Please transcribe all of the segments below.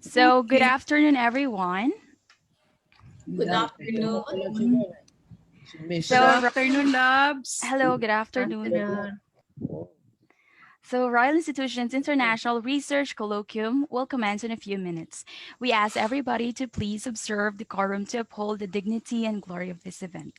So, good afternoon, everyone. Good afternoon. So, Good afternoon, loves. hello, good afternoon. So, Royal Institutions International Research Colloquium will commence in a few minutes. We ask everybody to please observe decorum to uphold the dignity and glory of this event.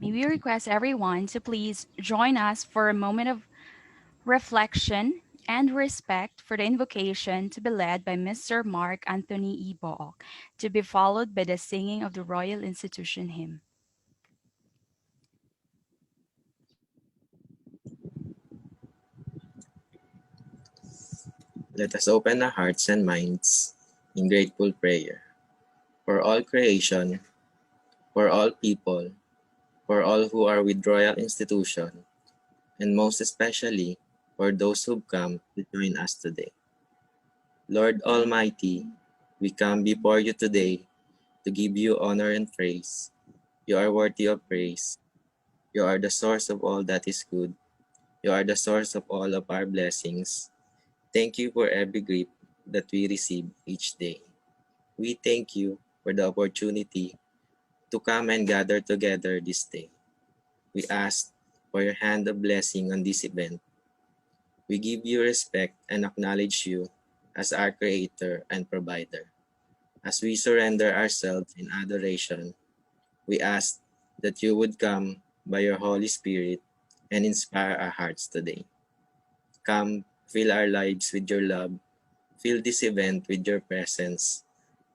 May we request everyone to please join us for a moment of reflection and respect for the invocation to be led by Mr. Mark Anthony E. Book, to be followed by the singing of the Royal Institution hymn. Let us open our hearts and minds in grateful prayer for all creation, for all people, for all who are with Royal Institution, and most especially for those who've come to join us today. Lord Almighty, we come before you today to give you honor and praise. You are worthy of praise. You are the source of all that is good. You are the source of all of our blessings. Thank you for every gift that we receive each day. We thank you for the opportunity to come and gather together this day. We ask for your hand of blessing on this event. We give you respect and acknowledge you as our creator and provider. As we surrender ourselves in adoration, we ask that you would come by your Holy Spirit and inspire our hearts today. Come, fill our lives with your love. Fill this event with your presence.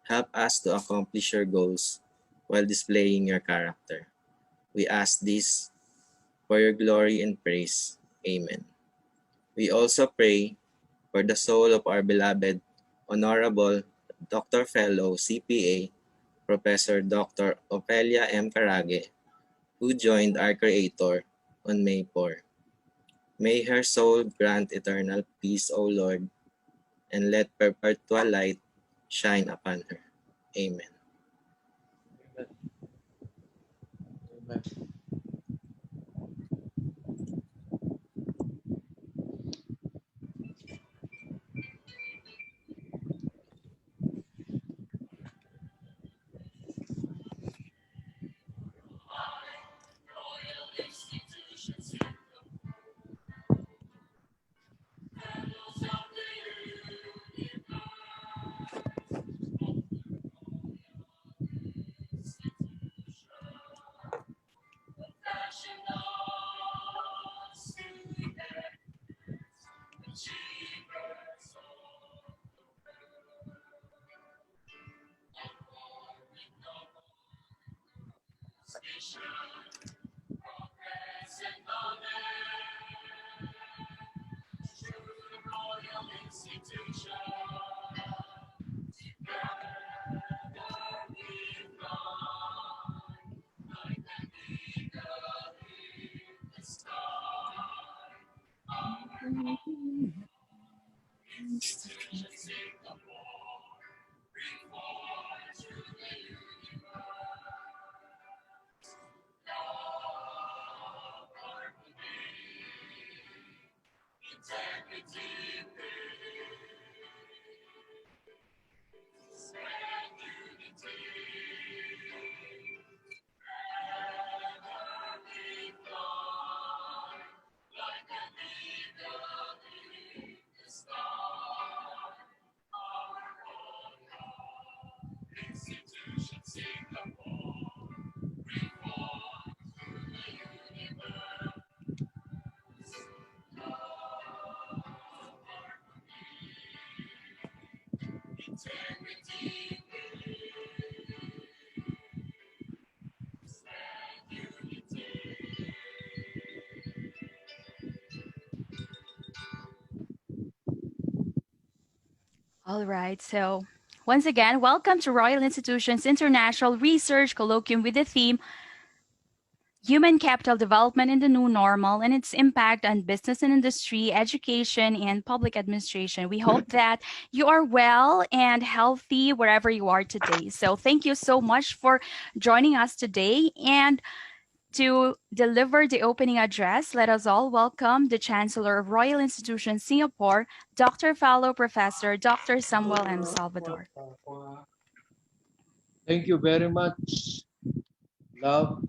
Help us to accomplish your goals while displaying your character. We ask this for your glory and praise. Amen. We also pray for the soul of our beloved Honorable Dr. Fellow CPA, Professor Dr. Opelia M. Carage, who joined our Creator on May 4. May her soul grant eternal peace, O Lord, and let perpetual light shine upon her. Amen. All right, so once again, welcome to Royal Institutions International Research Colloquium with the theme human capital development in the new normal and its impact on business and industry, education, and public administration. We hope that you are well and healthy wherever you are today. So, thank you so much for joining us today. And to deliver the opening address, let us all welcome the Chancellor of Royal Institution Singapore, Dr. Fellow Professor Dr. Samuel M. Salvador. Thank you very much, love.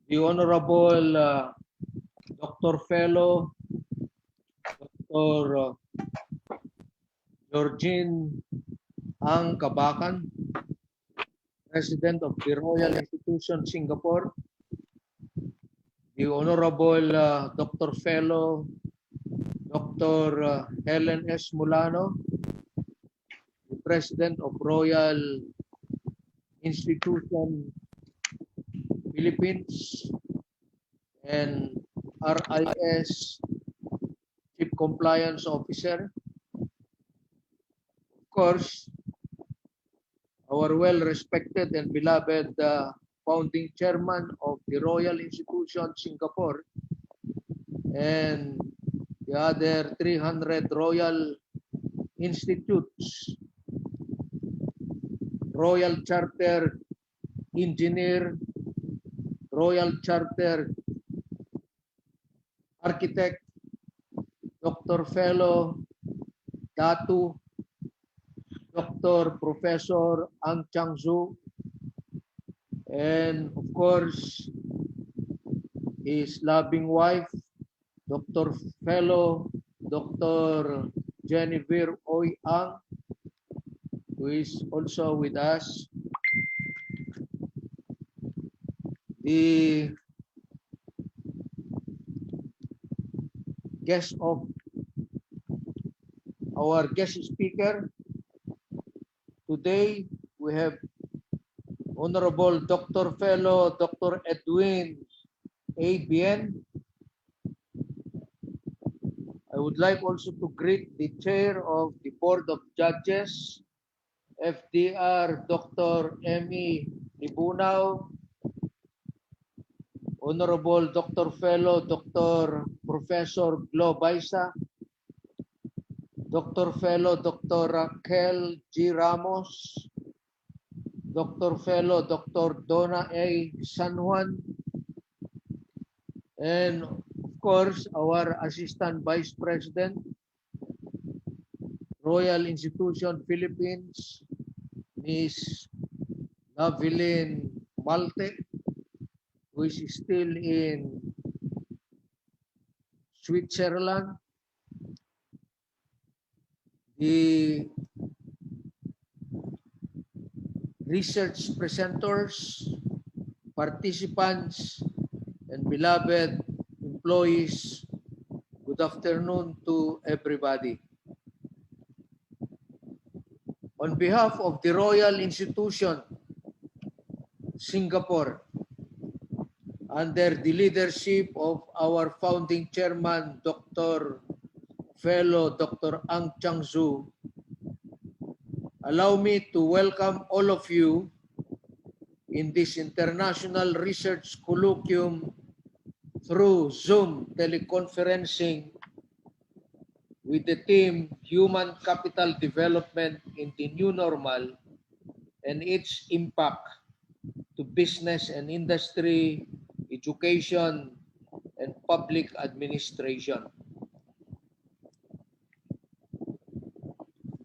The Honorable Dr. Fellow, Dr. Georgine Ang Kabakan, President of the Royal Institution Singapore, the Honorable Dr. Fellow, Dr. Helen S. Mulano, the President of Royal Institution Philippines, and RIS Chief Compliance Officer. Of course, our well-respected and beloved founding chairman of the Royal Institution Singapore and the other 300 Royal Institutes, Royal Charter Engineer, Royal Charter Architect, Dr. Fellow, Datu, Dr. Professor Ang Changzu, and of course, his loving wife, Dr. Fellow, Dr. Genevieve Oy Ang, who is also with us. The guest of our guest speaker today, we have Honorable Dr. Fellow Dr. Edwin A. Bien. I would like also to greet the chair of the Board of Judges, FDR Dr. M.E. Libunao, Honorable Dr. Fellow Dr. Professor Glo Baisa, Dr. Fellow Dr. Raquel G. Ramos, Dr. Fellow Dr. Donna A. San Juan, and of course our Assistant Vice President, Royal Institution Philippines, Ms. Lavilyn Malte, who is still in Switzerland, the research presenters, participants, and beloved employees, good afternoon to everybody. On behalf of the Royal Institution Singapore, under the leadership of our founding chairman, Dr. Fellow Dr. Ang Changzu, allow me to welcome all of you in this international research colloquium through Zoom teleconferencing with the theme Human Capital Development in the New Normal and its impact to business and industry, education, and public administration.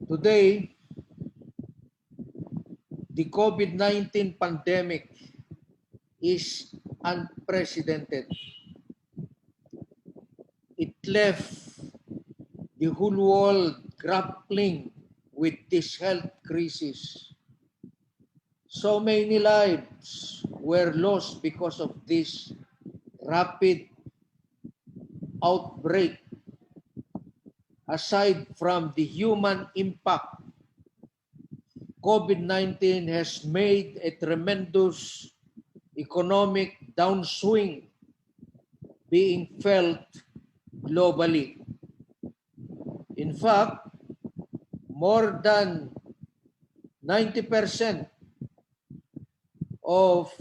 Today, the COVID-19 pandemic is unprecedented. It left the whole world grappling with this health crisis. So many lives were lost because of this rapid outbreak. Aside from the human impact, COVID-19 has made a tremendous economic downswing being felt globally. In fact, more than 90% of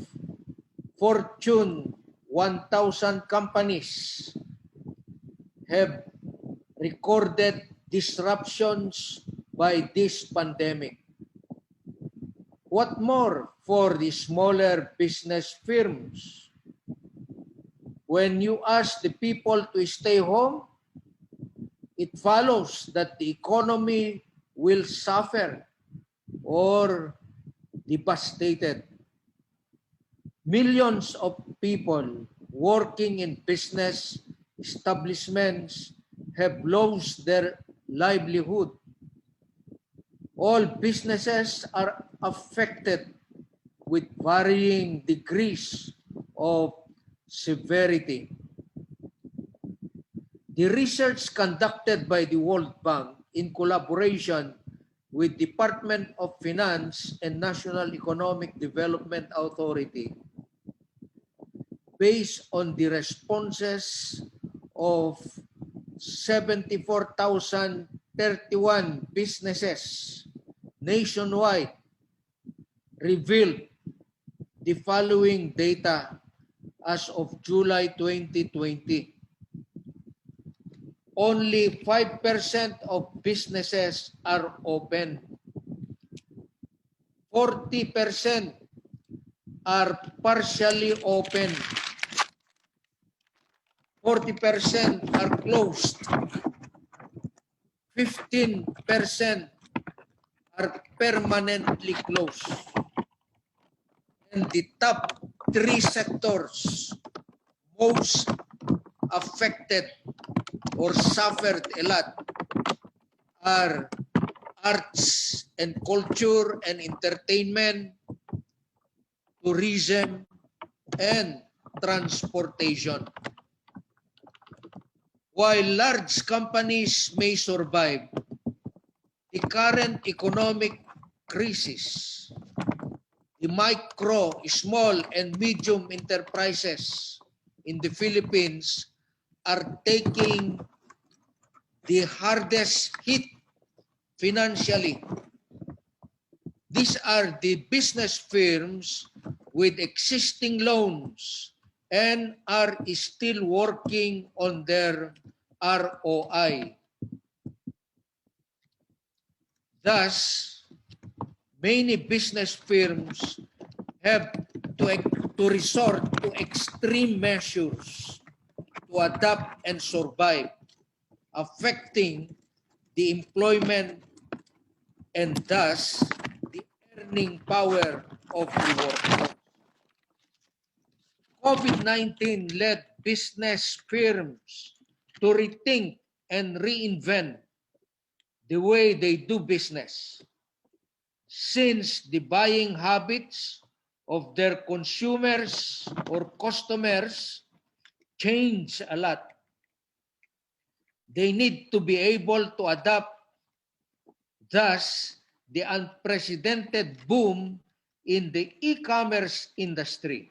Fortune 1000 companies have recorded disruptions by this pandemic. What more for the smaller business firms? When you ask the people to stay home, it follows that the economy will suffer or devastated. Millions of people working in business establishments have lost their livelihood. All businesses are affected with varying degrees of severity. The research conducted by the World Bank in collaboration with Department of Finance and National Economic Development Authority, based on the responses of 74,031 businesses nationwide, revealed the following data as of July 2020. Only 5% of businesses are open. 40% are partially open. 40% are closed. 15% are permanently closed. And the top 3 sectors most affected or suffered a lot are arts and culture and entertainment, tourism, and transportation. While large companies may survive the current economic crisis, the micro, small, and medium enterprises in the Philippines are taking the hardest hit financially. These are the business firms with existing loans and are still working on their ROI. Thus, many business firms have to resort to extreme measures to adapt and survive, affecting the employment and thus the earning power of the workforce. COVID-19 led business firms to rethink and reinvent the way they do business, since the buying habits of their consumers or customers change a lot. They need to be able to adapt. Thus, the unprecedented boom in the e-commerce industry.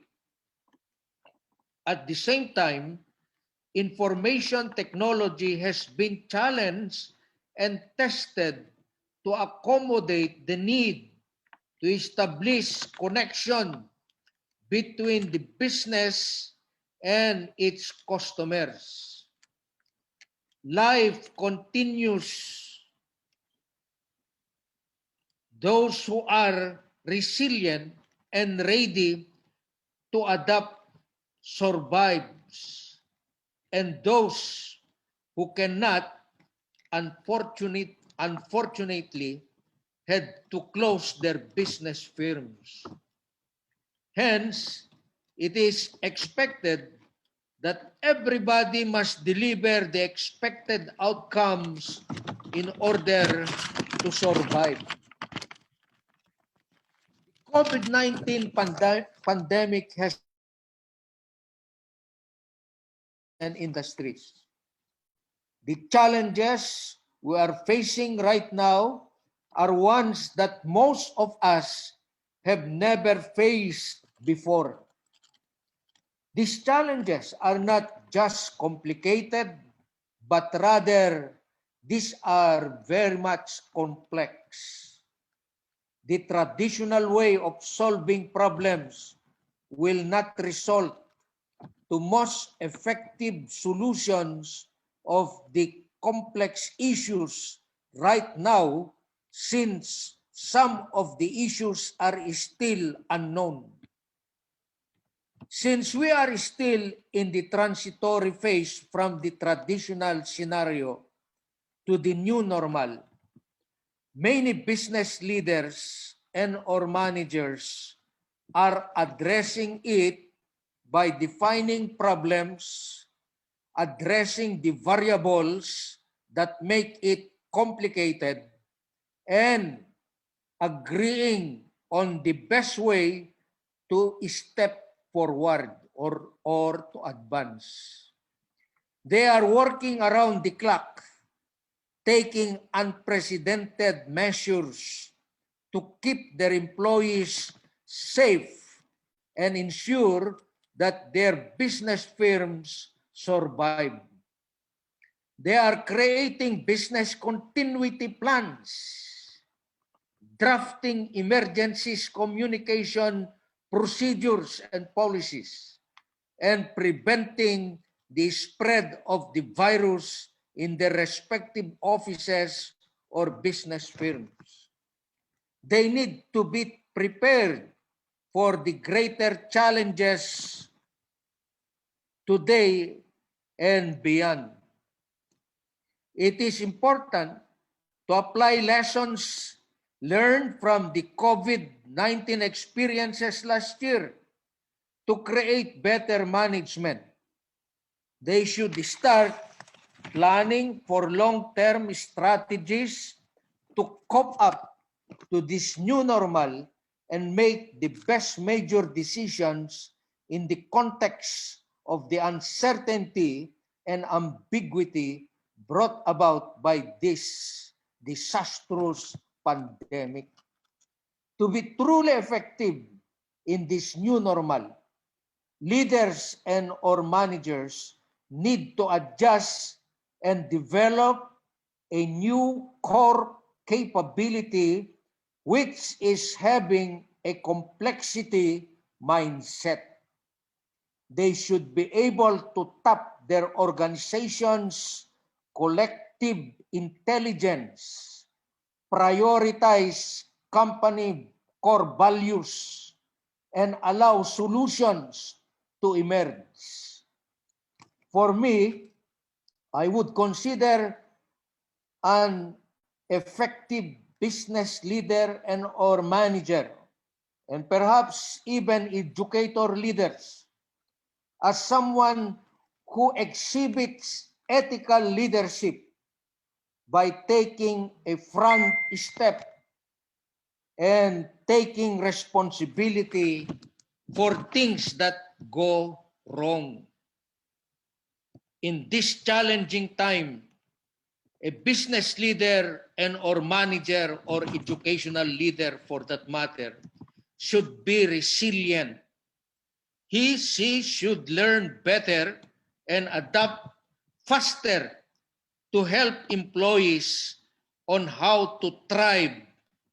At the same time, information technology has been challenged and tested to accommodate the need to establish connection between the business and its customers. Life continues. Those who are resilient and ready to adapt survives, and those who cannot, unfortunately, had to close their business firms. Hence, it is expected that everybody must deliver the expected outcomes in order to survive. COVID-19 pandemic has and industries. The challenges we are facing right now are ones that most of us have never faced before. These challenges are not just complicated, but rather these are very much complex. the traditional way of solving problems will not result to most effective solutions of the complex issues right now, since some of the issues are still unknown. Since we are still in the transitory phase from the traditional scenario to the new normal, many business leaders and or managers are addressing it by defining problems, addressing the variables that make it complicated, and agreeing on the best way to step forward or to advance. They are working around the clock, taking unprecedented measures to keep their employees safe and ensure that their business firms survive. They are creating business continuity plans, drafting emergencies communication procedures and policies, and preventing the spread of the virus in their respective offices or business firms. They need to be prepared for the greater challenges today and beyond. It is important to apply lessons learned from the COVID-19 experiences last year to create better management. They should start planning for long-term strategies to cope up to this new normal and make the best major decisions in the context of the uncertainty and ambiguity brought about by this disastrous pandemic. To be truly effective in this new normal, leaders and or managers need to adjust and develop a new core capability, which is having a complexity mindset. They should be able to tap their organization's collective intelligence, prioritize company core values, and allow solutions to emerge. For me, I would consider an effective business leader and or manager, and perhaps even educator leaders, as someone who exhibits ethical leadership by taking a front step and taking responsibility for things that go wrong. In this challenging time, a business leader and or manager or educational leader for that matter should be resilient. She should learn better and adapt faster to help employees on how to thrive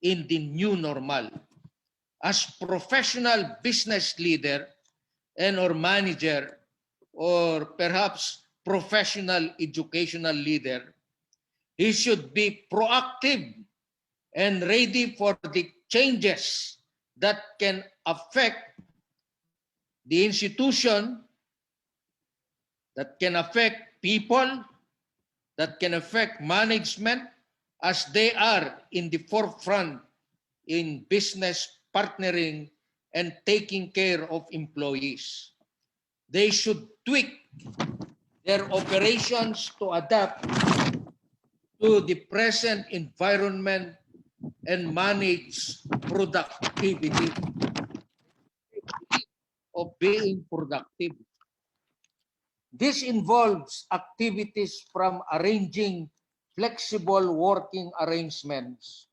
in the new normal. As professional business leader and or manager, or perhaps professional educational leader, he should be proactive and ready for the changes that can affect the institution, that can affect people, that can affect management, as they are in the forefront in business partnering and taking care of employees. They should tweak their operations to adapt to the present environment and manage productivity of being productive. This involves activities from arranging flexible working arrangements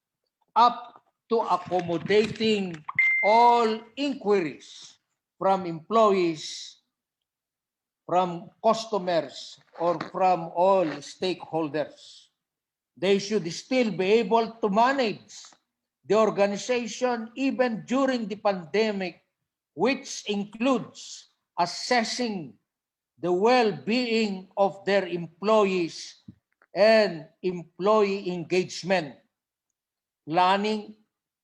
up to accommodating all inquiries from employees, from customers, or from all stakeholders. They should still be able to manage the organization even during the pandemic, which includes assessing the well-being of their employees and employee engagement, planning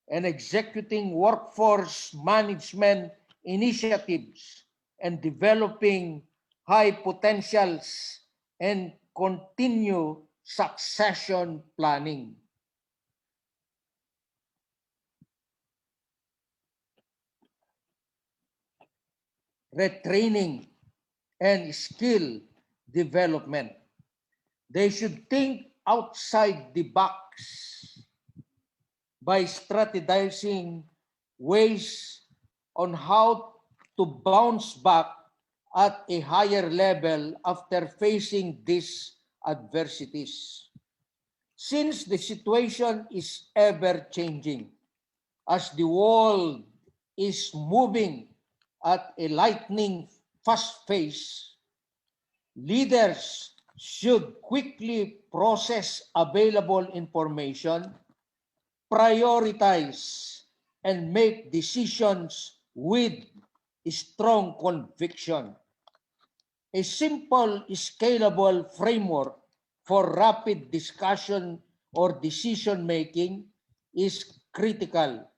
and executing workforce management initiatives, and developing high potentials and continue succession planning. Retraining and skill development. They should think outside the box by strategizing ways on how to bounce back at a higher level after facing these adversities. Since the situation is ever changing, as the world is moving at a lightning fast pace, leaders should quickly process available information, prioritize, and make decisions with strong conviction. A simple, scalable framework for rapid discussion or decision making is critical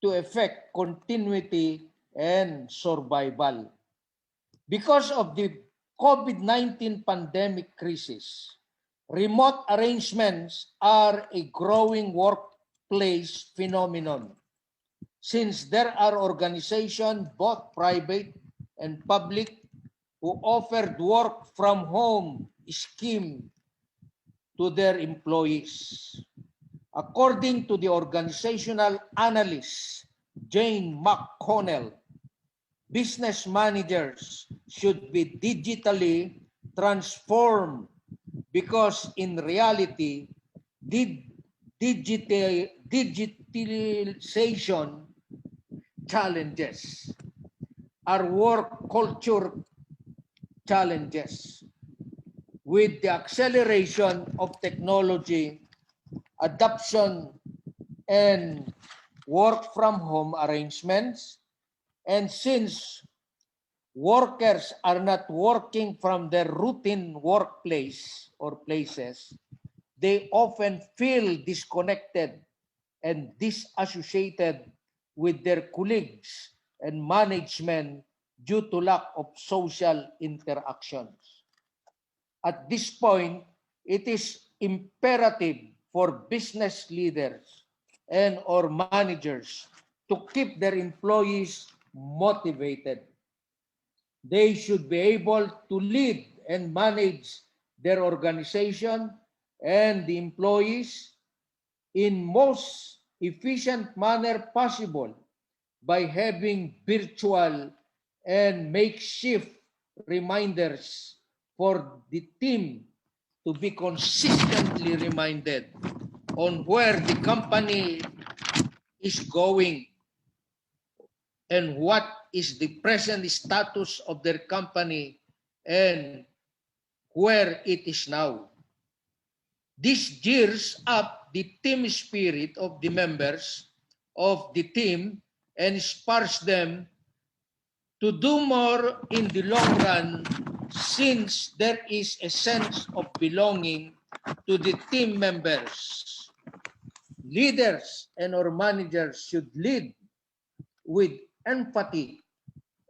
to effect continuity and survival. Because of the COVID-19 pandemic crisis, remote arrangements are a growing workplace phenomenon, since there are organizations, both private and public, who offered work from home scheme to their employees. According to the organizational analyst Jane McConnell, business managers should be digitally transformed because in reality, digitalization challenges are work culture challenges. With the acceleration of technology, adoption, and work from home arrangements, and since workers are not working from their routine workplace or places, they often feel disconnected and disassociated with their colleagues and management due to lack of social interactions. At this point, it is imperative for business leaders and or managers to keep their employees motivated. They should be able to lead and manage their organization and the employees in most efficient manner possible by having virtual and makeshift reminders for the team to be consistently reminded on where the company is going and what is the present status of their company and where it is now. This gears up the team spirit of the members of the team and spurs them to do more in the long run, since there is a sense of belonging to the team members. Leaders and or managers should lead with empathy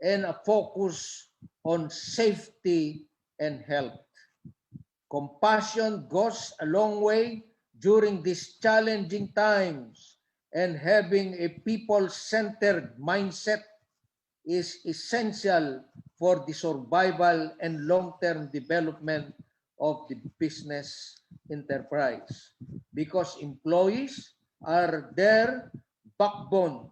and a focus on safety and health. Compassion goes a long way during these challenging times, and having a people-centered mindset is essential for the survival and long-term development of the business enterprise, because employees are their backbone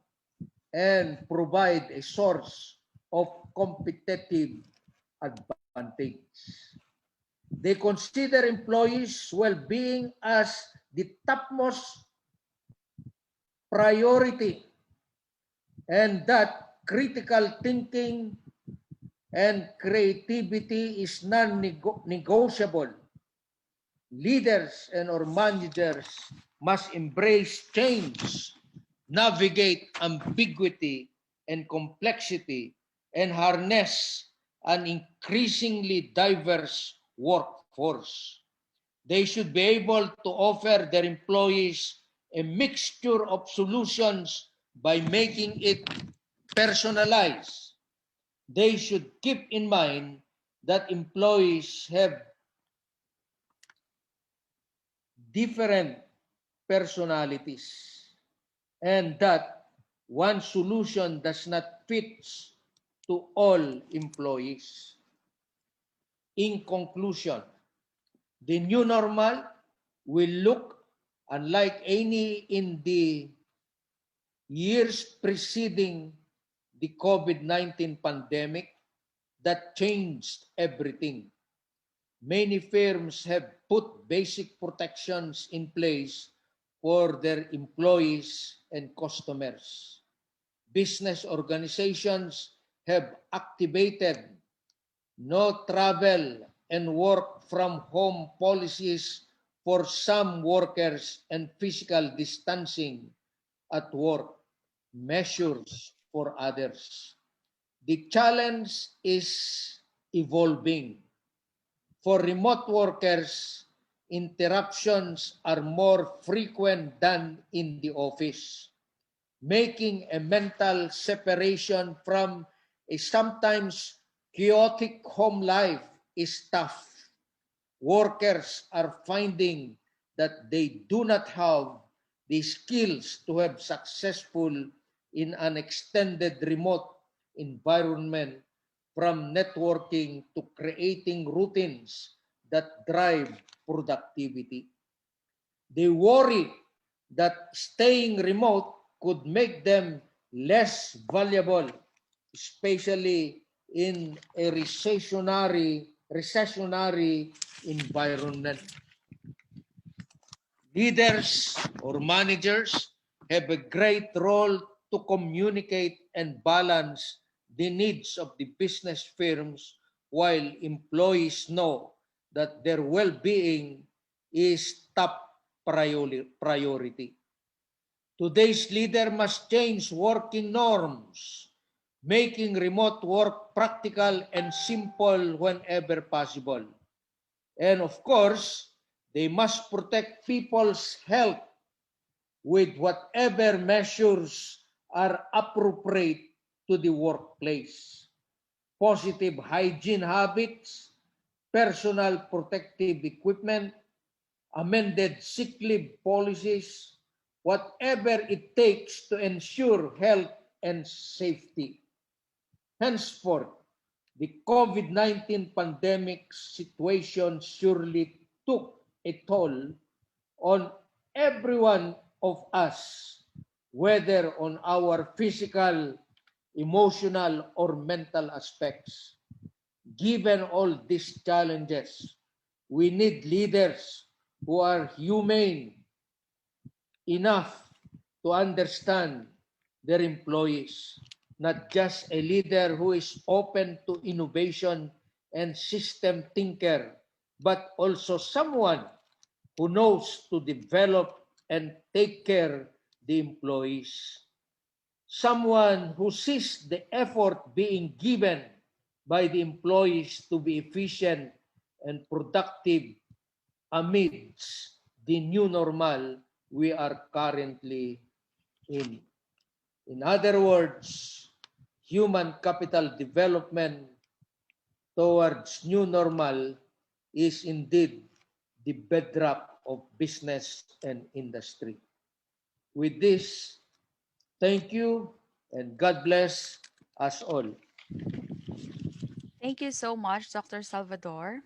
and provide a source of competitive advantage. They consider employees' well-being as the topmost priority, and that critical thinking and creativity is non-negotiable. Leaders and or managers must embrace change navigate ambiguity and complexity, and harness an increasingly diverse workforce. They should be able to offer their employees a mixture of solutions by making it personalized. They should keep in mind that employees have different personalities and that one solution does not fit to all employees. In conclusion, the new normal will look unlike any in the years preceding the COVID-19 pandemic that changed everything. Many firms have put basic protections in place for their employees and customers. Business organizations have activated no travel and work from home policies for some workers and physical distancing at work measures for others. The challenge is evolving. For remote workers, interruptions are more frequent than in the office, making a mental separation from a sometimes chaotic home life is tough. Workers are finding that they do not have the skills to have successful in an extended remote environment, from networking to creating routines that drive productivity. They worry that staying remote could make them less valuable, especially in a recessionary environment. Leaders or managers have a great role to communicate and balance the needs of the business firms while employees know that their well-being is top priority. Today's leader must change working norms, making remote work practical and simple whenever possible. And of course, they must protect people's health with whatever measures are appropriate to the workplace. Positive hygiene habits, personal protective equipment, amended sick leave policies, whatever it takes to ensure health and safety. Henceforth, the COVID-19 pandemic situation surely took a toll on every one of us, whether on our physical, emotional, or mental aspects. Given all these challenges, we need leaders who are humane enough to understand their employees, not just a leader who is open to innovation and system thinker, but also someone who knows to develop and take care the employees. Someone who sees the effort being given by the employees to be efficient and productive amidst the new normal we are currently in. In other words, human capital development towards new normal is indeed the bedrock of business and industry. With this, thank you and God bless us all. Thank you so much, Dr. Salvador.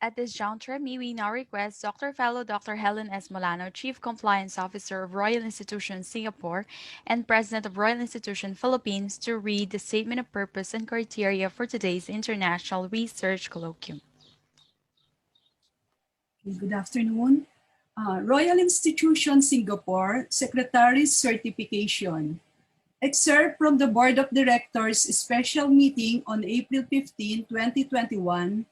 At this juncture, may we now request Dr. Fellow Dr. Helen S. Molano, Chief Compliance Officer of Royal Institution Singapore and President of Royal Institution Philippines, to read the Statement of Purpose and Criteria for today's International Research Colloquium. Good afternoon. Royal Institution Singapore Secretary's Certification. Excerpt from the Board of Directors Special Meeting on April 15, 2021,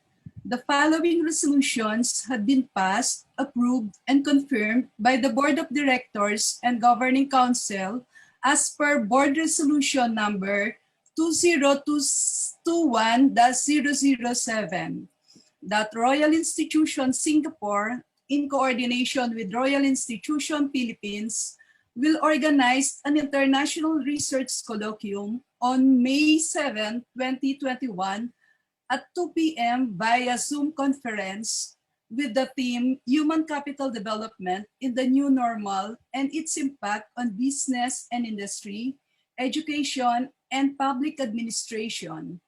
The following resolutions have been passed, approved, and confirmed by the Board of Directors and Governing Council as per Board Resolution number 20221-007, that Royal Institution Singapore, in coordination with Royal Institution Philippines, will organize an international research colloquium on May 7, 2021 at 2 p.m. via Zoom conference with the theme Human Capital Development in the New Normal and its Impact on Business and Industry, Education, and Public Administration.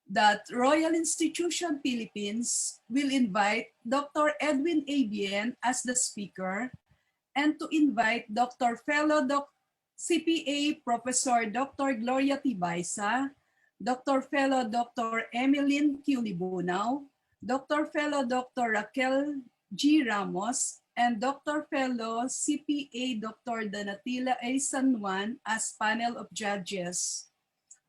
That Royal Institution Philippines will invite Dr. Edwin Abien as the speaker, and to invite Dr. Fellow CPA Professor Dr. Gloria Tibaisa, Dr. Fellow Dr. Emeline Culibunao, Dr. Fellow Dr. Raquel G. Ramos, and Dr. Fellow CPA Dr. Donatilla A. San Juan as panel of judges.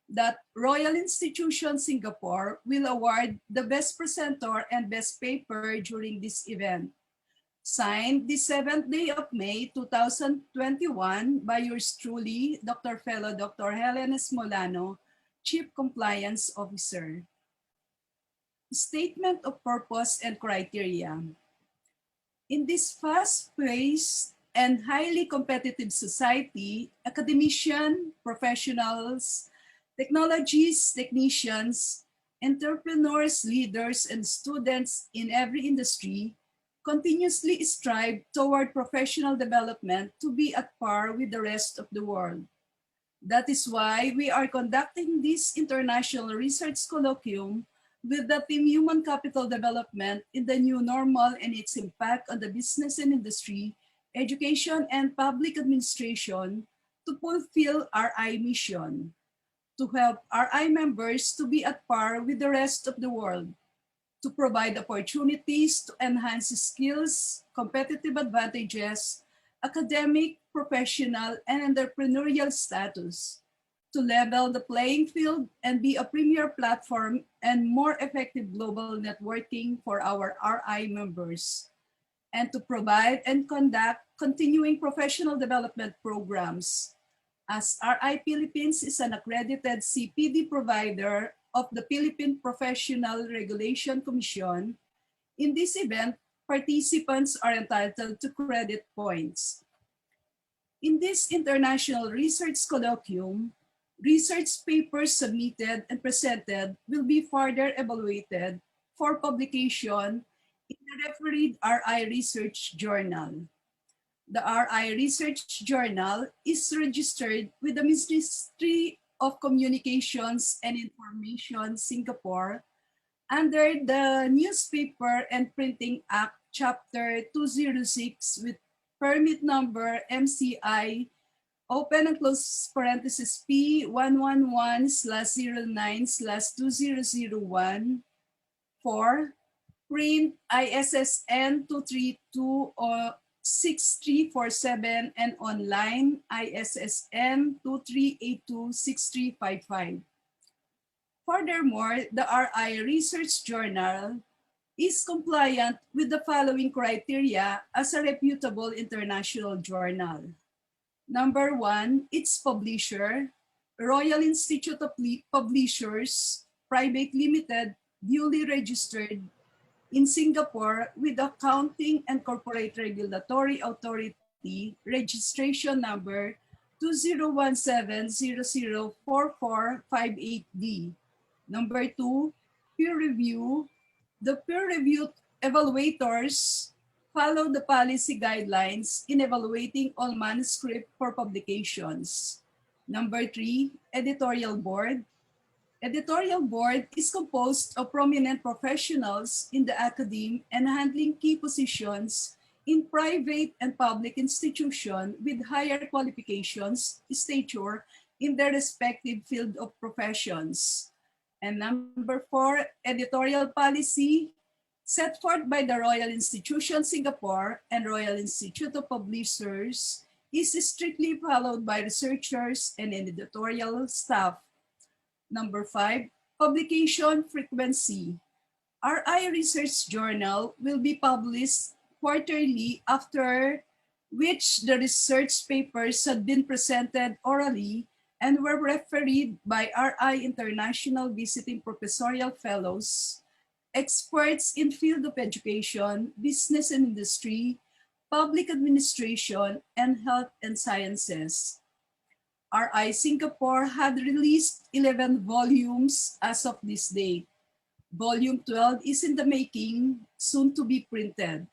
That Royal Institution Singapore will award the best presenter and best paper during this event. Signed the 7th day of May 2021 by yours truly, Dr. Fellow Dr. Helen Esmolano, Chief Compliance Officer. Statement of Purpose and Criteria. In this fast-paced and highly competitive society, academicians, professionals, technicians, entrepreneurs, leaders, and students in every industry continuously strive toward professional development to be at par with the rest of the world. That is why we are conducting this international research colloquium with the theme Human Capital Development in the New Normal and its Impact on the Business and Industry, Education, and Public Administration to fulfill RI mission, to help RI members to be at par with the rest of the world, to provide opportunities to enhance skills, competitive advantages, academic, professional, and entrepreneurial status, to level the playing field and be a premier platform and more effective global networking for our RI members, and to provide and conduct continuing professional development programs. As RI Philippines is an accredited CPD provider of the Philippine Professional Regulation Commission, in this event, participants are entitled to credit points. In this international research colloquium, research papers submitted and presented will be further evaluated for publication in the refereed RI Research Journal. The RI Research Journal is registered with the Ministry of Communications and Information Singapore under the Newspaper and Printing Act Chapter 206 with permit number MCI open and close parenthesis P111/09/2001 for print ISSN 232 or 6347 and online ISSN 23826355. Furthermore, the RI Research Journal is compliant with the following criteria as a reputable international journal. Number 1, its publisher, Royal Institute of Publishers, Private Limited, duly registered in Singapore with Accounting and Corporate Regulatory Authority registration number 2017004458D. Number 2, peer review. The peer-reviewed evaluators follow the policy guidelines in evaluating all manuscript for publications. Number 3, editorial board. Editorial board is composed of prominent professionals in the academe and handling key positions in private and public institutions with higher qualifications, stature in their respective field of professions. And number 4, editorial policy set forth by the Royal Institution Singapore and Royal Institute of Publishers is strictly followed by researchers and editorial staff. Number 5, publication frequency. RI Research Journal will be published quarterly, after which the research papers had been presented orally and were refereed by RI International Visiting Professorial Fellows, experts in field of education, business and industry, public administration, and health and sciences. RI Singapore had released 11 volumes as of this date. Volume 12 is in the making, soon to be printed.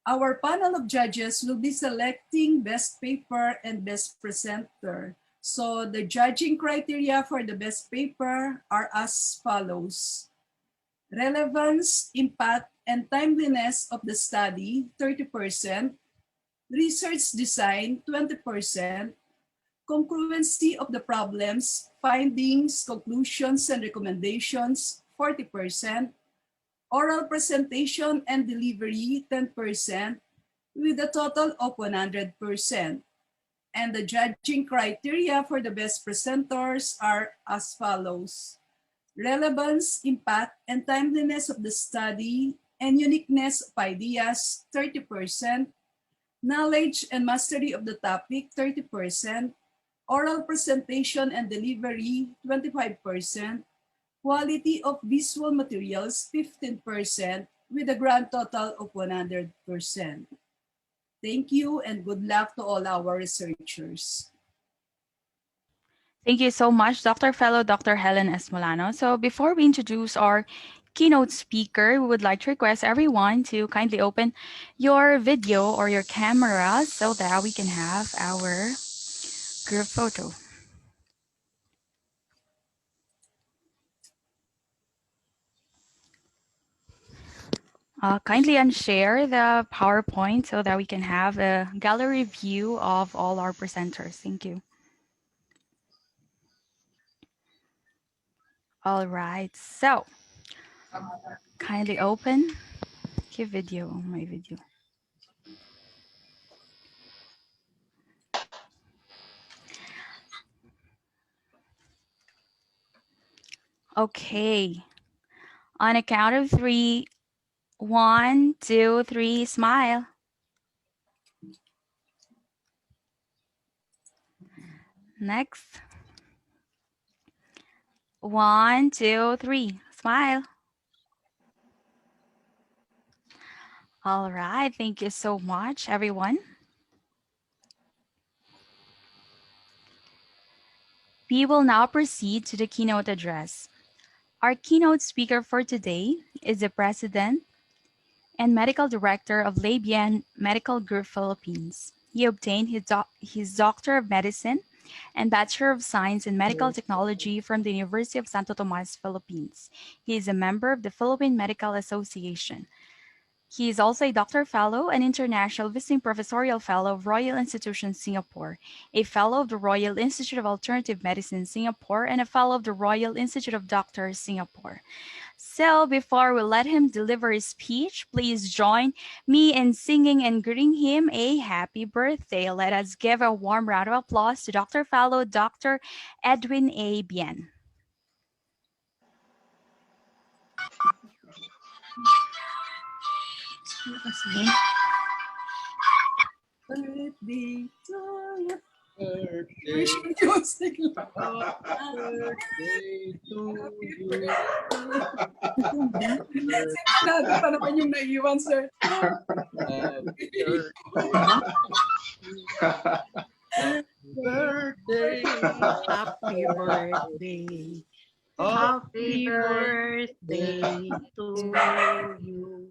Our panel of judges will be selecting best paper and best presenter. So the judging criteria for the best paper are as follows: relevance, impact, and timeliness of the study, 30%, research design, 20%, congruency of the problems, findings, conclusions, and recommendations, 40%, oral presentation and delivery, 10%, with a total of 100%. And the judging criteria for the best presenters are as follows: relevance, impact, and timeliness of the study, and uniqueness of ideas, 30%, knowledge and mastery of the topic, 30%, oral presentation and delivery, 25%, quality of visual materials, 15%, with a grand total of 100%. Thank you and good luck to all our researchers. Thank you so much, Dr. Fellow Dr. Helen Esmolano. So before we introduce our keynote speaker, we would like to request everyone to kindly open your video or your camera so that we can have our group photo. Kindly unshare the PowerPoint so that we can have a gallery view of all our presenters. Thank you. All right, so kindly open your video, my video. Okay, on a count of 3, 1, 2, 3, smile. Next. 1, 2, 3, smile. All right, thank you so much, everyone. We will now proceed to the keynote address. Our keynote speaker for today is the President and Medical Director of Labian Medical Group Philippines. He obtained his Doctor of Medicine and Bachelor of Science in Medical Technology from the University of Santo Tomas, Philippines. He is a member of the Philippine Medical Association. He is also a Doctor Fellow and International Visiting Professorial Fellow of Royal Institution Singapore, a Fellow of the Royal Institute of Alternative Medicine Singapore, and a Fellow of the Royal Institute of Doctors Singapore. So before we let him deliver his speech, please join me in singing and greeting him a happy birthday. Let us give a warm round of applause to Dr. Fellow Dr. Edwin A. Bien. Birthday to you. Birthday to you. Sinabi pa naman yung naiiwan, sir. Birthday. Happy birthday. Happy birthday to you.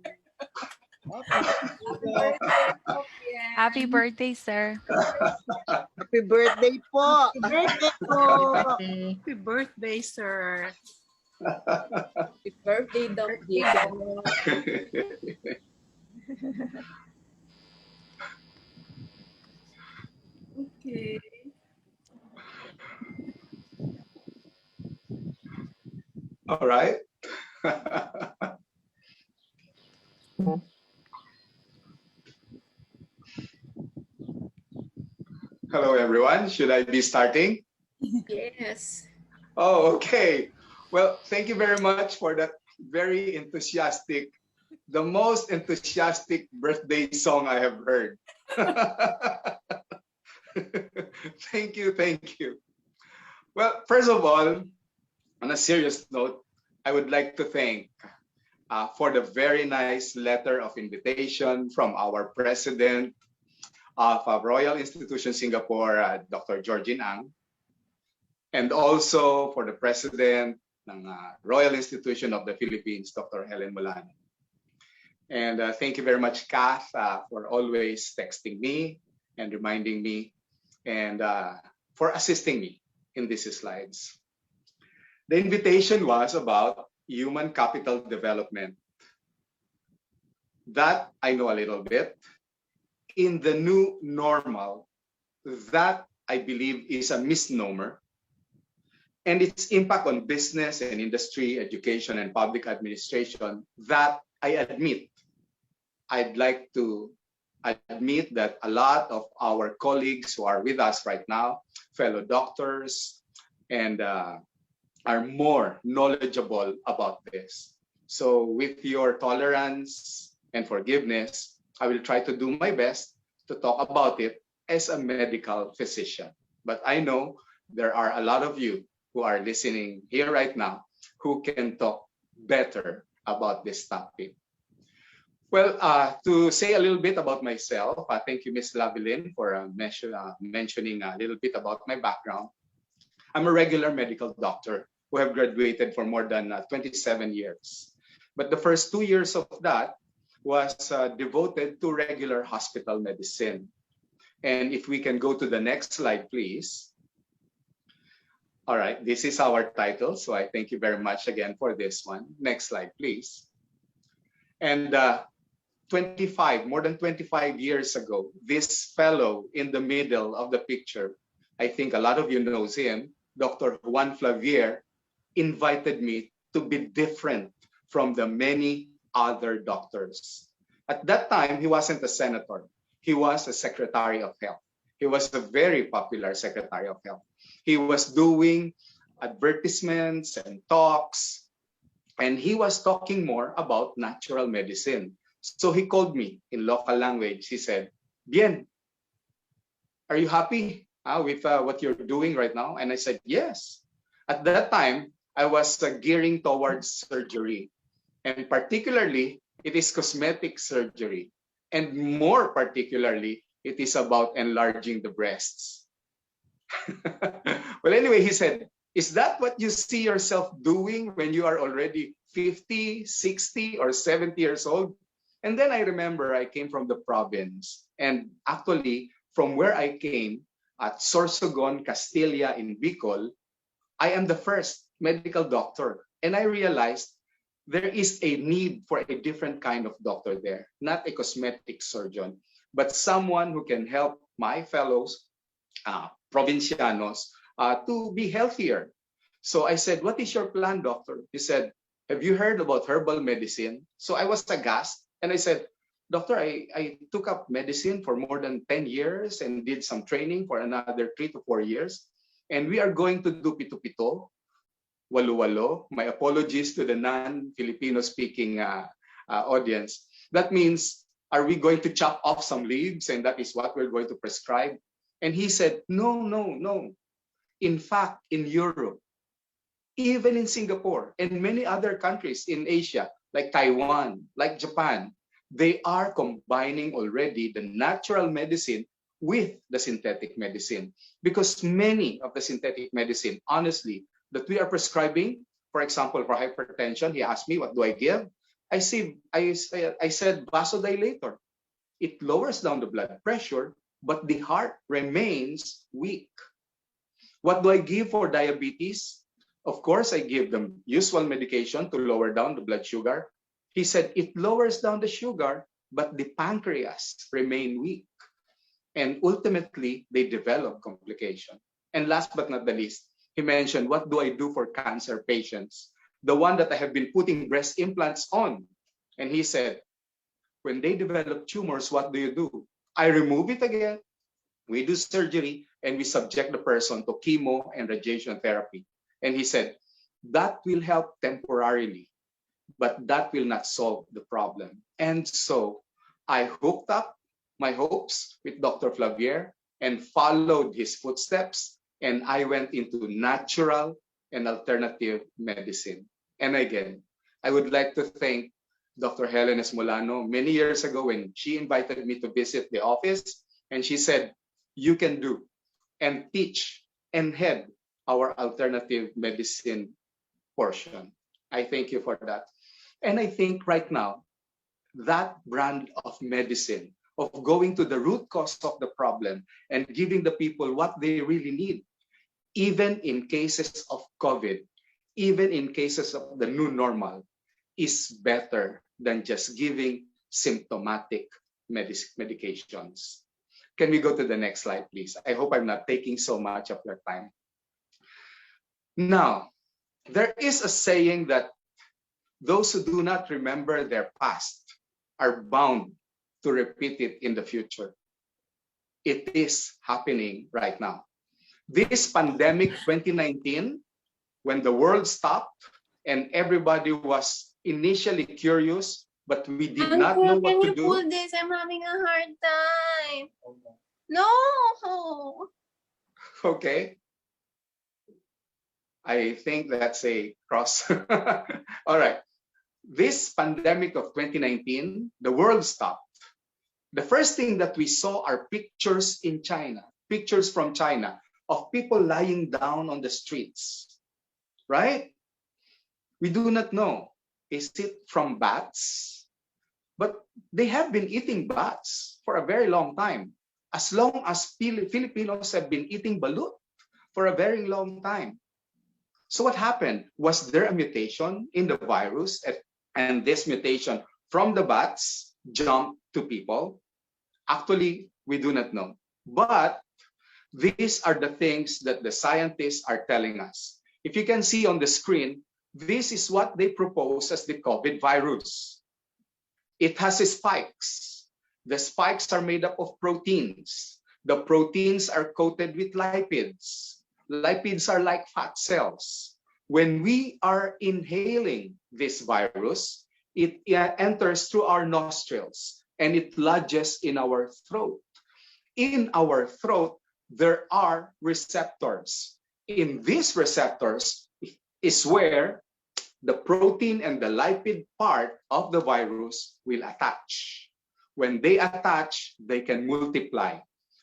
Happy birthday, sir. Happy birthday po. Happy birthday po. Happy birthday, sir. Happy birthday, Doc Diego. Okay. All right. Hello, everyone. Should I be starting? Yes. Oh, okay. Well, thank you very much for that very enthusiastic, the most enthusiastic birthday song I have heard. Thank you, thank you. Well, first of all, on a serious note, I would like to thank for the very nice letter of invitation from our president of Royal Institution Singapore, Dr. Georgine Ang, and also for the president ng Royal Institution of the Philippines, Dr. Helen Molano. And thank you very much, Kath, for always texting me and reminding me and for assisting me in these slides. The invitation was about human capital development. That I know a little bit. In the new normal, that I believe is a misnomer. And its impact on business and industry, education, and public administration, that I admit. I'd like to admit that a lot of our colleagues who are with us right now, fellow doctors, and are more knowledgeable about this. So with your tolerance and forgiveness, I will try to do my best to talk about it as a medical physician. But I know there are a lot of you who are listening here right now who can talk better about this topic. Well, to say a little bit about myself, thank you, Ms. Lavilin, for mentioning a little bit about my background. I'm a regular medical doctor who have graduated for more than 27 years. But the first 2 years of that was devoted to regular hospital medicine. And if we can go to the next slide, please. All right, this is our title. So I thank you very much again for this one. Next slide, please. And more than 25 years ago, this fellow in the middle of the picture, I think a lot of you knows him, Dr. Juan Flavier, invited me to be different from the many other doctors. At that time, he wasn't a senator. He was a secretary of health. He was a very popular secretary of health. He was doing advertisements and talks, and he was talking more about natural medicine. So he called me in local language. He said, "Bien, are you happy with what you're doing right now?" And I said, "Yes." At that time, I was gearing towards surgery. And particularly, it is cosmetic surgery. And more particularly, it is about enlarging the breasts. Well, anyway, he said, "Is that what you see yourself doing when you are already 50, 60, or 70 years old?" And then I remember I came from the province. And actually, from where I came, at Sorsogon, Castilla in Bicol, I am the first medical doctor. And I realized there is a need for a different kind of doctor there, not a cosmetic surgeon, but someone who can help my fellows, provincianos, to be healthier. So I said, "What is your plan, doctor?" He said, "Have you heard about herbal medicine?" So I was aghast and I said, "Doctor, I took up medicine for more than 10 years and did some training for another 3 to 4 years. And we are going to do pito-pito, walo-walo." My apologies to the non-Filipino speaking audience. That means, are we going to chop off some leaves and that is what we're going to prescribe? And he said, "No, no, no. In fact, in Europe, even in Singapore and many other countries in Asia, like Taiwan, like Japan, they are combining already the natural medicine with the synthetic medicine. Because many of the synthetic medicine, honestly, that we are prescribing, for example, for hypertension, he asked me, what do I give? I said vasodilator. It lowers down the blood pressure, but the heart remains weak. What do I give for diabetes? Of course, I give them usual medication to lower down the blood sugar. He said it lowers down the sugar, but the pancreas remain weak. And ultimately, they develop complication. And last but not the least, he mentioned, what do I do for cancer patients? The one that I have been putting breast implants on. And he said, when they develop tumors, what do you do? I remove it again. We do surgery and we subject the person to chemo and radiation therapy. And he said, that will help temporarily. but that will not solve the problem. And so I hooked up my hopes with Dr. Flavier and followed his footsteps, and I went into natural and alternative medicine. And again, I would like to thank Dr. Helen Esmolano many years ago when she invited me to visit the office, and she said, "You can do and teach and head our alternative medicine portion." I thank you for that. And I think right now, that brand of medicine, of going to the root cause of the problem and giving the people what they really need, even in cases of COVID, even in cases of the new normal, is better than just giving symptomatic medications. Can we go to the next slide, please? I hope I'm not taking so much of your time. Now, there is a saying that those who do not remember their past are bound to repeat it in the future. It is happening right now. This pandemic 2019, when the world stopped and everybody was initially curious, but we did not know Uncle, what can to you do. pull this? I'm having a hard time. No. Okay. I think that's a cross. All right. This pandemic of 2019, the world stopped. The first thing that we saw are pictures in China, pictures from China of people lying down on the streets, right? We do not know. Is it from bats? But they have been eating bats for a very long time, as long as Filipinos have been eating balut for a very long time. So what happened? Was there a mutation in the virus, and this mutation from the bats jumped to people? Actually, we do not know. But these are the things that the scientists are telling us. If you can see on the screen, this is what they propose as the COVID virus. It has spikes. The spikes are made up of proteins. The proteins are coated with lipids. Lipids are like fat cells. When we are inhaling this virus, it enters through our nostrils and it lodges in our throat. In our throat, there are receptors. In these receptors is where the protein and the lipid part of the virus will attach. When they attach, they can multiply.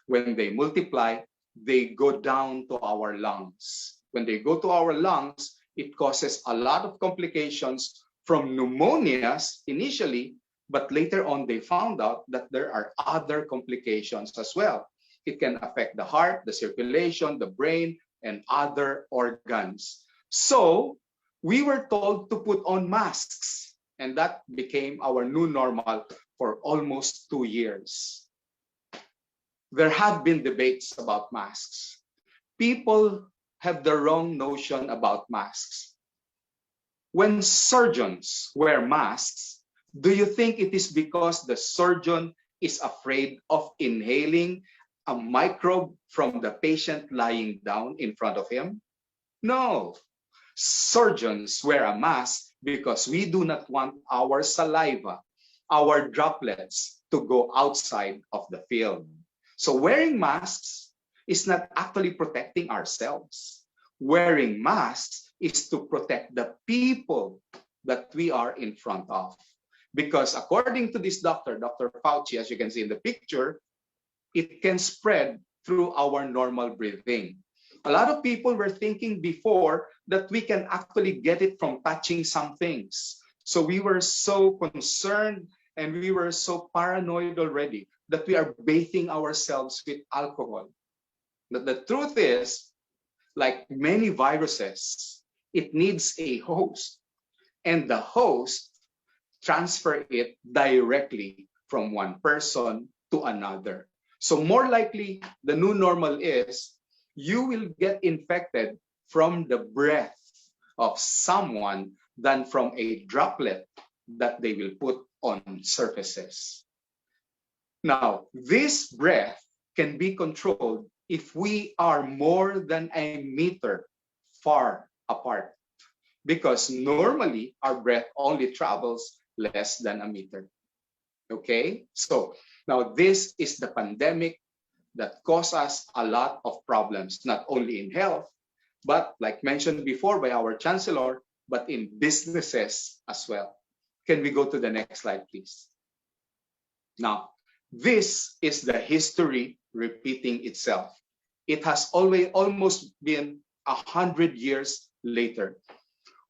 When they multiply, they go down to our lungs. When they go to our lungs, it causes a lot of complications from pneumonias initially, but later on they found out that there are other complications as well. It can affect the heart, the circulation, the brain, and other organs. So we were told to put on masks, and that became our new normal for almost 2 years. There have been debates about masks. People have the wrong notion about masks. When surgeons wear masks, do you think it is because the surgeon is afraid of inhaling a microbe from the patient lying down in front of him? No. Surgeons wear a mask because we do not want our saliva, our droplets, to go outside of the field. So wearing masks is not actually protecting ourselves. Wearing masks is to protect the people that we are in front of. Because according to this doctor, Dr. Fauci, as you can see in the picture, it can spread through our normal breathing. A lot of people were thinking before that we can actually get it from touching some things. So we were so concerned and we were so paranoid already that we are bathing ourselves with alcohol. But the truth is, like many viruses, it needs a host, and the host transfer it directly from one person to another. So more likely, the new normal is you will get infected from the breath of someone than from a droplet that they will put on surfaces. Now, this breath can be controlled if we are more than a meter far apart. because normally our breath only travels less than a meter. Okay, so now this is the pandemic that caused us a lot of problems, not only in health, but like mentioned before by our chancellor, but in businesses as well. Can we go to the next slide, please? Now, this is the history repeating itself. It has always almost been 100 years later.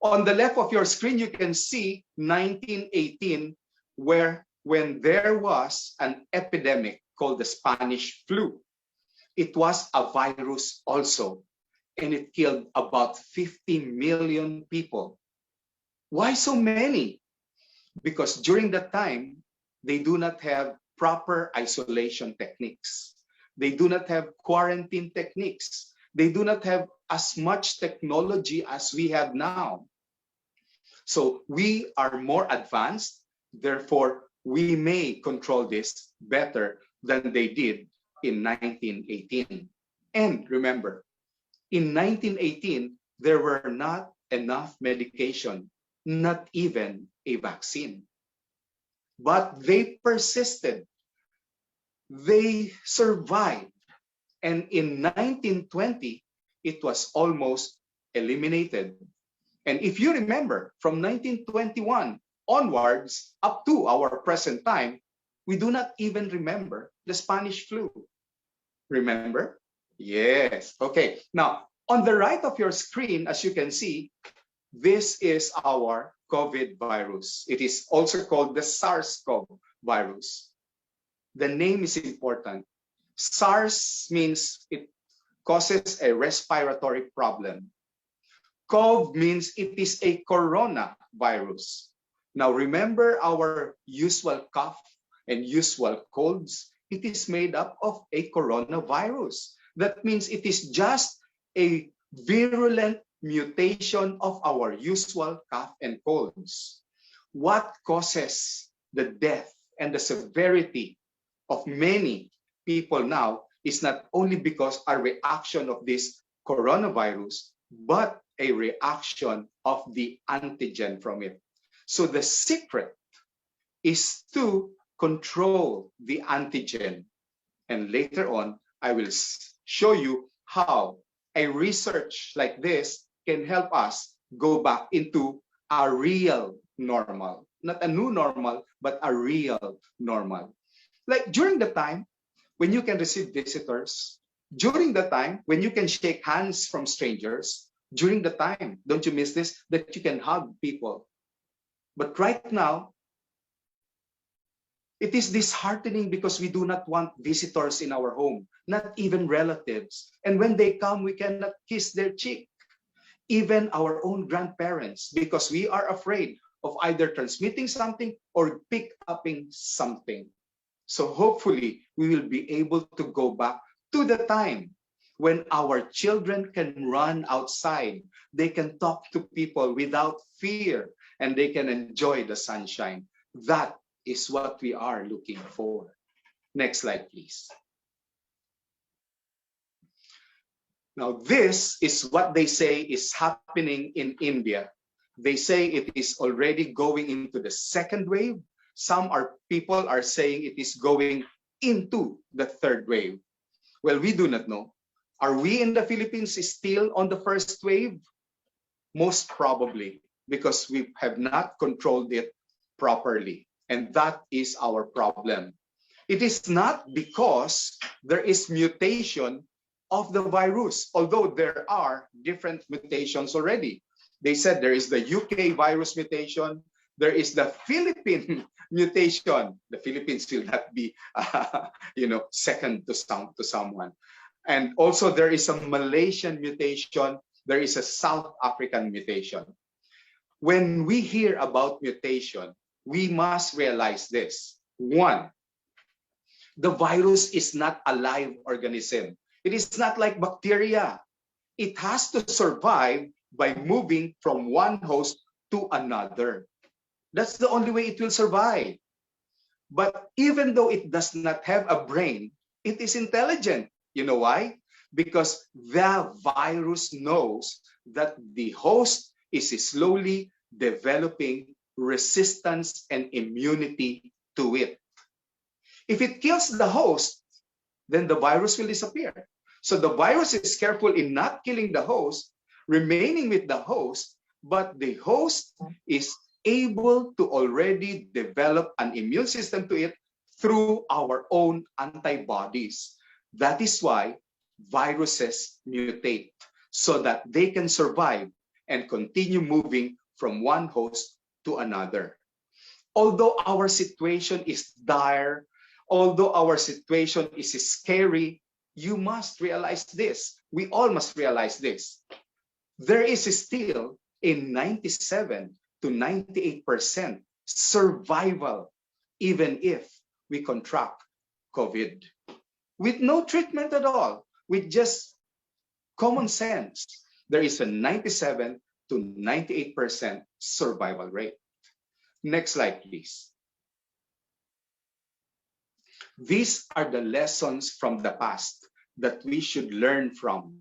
On the left of your screen, you can see 1918, when there was an epidemic called the Spanish flu. It was a virus also, and it killed about 50 million people. Why so many? Because during that time, they do not have proper isolation techniques. They do not have quarantine techniques. They do not have as much technology as we have now. So we are more advanced, therefore we may control this better than they did in 1918. And remember, in 1918, there were not enough medication, not even a vaccine. But they persisted. They survived. And in 1920, it was almost eliminated. And if you remember, from 1921 onwards up to our present time, we do not even remember the Spanish flu. Remember? Yes. Okay. Now, on the right of your screen, as you can see, this is our COVID virus. It is also called the Sarsko virus. The name is important. SARS means it causes a respiratory problem. CoV means it is a coronavirus. Now remember our usual cough and usual colds. It is made up of a coronavirus. That means it is just a virulent mutation of our usual cough and colds. What causes the death and the severity of many people now is not only because a reaction of this coronavirus, but a reaction of the antigen from it. So the secret is to control the antigen. And later on, I will show you how a research like this can help us go back into a real normal. Not a new normal, but a real normal. Like during the time when you can receive visitors, during the time when you can shake hands from strangers, during the time, don't you miss this, that you can hug people. But right now, it is disheartening because we do not want visitors in our home, not even relatives. And when they come, we cannot kiss their cheek, even our own grandparents, because we are afraid of either transmitting something or pick upping something. So hopefully we will be able to go back to the time when our children can run outside, they can talk to people without fear, and they can enjoy the sunshine. That is what we are looking for. Next slide, please. Now, this is what they say is happening in India. They say it is already going into the second wave. Some people are saying it is going into the third wave. Well, we do not know. Are we in the Philippines still on the first wave? Most probably, because we have not controlled it properly. And that is our problem. It is not because there is mutation of the virus, although there are different mutations already. They said there is the UK virus mutation, there is the Philippine mutation. The Philippines will not be, second to someone. And also there is a Malaysian mutation. There is a South African mutation. When we hear about mutation, we must realize this. One, the virus is not a live organism. It is not like bacteria. It has to survive by moving from one host to another. That's the only way it will survive. But even though it does not have a brain, it is intelligent. You know why? Because the virus knows that the host is slowly developing resistance and immunity to it. If it kills the host, then the virus will disappear. So the virus is careful in not killing the host, remaining with the host, but the host is able to already develop an immune system to it through our own antibodies. That is why viruses mutate, so that they can survive and continue moving from one host to another. Although our situation is dire, although our situation is scary, you must realize this. We all must realize this. There is still a 97 to 98% survival, even if we contract COVID. With no treatment at all, with just common sense, there is a 97 to 98% survival rate. Next slide, please. These are the lessons from the past that we should learn from.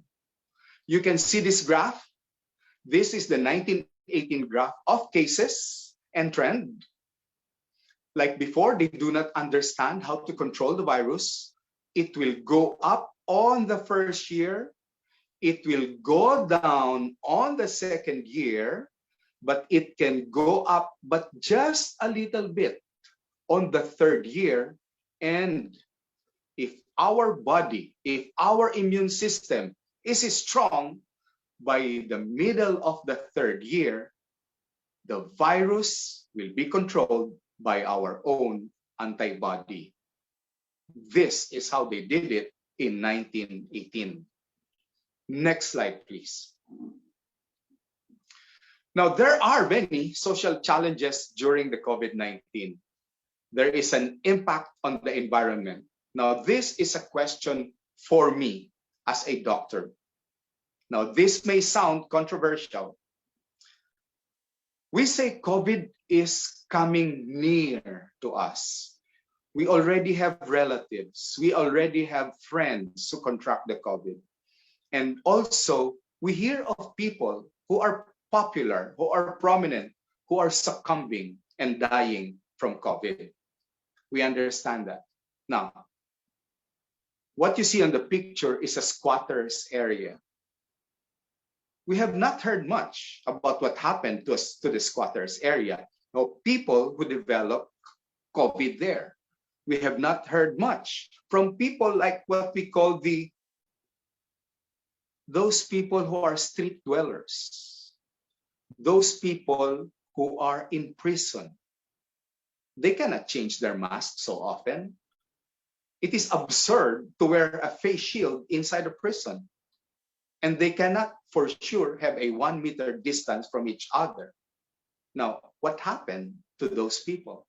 You can see this graph. This is the 1918 graph of cases and trend. Like before, they do not understand how to control the virus. It will go up on the first year. It will go down on the second year, but it can go up, but just a little bit on the third year. And if our body, if our immune system is strong, by the middle of the third year, the virus will be controlled by our own antibody. This is how they did it in 1918. Next slide, please. Now, there are many social challenges during the COVID-19. There is an impact on the environment. Now, this is a question for me as a doctor. Now, this may sound controversial. We say COVID is coming near to us. We already have relatives. We already have friends who contract the COVID. And also, we hear of people who are popular, who are prominent, who are succumbing and dying from COVID. We understand that. Now, what you see on the picture is a squatters area. We have not heard much about what happened to the squatters area. No, people who developed COVID there. We have not heard much from people like what we call those people who are street dwellers, those people who are in prison. They cannot change their mask so often. It is absurd to wear a face shield inside a prison. And they cannot for sure have a 1 meter distance from each other. Now, what happened to those people?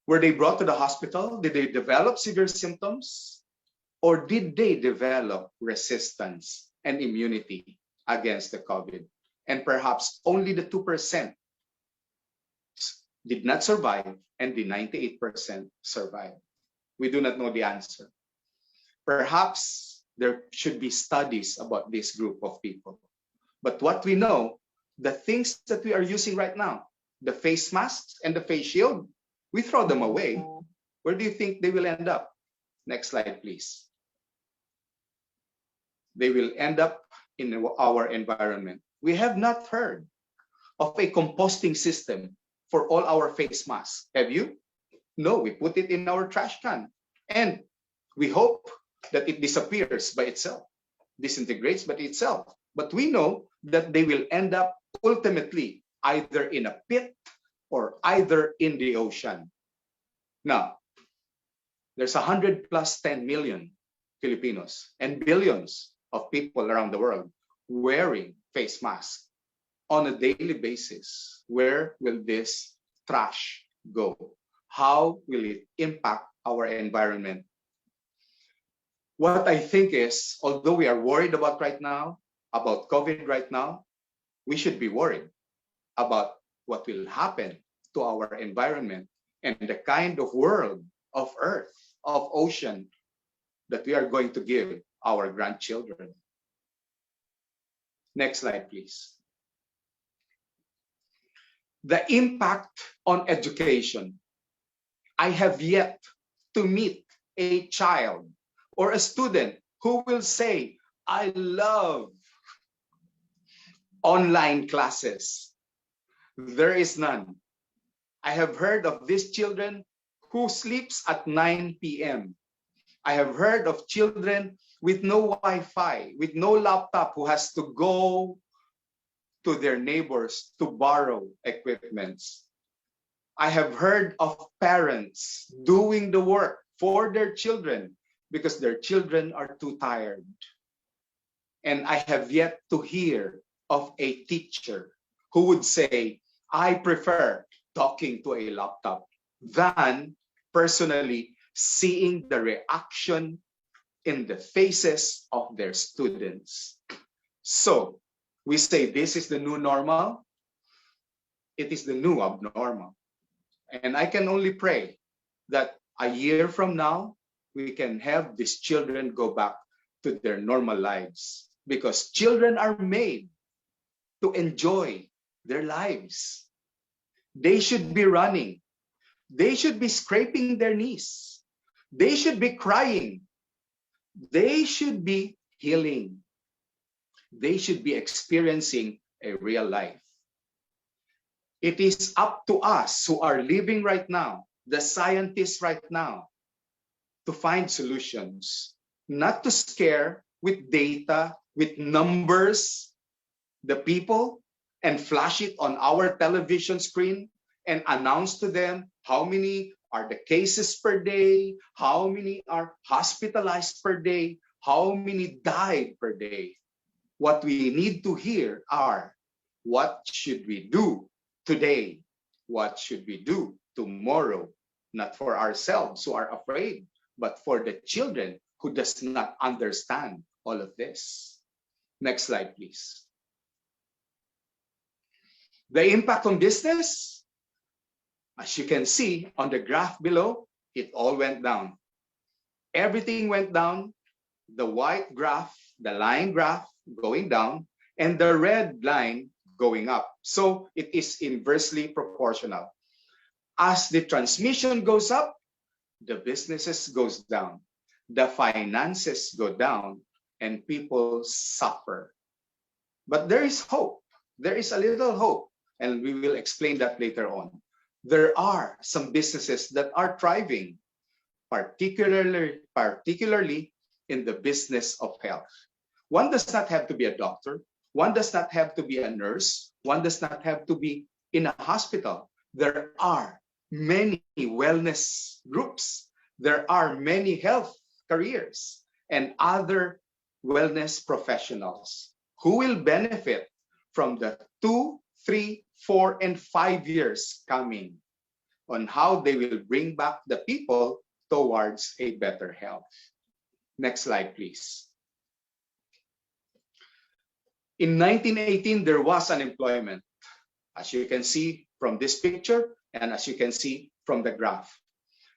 Were they brought to the hospital? Did they develop severe symptoms? Or did they develop resistance and immunity against the COVID? And perhaps only the 2% did not survive and the 98% survived. We do not know the answer. Perhaps there should be studies about this group of people. But what we know, the things that we are using right now, the face masks and the face shield, we throw them away. Where do you think they will end up? Next slide, please. They will end up in our environment. We have not heard of a composting system for all our face masks. Have you? No, we put it in our trash can. And we hope that it disappears by itself, disintegrates by itself. But we know that they will end up ultimately either in a pit or either in the ocean. Now, there's 100 plus 10 million Filipinos and billions of people around the world wearing face masks on a daily basis. Where will this trash go? How will it impact our environment? What I think is, although we are worried about right now, about COVID right now, we should be worried about what will happen to our environment and the kind of world, of earth, of ocean that we are going to give our grandchildren. Next slide, please. The impact on education. I have yet to meet a child or a student who will say, I love online classes. There is none. I have heard of these children who sleeps at 9 p.m. I have heard of children with no Wi-Fi, with no laptop, who has to go to their neighbors to borrow equipments. I have heard of parents doing the work for their children because their children are too tired. And I have yet to hear of a teacher who would say, I prefer talking to a laptop than personally seeing the reaction in the faces of their students. So we say this is the new normal. It is the new abnormal. And I can only pray that a year from now, we can have these children go back to their normal lives, because children are made to enjoy their lives. They should be running. They should be scraping their knees. They should be crying. They should be healing. They should be experiencing a real life. It is up to us who are living right now, the scientists right now, to find solutions, not to scare with data, with numbers, the people, and flash it on our television screen and announce to them how many are the cases per day, how many are hospitalized per day, how many died per day. What we need to hear are, what should we do today? What should we do tomorrow? Not for ourselves who are afraid, but for the children who does not understand all of this. Next slide, please. The impact on business, as you can see on the graph below, it all went down. Everything went down. The white graph, the line graph going down, and the red line going up. So it is inversely proportional. As the transmission goes up, the businesses goes down, the finances go down, and people suffer. But there is hope. There is a little hope, and we will explain that later on. There are some businesses that are thriving, particularly in the business of health. One does not have to be a doctor. One does not have to be a nurse. One does not have to be in a hospital. There are many wellness groups. There are many health careers and other wellness professionals who will benefit from the 2, 3, 4, and 5 years coming on how they will bring back the people towards a better health. Next slide, please. In 1918, there was unemployment, as you can see from this picture and as you can see from the graph.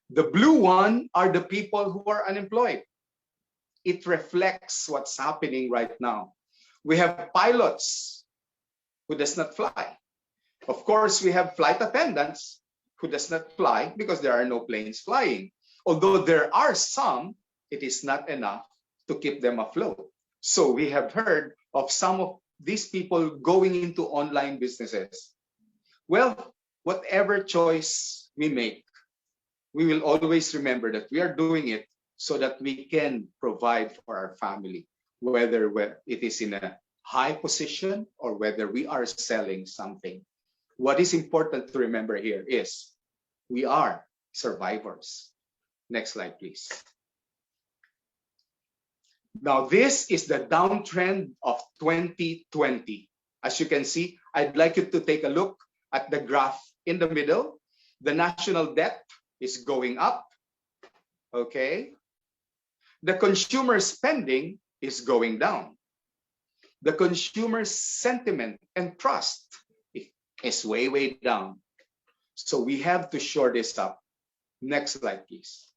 The blue one are the people who are unemployed. It reflects what's happening right now. We have pilots who does not fly. Of course, we have flight attendants who does not fly because there are no planes flying. Although there are some, it is not enough to keep them afloat. So we have heard of some of these people going into online businesses. Well, whatever choice we make, we will always remember that we are doing it so that we can provide for our family, whether it is in a high position or whether we are selling something. What is important to remember here is we are survivors. Next slide, please. Now, this is the downtrend of 2020. As you can see, I'd like you to take a look at the graph in the middle. The national debt is going up, okay? The consumer spending is going down. The consumer sentiment and trust is way, way down. So we have to shore this up. Next slide, please.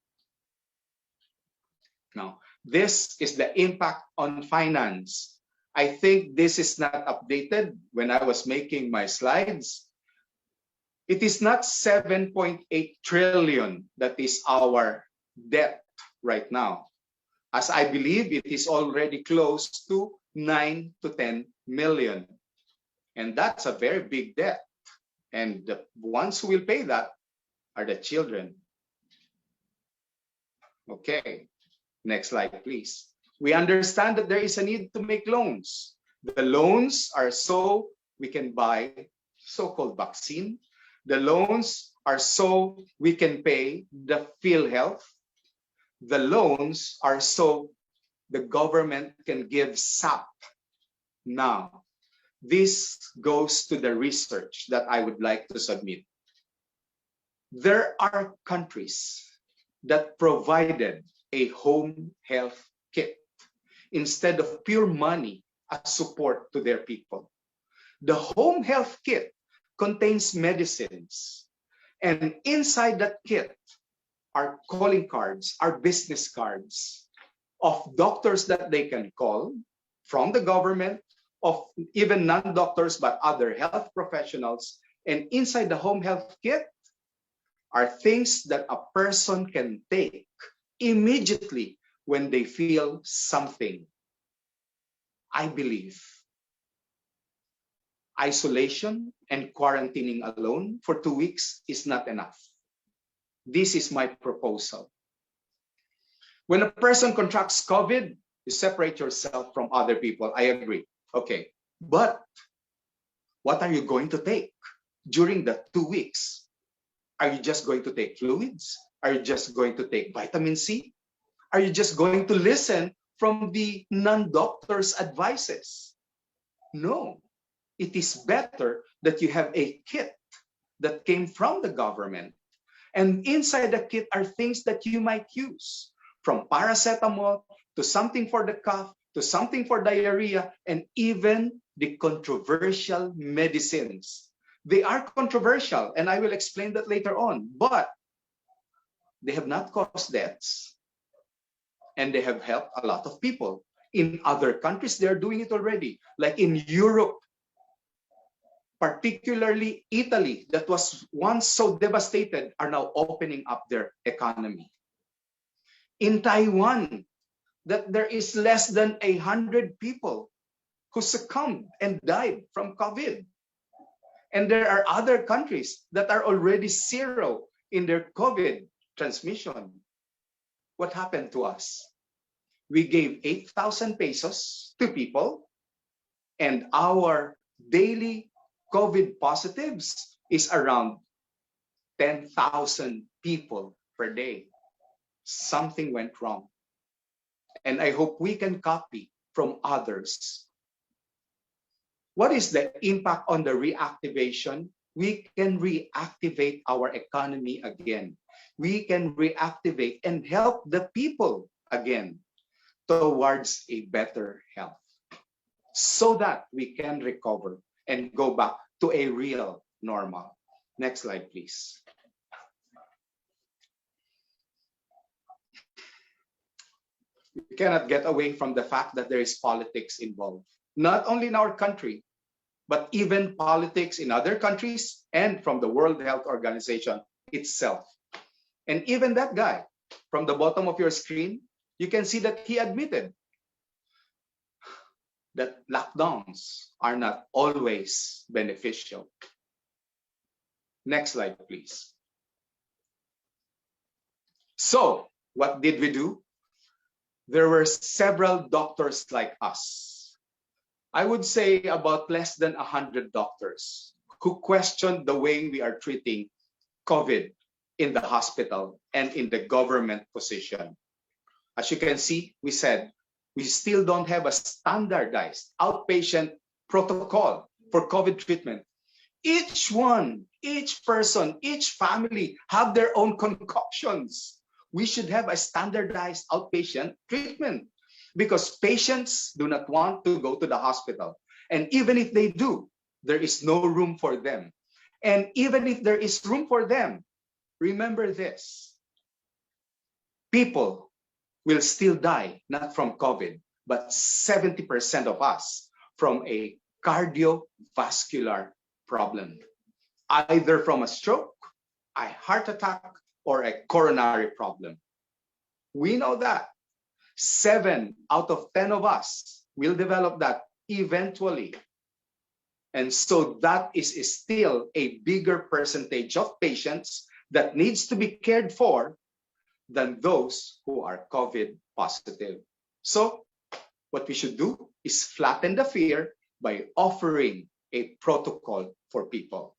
Now, this is the impact on finance. I think this is not updated when I was making my slides. It is not 7.8 trillion that is our debt right now, as I believe it is already close to 9 to 10 million. And that's a very big debt. And the ones who will pay that are the children. Okay, next slide, please. We understand that there is a need to make loans. The loans are so we can buy so-called vaccine. The loans are so we can pay the PhilHealth. The loans are so the government can give SAP. Now, this goes to the research that I would like to submit. There are countries that provided a home health kit instead of pure money as support to their people. The home health kit contains medicines, and inside that kit are calling cards, are business cards of doctors that they can call from the government, of even non-doctors but other health professionals. And inside the home health kit are things that a person can take immediately when they feel something. I believe isolation and quarantining alone for 2 weeks is not enough. This is my proposal. When a person contracts COVID, you separate yourself from other people. I agree. Okay. But what are you going to take during the 2 weeks? Are you just going to take fluids? Are you just going to take vitamin C? Are you just going to listen from the non-doctor's advices? No. It is better that you have a kit that came from the government. And inside the kit are things that you might use, from paracetamol to something for the cough, to something for diarrhea, and even the controversial medicines. They are controversial, and I will explain that later on, but they have not caused deaths, and they have helped a lot of people. In other countries, they're doing it already, like in Europe, particularly Italy, that was once so devastated, are now opening up their economy. In Taiwan, that there is less than 100 people who succumbed and died from COVID. And there are other countries that are already zero in their COVID transmission. What happened to us? We gave 8,000 pesos to people, and our daily COVID positives is around 10,000 people per day. Something went wrong. And I hope we can copy from others. What is the impact on the reactivation? We can reactivate our economy again. We can reactivate and help the people again towards a better health, so that we can recover and go back to a real normal. Next slide, please. We cannot get away from the fact that there is politics involved, not only in our country, but even politics in other countries and from the World Health Organization itself. And even that guy from the bottom of your screen, you can see that he admitted that lockdowns are not always beneficial. Next slide, please. So, what did we do? There were several doctors like us. I would say about less than 100 doctors who questioned the way we are treating COVID in the hospital and in the government position. As you can see, we said, we still don't have a standardized outpatient protocol for COVID treatment. Each one, each person, each family have their own concoctions. We should have a standardized outpatient treatment because patients do not want to go to the hospital. And even if they do, there is no room for them. And even if there is room for them, remember this: people will still die, not from COVID, but 70% of us from a cardiovascular problem. either from a stroke, a heart attack, or a coronary problem. We know that 7 out of 10 of us will develop that eventually. And so that is still a bigger percentage of patients that needs to be cared for than those who are COVID positive. So what we should do is flatten the fear by offering a protocol for people.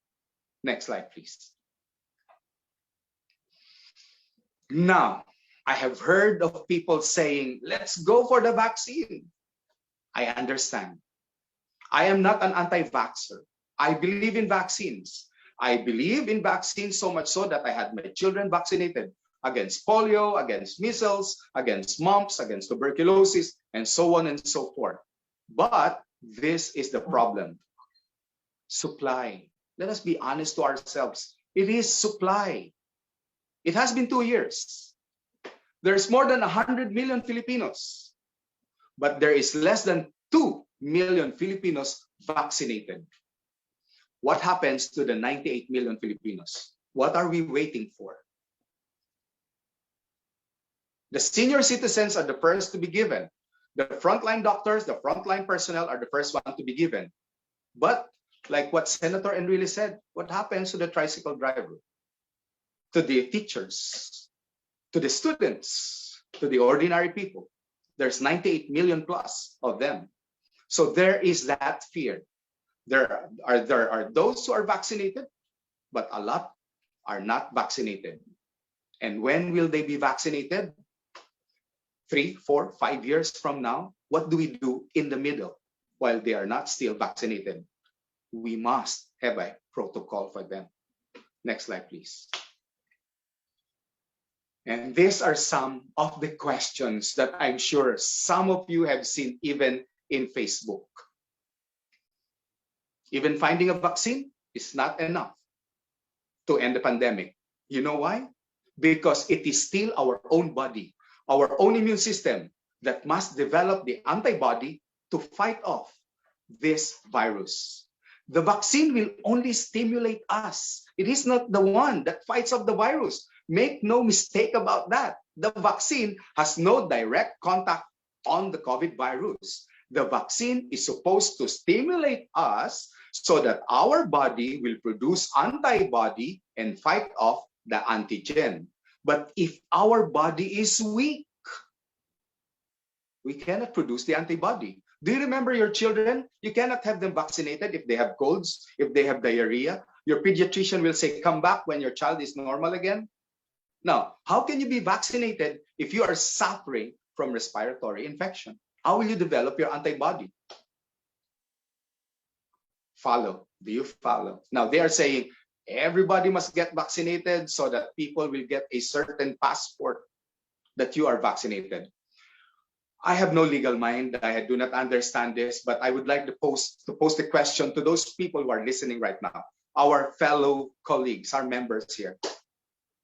Next slide, please. Now, I have heard of people saying, let's go for the vaccine. I understand. I am not an anti-vaxxer. I believe in vaccines. I believe in vaccines so much so that I had my children vaccinated against polio, against measles, against mumps, against tuberculosis, and so on and so forth. But this is the problem. Supply. Let us be honest to ourselves. It is supply. It has been 2 years. There's more than 100 million Filipinos, but there is less than 2 million Filipinos vaccinated. What happens to the 98 million Filipinos? What are we waiting for? The senior citizens are the first to be given. The frontline doctors, the frontline personnel are the first one to be given. But like what Senator Enrile said, what happens to the tricycle driver, to the teachers, to the students, to the ordinary people? There's 98 million plus of them. So there is that fear. There are those who are vaccinated, but a lot are not vaccinated. And when will they be vaccinated? 3, 4, 5 years from now? What do we do in the middle while they are not still vaccinated? We must have a protocol for them. Next slide, please. And these are some of the questions that I'm sure some of you have seen even in Facebook. Even finding a vaccine is not enough to end the pandemic. You know why? Because it is still our own body, our own immune system that must develop the antibody to fight off this virus. The vaccine will only stimulate us. It is not the one that fights off the virus. Make no mistake about that. The vaccine has no direct contact on the COVID virus. The vaccine is supposed to stimulate us so that our body will produce antibody and fight off the antigen. But if our body is weak, we cannot produce the antibody. Do you remember your children? You cannot have them vaccinated if they have colds, if they have diarrhea. Your pediatrician will say, come back when your child is normal again. Now, how can you be vaccinated if you are suffering from respiratory infection? How will you develop your antibody? Follow. Do you follow? Now, they are saying everybody must get vaccinated so that people will get a certain passport that you are vaccinated. I have no legal mind. I do not understand this, but I would like to pose the question to those people who are listening right now, our fellow colleagues, our members here.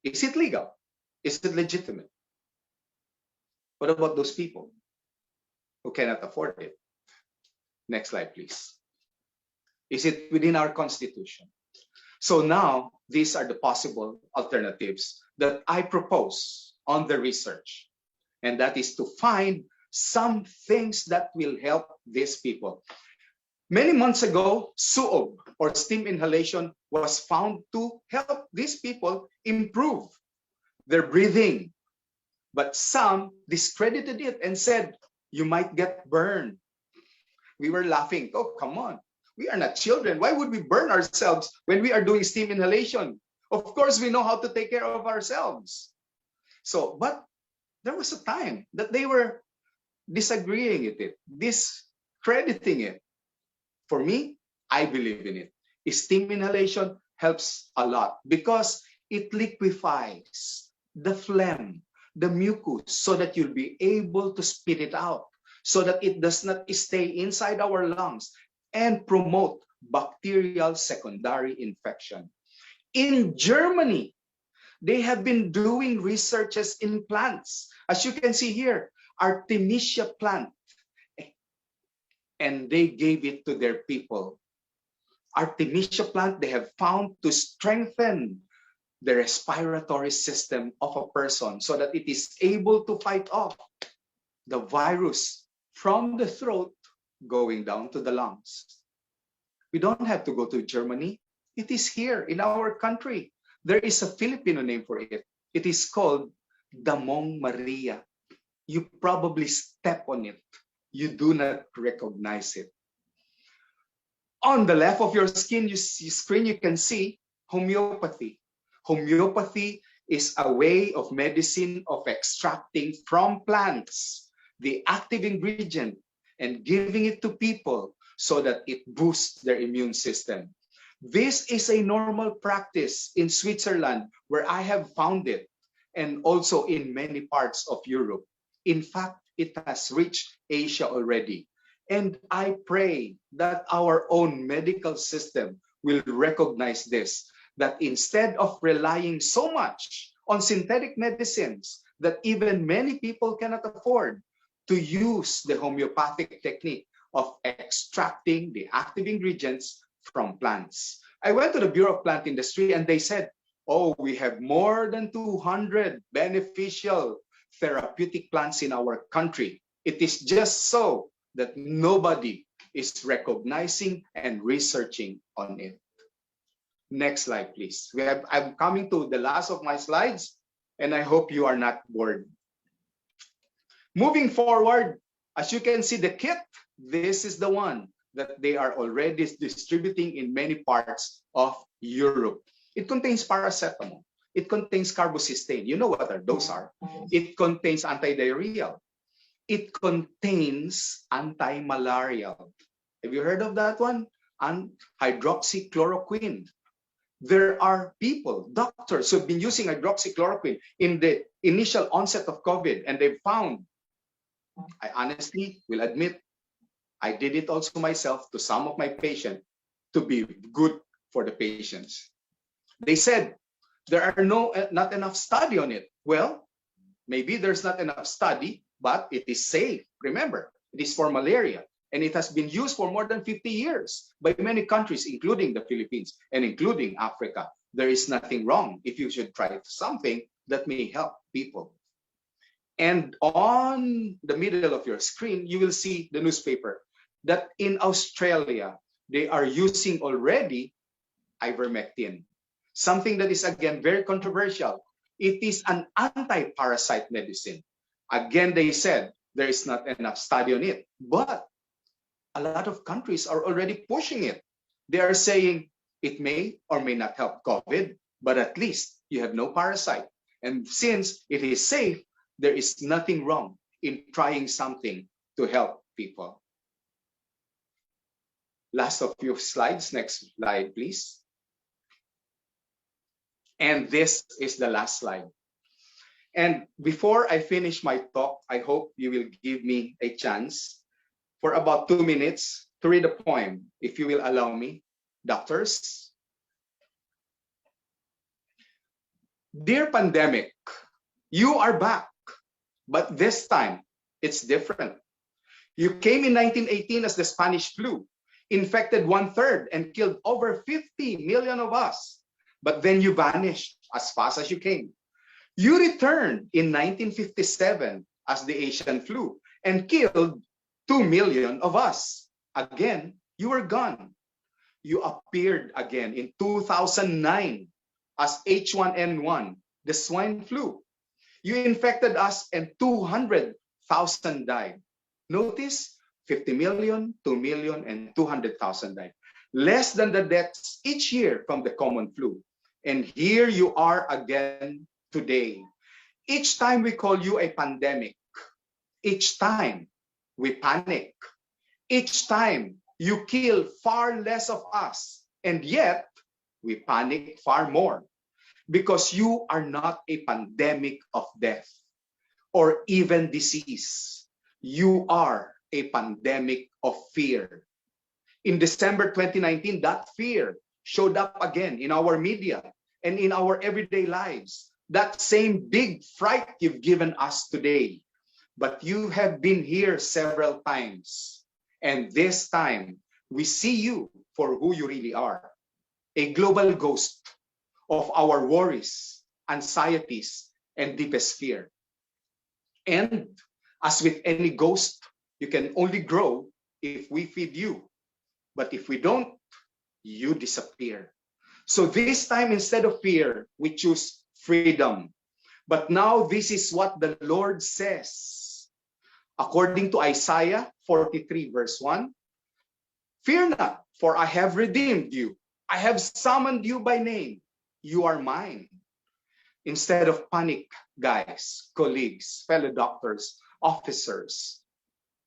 Is it legal? Is it legitimate? What about those people who cannot afford it? Next slide, please. Is it within our constitution? So now, these are the possible alternatives that I propose on the research. And that is to find some things that will help these people. Many months ago, SUOB, or steam inhalation, was found to help these people improve their breathing. But some discredited it and said, you might get burned. We were laughing. Oh, come on. We are not children. Why would we burn ourselves when we are doing steam inhalation? Of course, we know how to take care of ourselves. So, but there was a time that they were disagreeing with it, discrediting it. For me, I believe in it. Steam inhalation helps a lot because it liquefies the phlegm, the mucus, so that you'll be able to spit it out, so that it does not stay inside our lungs and promote bacterial secondary infection. In Germany, they have been doing researches in plants. As you can see here, Artemisia plant. And they gave it to their people Artemisia plant they have found to strengthen the respiratory system of a person so that it is able to fight off the virus from the throat going down to the lungs. We don't have to go to Germany. It is here in our country. There is a Filipino name for it. It is called Damong Maria. You probably step on it. You do not recognize it. On the left of your screen, you can see homeopathy. Homeopathy is a way of medicine of extracting from plants the active ingredient and giving it to people so that it boosts their immune system. This is a normal practice in Switzerland where I have found it, and also in many parts of Europe. In fact, it has reached Asia already. And I pray that our own medical system will recognize this, that instead of relying so much on synthetic medicines that even many people cannot afford, to use the homeopathic technique of extracting the active ingredients from plants. I went to the Bureau of Plant Industry and they said, oh, we have more than 200 beneficial therapeutic plants in our country. It is just so that nobody is recognizing and researching on it. Next slide, please. I'm coming to the last of my slides, and I hope you are not bored. Moving forward, as you can see the kit, this is the one that they are already distributing in many parts of Europe. It contains paracetamol. It contains carbocysteine. You know what those are. It contains antidiarrheal. It contains anti-malarial. Have you heard of that one? Hydroxychloroquine. There are people, doctors, who have been using hydroxychloroquine in the initial onset of COVID, and they've found, I honestly will admit, I did it also myself to some of my patients, to be good for the patients. They said there are not enough study on it. Well, maybe there's not enough study, but it is safe. Remember, it is for malaria, and it has been used for more than 50 years by many countries, including the Philippines and including Africa. There is nothing wrong if you should try something that may help people. And on the middle of your screen, you will see the newspaper that in Australia, they are using already ivermectin, something that is, again, very controversial. It is an anti-parasite medicine. Again, they said there is not enough study on it, but a lot of countries are already pushing it. They are saying it may or may not help COVID, but at least you have no parasite. And since it is safe, there is nothing wrong in trying something to help people. Last of few slides. Next slide, please. And this is the last slide. And before I finish my talk, I hope you will give me a chance for about 2 minutes to read a poem, if you will allow me, doctors. Dear pandemic, you are back, but this time it's different. You came in 1918 as the Spanish flu, infected 1/3 and killed over 50 million of us. But then you vanished as fast as you came. You returned in 1957 as the Asian flu and killed 2 million of us. Again, you were gone. You appeared again in 2009 as H1N1, the swine flu. You infected us and 200,000 died. Notice 50 million, 2 million, and 200,000 died. Less than the deaths each year from the common flu. And here you are again today. Each time we call you a pandemic, each time we panic, each time you kill far less of us, and yet we panic far more because you are not a pandemic of death or even disease. You are a pandemic of fear. In December 2019, that fear showed up again in our media and in our everyday lives. That same big fright you've given us today. But you have been here several times. And this time, we see you for who you really are, a global ghost of our worries, anxieties, and deepest fear. And as with any ghost, you can only grow if we feed you. But if we don't, you disappear. So this time, instead of fear, we choose freedom. But now this is what the Lord says. According to Isaiah 43 verse 1, fear not, for I have redeemed you. I have summoned you by name. You are mine. Instead of panic, guys, colleagues, fellow doctors, officers,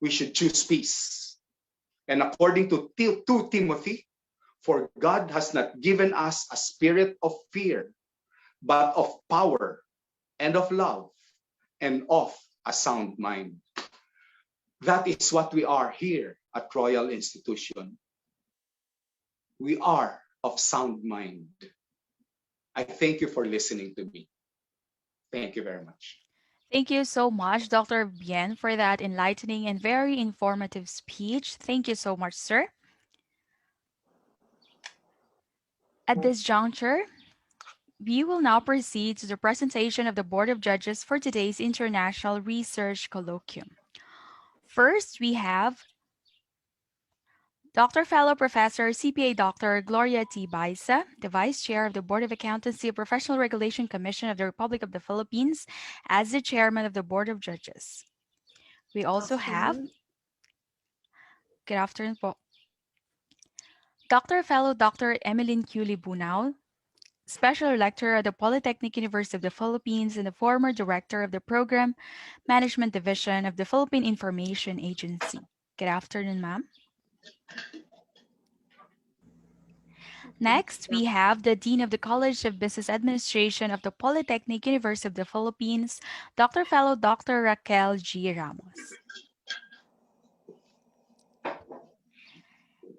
we should choose peace. And according to 2 Timothy, for God has not given us a spirit of fear, but of power and of love and of a sound mind. That is what we are here at Royal Institution. We are of sound mind. I thank you for listening to me. Thank you very much. Thank you so much, Dr. Bien, for that enlightening and very informative speech. Thank you so much, sir. At this juncture, we will now proceed to the presentation of the Board of Judges for today's International Research Colloquium. First, we have Dr. Fellow Professor CPA Dr. Gloria T. Baisa, the Vice Chair of the Board of Accountancy Professional Regulation Commission of the Republic of the Philippines, as the Chairman of the Board of Judges. We also have, good afternoon po, Dr. Fellow Dr. Emeline Q. Libunao, Special Lecturer at the Polytechnic University of the Philippines and the former Director of the Program Management Division of the Philippine Information Agency. Good afternoon, ma'am. Next, we have the Dean of the College of Business Administration of the Polytechnic University of the Philippines, Dr. Fellow Dr. Raquel G. Ramos.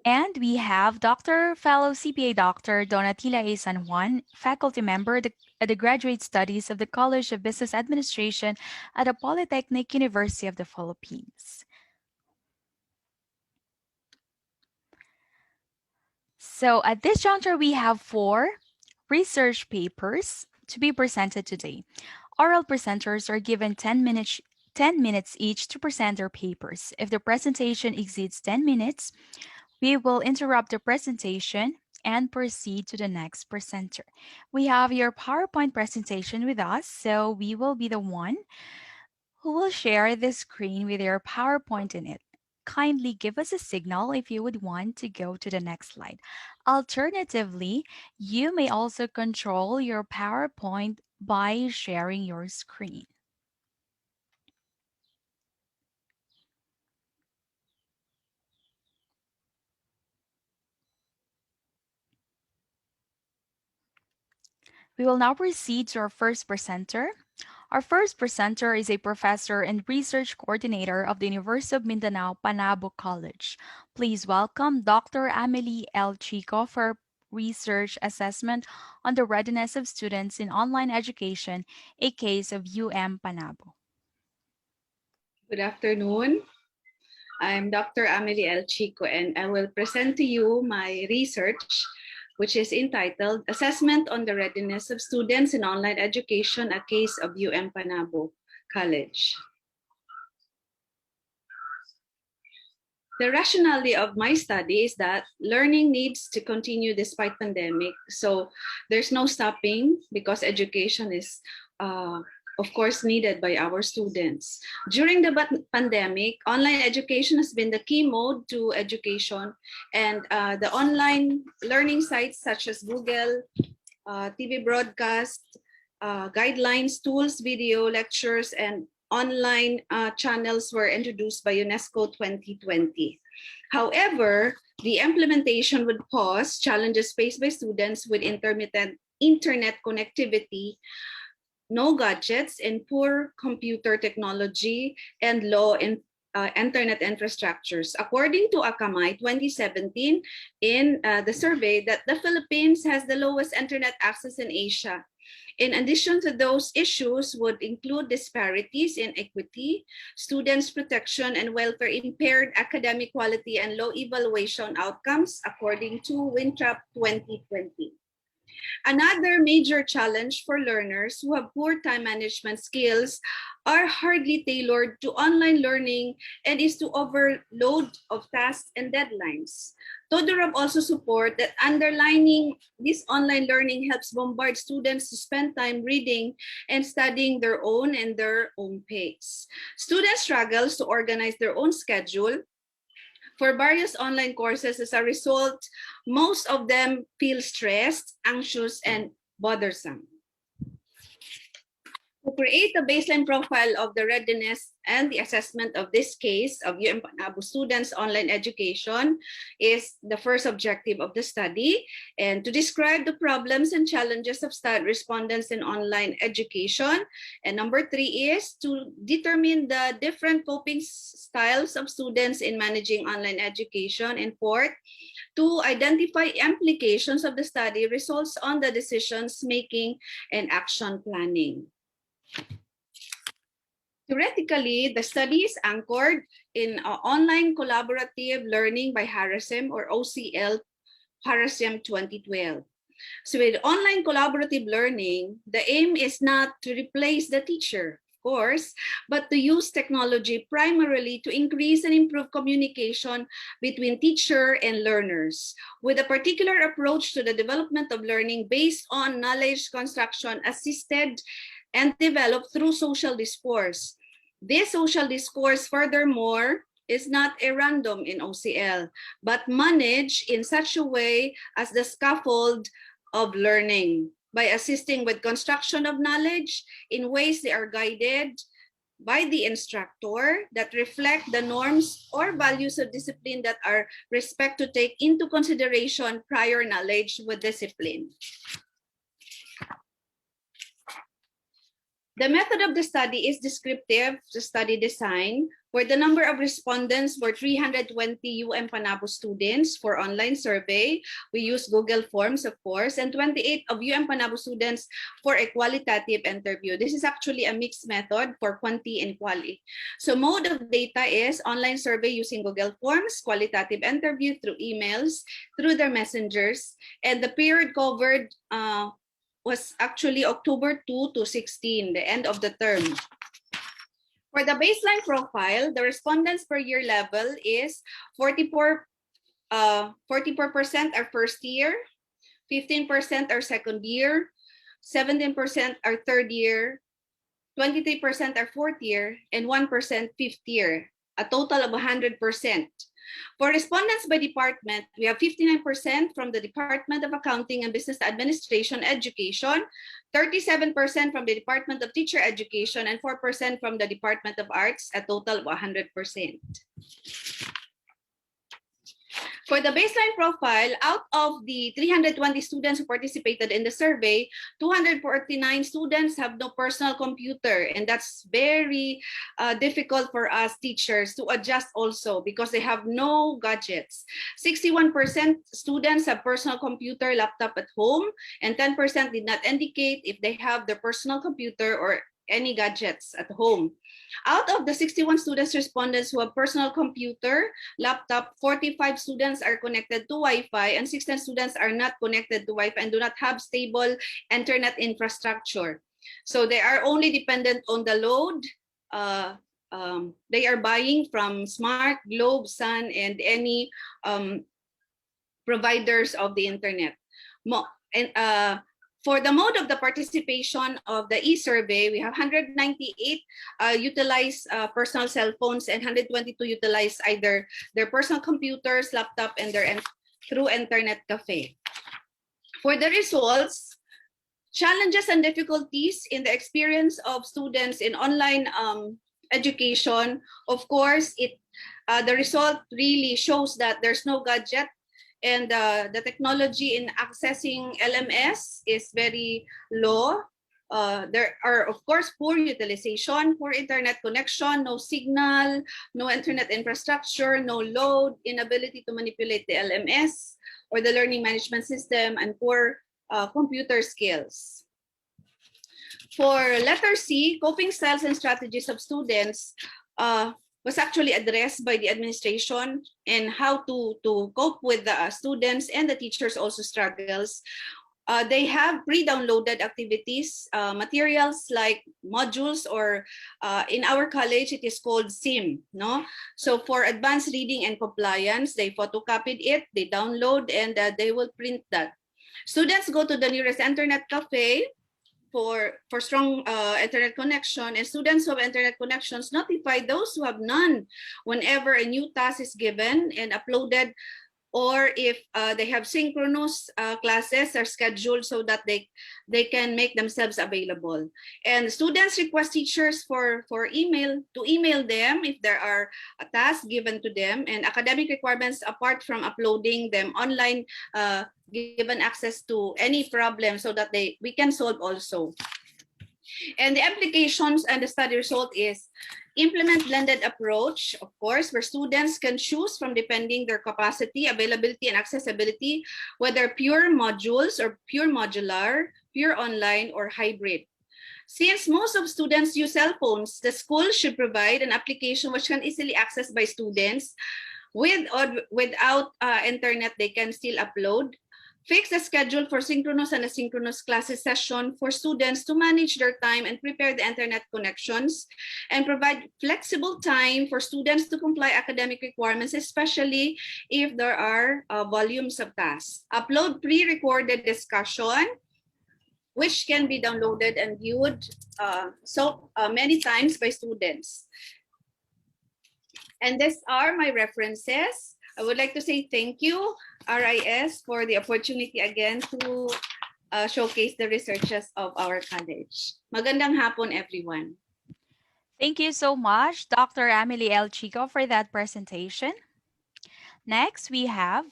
And we have Dr. Fellow CPA Dr. Donatilla A. San Juan, faculty member at the Graduate Studies of the College of Business Administration at the Polytechnic University of the Philippines. So at this juncture, we have 4 research papers to be presented today. Oral presenters are given 10 minutes each to present their papers. If the presentation exceeds 10 minutes, we will interrupt the presentation and proceed to the next presenter. We have your PowerPoint presentation with us, so we will be the one who will share the screen with your PowerPoint in it. Kindly give us a signal if you would want to go to the next slide. Alternatively, you may also control your PowerPoint by sharing your screen. We will now proceed to our first presenter. Our first presenter is a professor and research coordinator of the University of Mindanao, Panabo College. Please welcome Dr. Amelie L. Chico for research assessment on the readiness of students in online education, a case of UM Panabo. Good afternoon. I'm Dr. Amelie L. Chico, and I will present to you my research, which is entitled Assessment on the Readiness of Students in Online Education, a case of UM Panabo College. The rationale of my study is that learning needs to continue despite pandemic. So there's no stopping because education is of course, needed by our students. During the pandemic, online education has been the key mode to education, and the online learning sites such as Google, TV broadcast, guidelines, tools, video, lectures, and online channels were introduced by UNESCO 2020. However, the implementation would pose challenges faced by students with intermittent internet connectivity, no gadgets, and poor computer technology and low internet infrastructures. According to Akamai 2017, in the survey that the Philippines has the lowest internet access in Asia. In addition to those issues would include disparities in equity, students' protection and welfare, impaired academic quality, and low evaluation outcomes, according to Wintrap 2020. Another major challenge for learners who have poor time management skills are hardly tailored to online learning and is to overload of tasks and deadlines. Todorov also support that underlining this online learning helps bombard students to spend time reading and studying their own pace. Students struggle to organize their own schedule for various online courses. As a result, most of them feel stressed, anxious, and bothersome. To create a baseline profile of the readiness and the assessment of this case of UM Panabo students' online education is the first objective of the study, and to describe the problems and challenges of respondents in online education. And number 3 is to determine the different coping styles of students in managing online education. And 4th, to identify implications of the study results on the decisions making and action planning. Theoretically, the study is anchored in online collaborative learning by HARASEM or OCL HARASEM 2012. So with online collaborative learning, the aim is not to replace the teacher, of course, but to use technology primarily to increase and improve communication between teacher and learners, with a particular approach to the development of learning based on knowledge construction assisted and developed through social discourse. This social discourse, furthermore, is not a random in OCL, but managed in such a way as the scaffold of learning by assisting with construction of knowledge in ways they are guided by the instructor that reflect the norms or values of discipline that are respect to take into consideration prior knowledge with discipline. The method of the study is descriptive study design, where the number of respondents were 320 UM Panabo students for online survey. We use Google Forms, of course, and 28 of UM Panabo students for a qualitative interview. This is actually a mixed method for quanti and quali. So mode of data is online survey using Google Forms, qualitative interview through emails, through their messengers, and the period covered was actually October 2 to 16, the end of the term. For the baseline profile, the respondents per year level is 44% are first year, 15% are second year, 17% are third year, 23% are fourth year, and 1% fifth year, a total of 100%. For respondents by department, we have 59% from the Department of Accounting and Business Administration Education, 37% from the Department of Teacher Education, and 4% from the Department of Arts, a total of 100%. For the baseline profile, out of the 320 students who participated in the survey, 249 students have no personal computer, and that's very difficult for us teachers to adjust also because they have no gadgets. 61% students have personal computer, laptop at home, and 10% did not indicate if they have their personal computer or any gadgets at home. Out of the 61 students respondents who have personal computer, laptop, 45 students are connected to Wi-Fi and 16 students are not connected to Wi-Fi and do not have stable internet infrastructure. So they are only dependent on the load. They are buying from Smart, Globe, Sun, and any providers of the internet. For the mode of the participation of the e-survey, we have 198 utilize personal cell phones and 122 utilize either their personal computers, laptop, and their through internet cafe. For the results, challenges and difficulties in the experience of students in online education, of course, the result really shows that there's no gadget. And the technology in accessing LMS is very low. There are, of course, poor utilization, poor internet connection, no signal, no internet infrastructure, no load, inability to manipulate the LMS or the learning management system, and poor computer skills. For letter C, coping styles and strategies of students was actually addressed by the administration, and how to cope with the students and the teachers also struggles. They have pre-downloaded activities, materials like modules, or in our college, it is called SIM, no? So for advanced reading and compliance, they photocopied it, they download, and they will print that. Students go to the nearest internet cafe for strong internet connection, and students who have internet connections notify those who have none whenever a new task is given and uploaded, or if they have synchronous classes are scheduled so that they can make themselves available. And students request teachers for email to email them if there are a task given to them, and academic requirements apart from uploading them online, given access to any problem so that we can solve also. And the applications and the study result is implement blended approach, of course, where students can choose from depending their capacity, availability, and accessibility, whether pure modules or pure modular, pure online, or hybrid. Since most of students use cell phones, the school should provide an application which can easily access by students. With or without internet, they can still upload. Fix the schedule for synchronous and asynchronous classes session for students to manage their time and prepare the internet connections, and provide flexible time for students to comply academic requirements, especially if there are volumes of tasks. Upload pre-recorded discussion, which can be downloaded and viewed many times by students. And these are my references. I would like to say thank you, RIS, for the opportunity again to showcase the researches of our college. Magandang hapon, everyone. Thank you so much, Dr. Emily L. Chico, for that presentation. Next, we have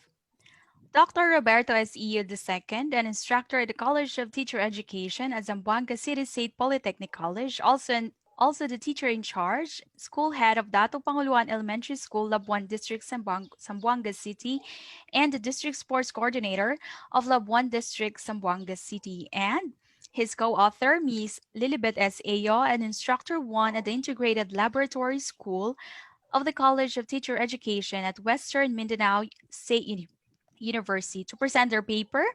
Dr. Roberto S. Iyo II, an instructor at the College of Teacher Education at Zamboanga City State Polytechnic College, also the teacher in charge, school head of Dato Panguluan Elementary School, Labuan District, Zamboanga City, and the district sports coordinator of Labuan District, Zamboanga City, and his co-author, Ms. Lilibet S. Ayo, an instructor 1 at the Integrated Laboratory School of the College of Teacher Education at Western Mindanao State University, to present their paper,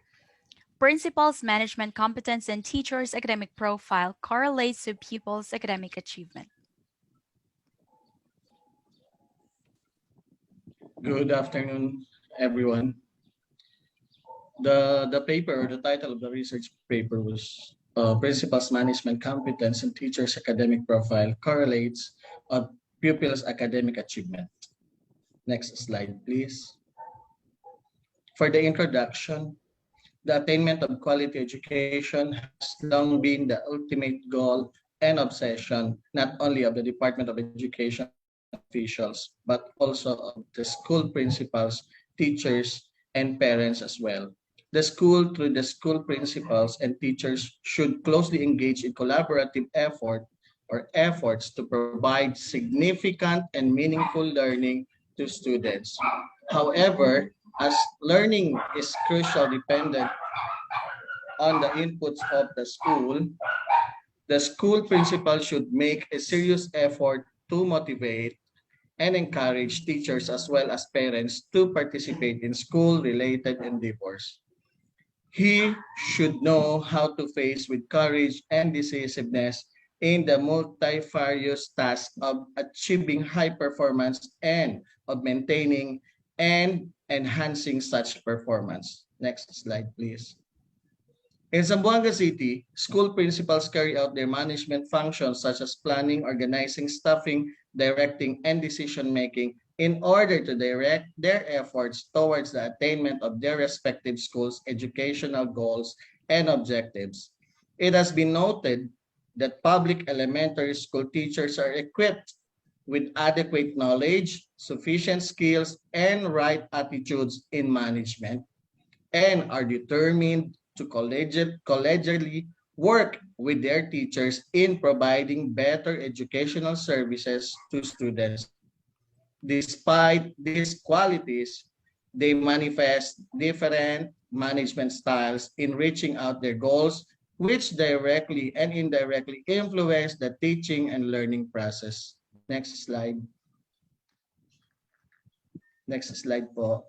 Principals, Management Competence, and Teachers' Academic Profile Correlates to Pupils' Academic Achievement. Good afternoon, everyone. The paper, the title of the research paper was Principals, Management Competence, and Teachers' Academic Profile Correlates of Pupils' Academic Achievement. Next slide, please. For the introduction, the attainment of quality education has long been the ultimate goal and obsession, not only of the Department of Education officials, but also of the school principals, teachers, and parents as well. The school, through the school principals and teachers, should closely engage in collaborative efforts to provide significant and meaningful learning to students. However, as learning is crucially dependent on the inputs of the school principal should make a serious effort to motivate and encourage teachers as well as parents to participate in school-related endeavors. He should know how to face with courage and decisiveness in the multifarious task of achieving high performance and of maintaining and enhancing such performance. Next slide, please. In Zamboanga City, school principals carry out their management functions such as planning, organizing, staffing, directing, and decision-making in order to direct their efforts towards the attainment of their respective schools' educational goals and objectives. It has been noted that public elementary school teachers are equipped with adequate knowledge, sufficient skills, and right attitudes in management, and are determined to collegially work with their teachers in providing better educational services to students. Despite these qualities, they manifest different management styles in reaching out their goals which directly and indirectly influence the teaching and learning process. Next slide. Next slide po.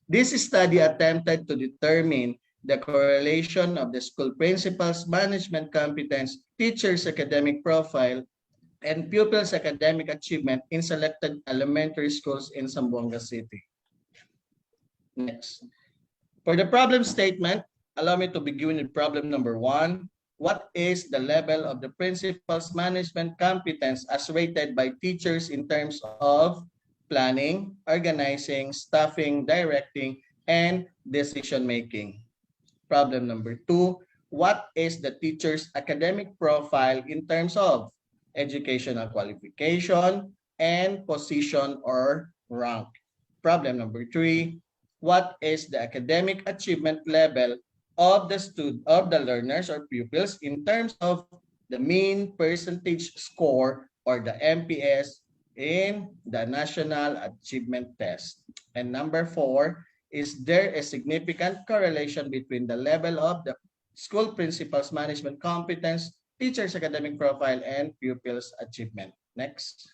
This study attempted to determine the correlation of the school principal's management competence, teacher's academic profile, and pupils' academic achievement in selected elementary schools in Zamboanga City. Next. For the problem statement, allow me to begin with problem number 1. What is the level of the principal's management competence as rated by teachers in terms of planning, organizing, staffing, directing, and decision-making? Problem number 2, what is the teacher's academic profile in terms of educational qualification and position or rank? Problem number 3, what is the academic achievement level of the learners or pupils in terms of the mean percentage score or the MPS in the National Achievement Test? And number 4, is there a significant correlation between the level of the school principal's management competence, teacher's academic profile, and pupils' achievement? Next.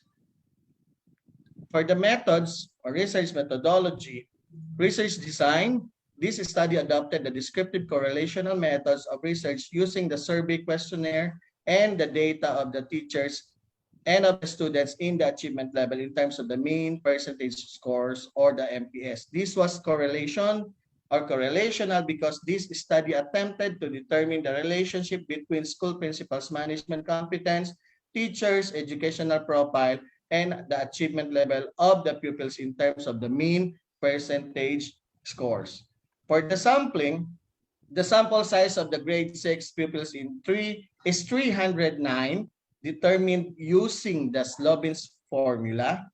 For the methods or research methodology, research design, this study adopted the descriptive correlational methods of research using the survey questionnaire and the data of the teachers and of the students in the achievement level in terms of the mean percentage scores or the MPS. This was correlation or correlational because this study attempted to determine the relationship between school principals' management competence, teachers' educational profile, and the achievement level of the pupils in terms of the mean percentage scores. For the sampling, the sample size of the grade 6 pupils in 3 is 309, determined using the Slobin's formula,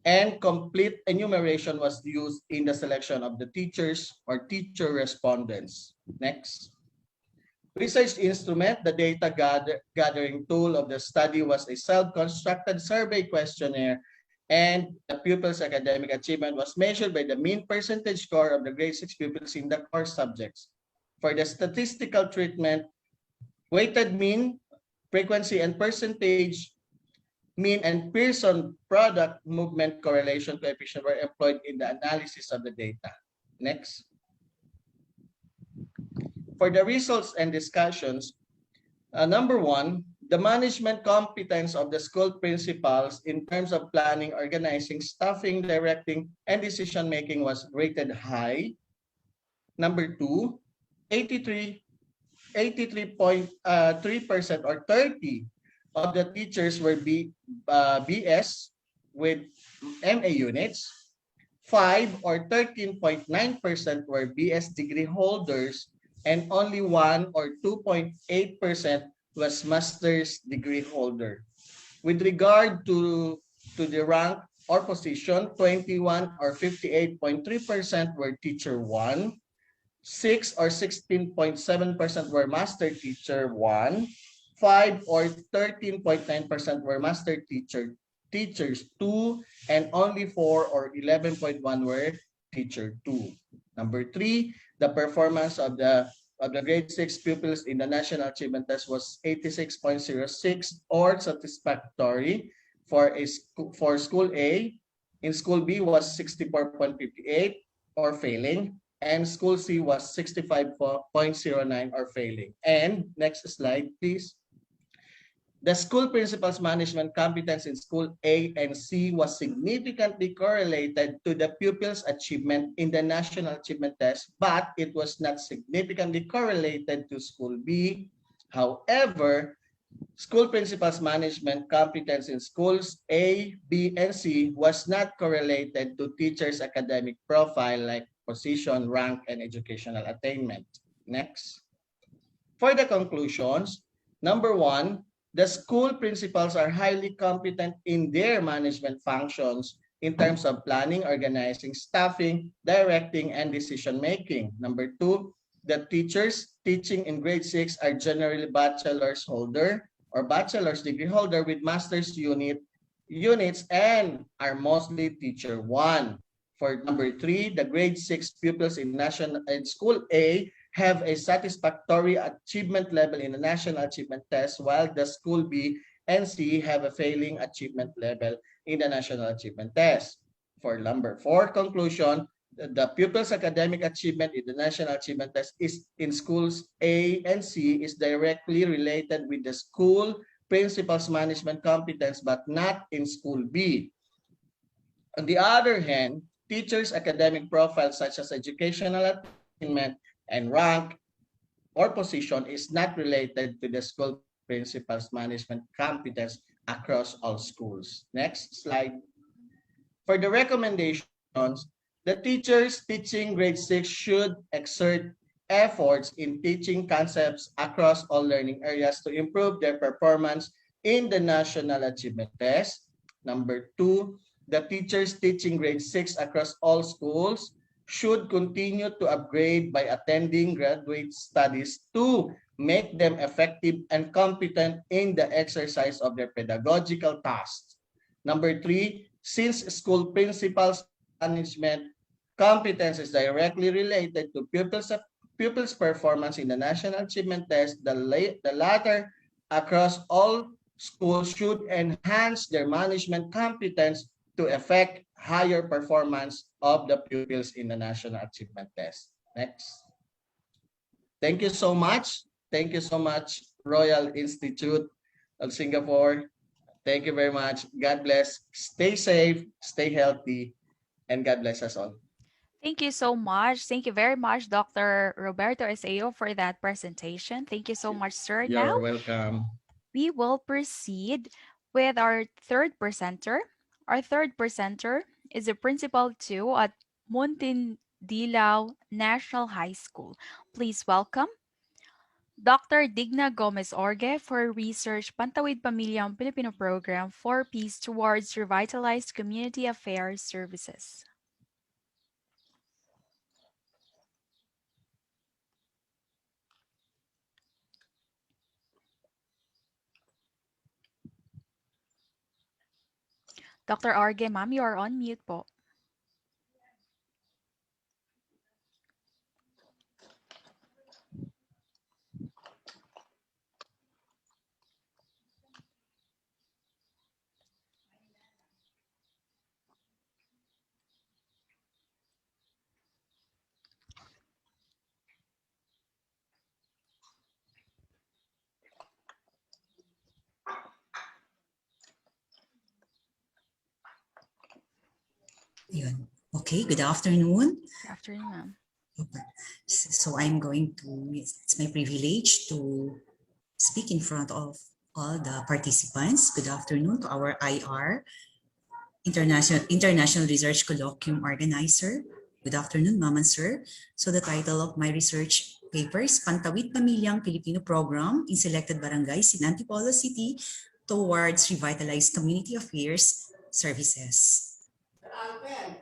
and complete enumeration was used in the selection of the teachers or teacher respondents. Next. Research instrument, the data gathering tool of the study was a self-constructed survey questionnaire, and the pupils' academic achievement was measured by the mean percentage score of the grade 6 pupils in the core subjects. For the statistical treatment, weighted mean, frequency, and percentage, mean, and Pearson product movement correlation coefficient were employed in the analysis of the data. Next. For the results and discussions, number 1, the management competence of the school principals in terms of planning, organizing, staffing, directing, and decision-making was rated high. Number 2, 83.3% or 30 of the teachers were BS with MA units. 5 or 13.9% were BS degree holders, and only 1 or 2.8% was master's degree holder. With regard to the rank or position, 21 or 58.3% were teacher 1, 6 or 16.7% were master teacher 1, 5 or 13.9% were master teachers 2, and only 4 or 11.1 were teacher 2. Number 3, the performance of the grade 6 pupils in the National Achievement Test was 86.06 or satisfactory for school A. In school B was 64.58 or failing, and school C was 65.09 or failing. And next slide, please. The school principal's management competence in school A and C was significantly correlated to the pupils' achievement in the National Achievement Test, but it was not significantly correlated to school B. However, school principal's management competence in schools A, B, and C was not correlated to teachers' academic profile like position, rank, and educational attainment. Next. For the conclusions, number 1, the school principals are highly competent in their management functions in terms of planning, organizing, staffing, directing, and decision-making. Number 2, the teachers teaching in grade 6 are generally bachelor's holder or bachelor's degree holder with master's units and are mostly teacher 1. For number 3, the grade 6 pupils in school A have a satisfactory achievement level in the National Achievement Test, while the School B and C have a failing achievement level in the National Achievement Test. For number 4 conclusion, the pupil's academic achievement in the National Achievement Test is in schools A and C is directly related with the school principal's management competence, but not in school B. On the other hand, teachers' academic profiles such as educational attainment and rank or position is not related to the school principal's management competence across all schools. Next slide. For the recommendations, the teachers teaching grade 6 should exert efforts in teaching concepts across all learning areas to improve their performance in the National Achievement Test. Number 2, the teachers teaching grade 6 across all schools should continue to upgrade by attending graduate studies to make them effective and competent in the exercise of their pedagogical tasks. Number 3, since school principals' management competence is directly related to pupils' performance in the National Achievement Test, the latter across all schools should enhance their management competence to effect higher performance of the pupils in the National Achievement Test. Next. Thank you so much. Thank you so much, Royal Institute of Singapore. Thank you very much. God bless. Stay safe, stay healthy, and God bless us all. Thank you so much. Thank you very much, Dr. Roberto Eseo, for that presentation. Thank you so much, sir. You're welcome. We will proceed with our third presenter. Our third presenter is a principal 2 at Muntindilaw National High School. Please welcome Dr. Digna Gomez Orge for Research Pantawid Pamilyang Filipino Program for Peace towards Revitalized Community Affairs Services. Dr. Orge, ma'am, you are on mute po. Yun. Okay, good afternoon. Good afternoon, ma'am. So I'm going to, it's my privilege to speak in front of all the participants. Good afternoon to our IR, International Research Colloquium organizer. Good afternoon, ma'am and sir. So the title of my research paper is Pantawid Pamilyang Filipino Program in Selected Barangays in Antipolo City towards Revitalized Community Affairs Services.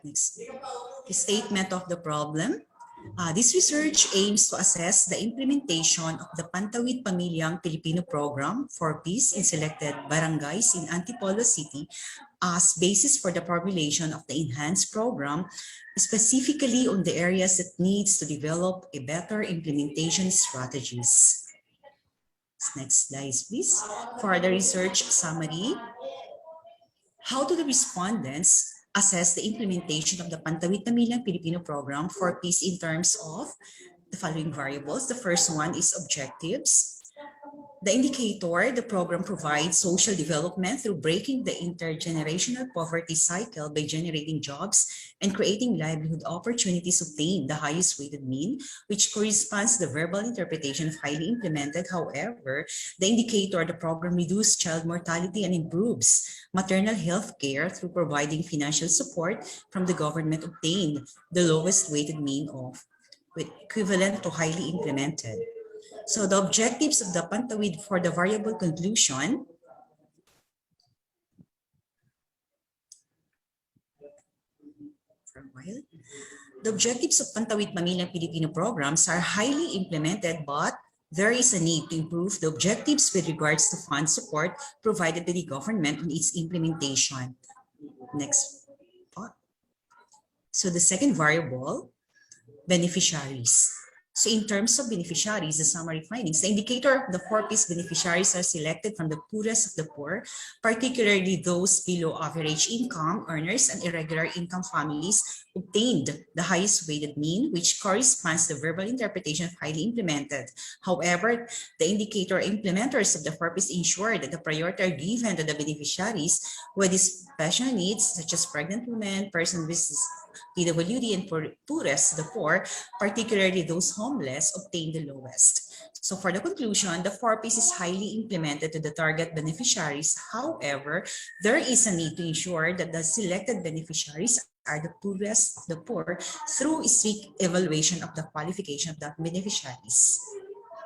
Next. The statement of the problem. This research aims to assess the implementation of the Pantawid Pamilyang Filipino Program for Peace in selected barangays in Antipolo City as basis for the formulation of the enhanced program, specifically on the areas that needs to develop a better implementation strategies. Next slide, please. For the research summary, how do the respondents assess the implementation of the Pantawid Pamilyang Filipino Program for Peace in terms of the following variables? The first one is objectives. The indicator, the program provides social development through breaking the intergenerational poverty cycle by generating jobs and creating livelihood opportunities obtained the highest weighted mean, which corresponds to the verbal interpretation of highly implemented. However, the indicator, the program reduces child mortality and improves maternal health care through providing financial support from the government obtained the lowest weighted mean of, equivalent to highly implemented. So the objectives of the Pantawid for the variable conclusion. For a while. The objectives of Pantawid Pamilyang Filipino programs are highly implemented, but there is a need to improve the objectives with regards to fund support provided by the government on its implementation. Next part. So the second variable, beneficiaries. So in terms of beneficiaries, the summary findings, the indicator of the 4Ps beneficiaries are selected from the poorest of the poor, particularly those below average income earners and irregular income families obtained the highest weighted mean, which corresponds to the verbal interpretation of highly implemented. However, the indicator implementers of the 4Ps ensure that the priority are given to the beneficiaries with special needs, such as pregnant women, persons with PWD, and poorest, the poor, particularly those homeless, obtain the lowest. So for the conclusion, the 4Ps is highly implemented to the target beneficiaries. However, there is a need to ensure that the selected beneficiaries are the poorest, the poor, through strict evaluation of the qualification of the beneficiaries.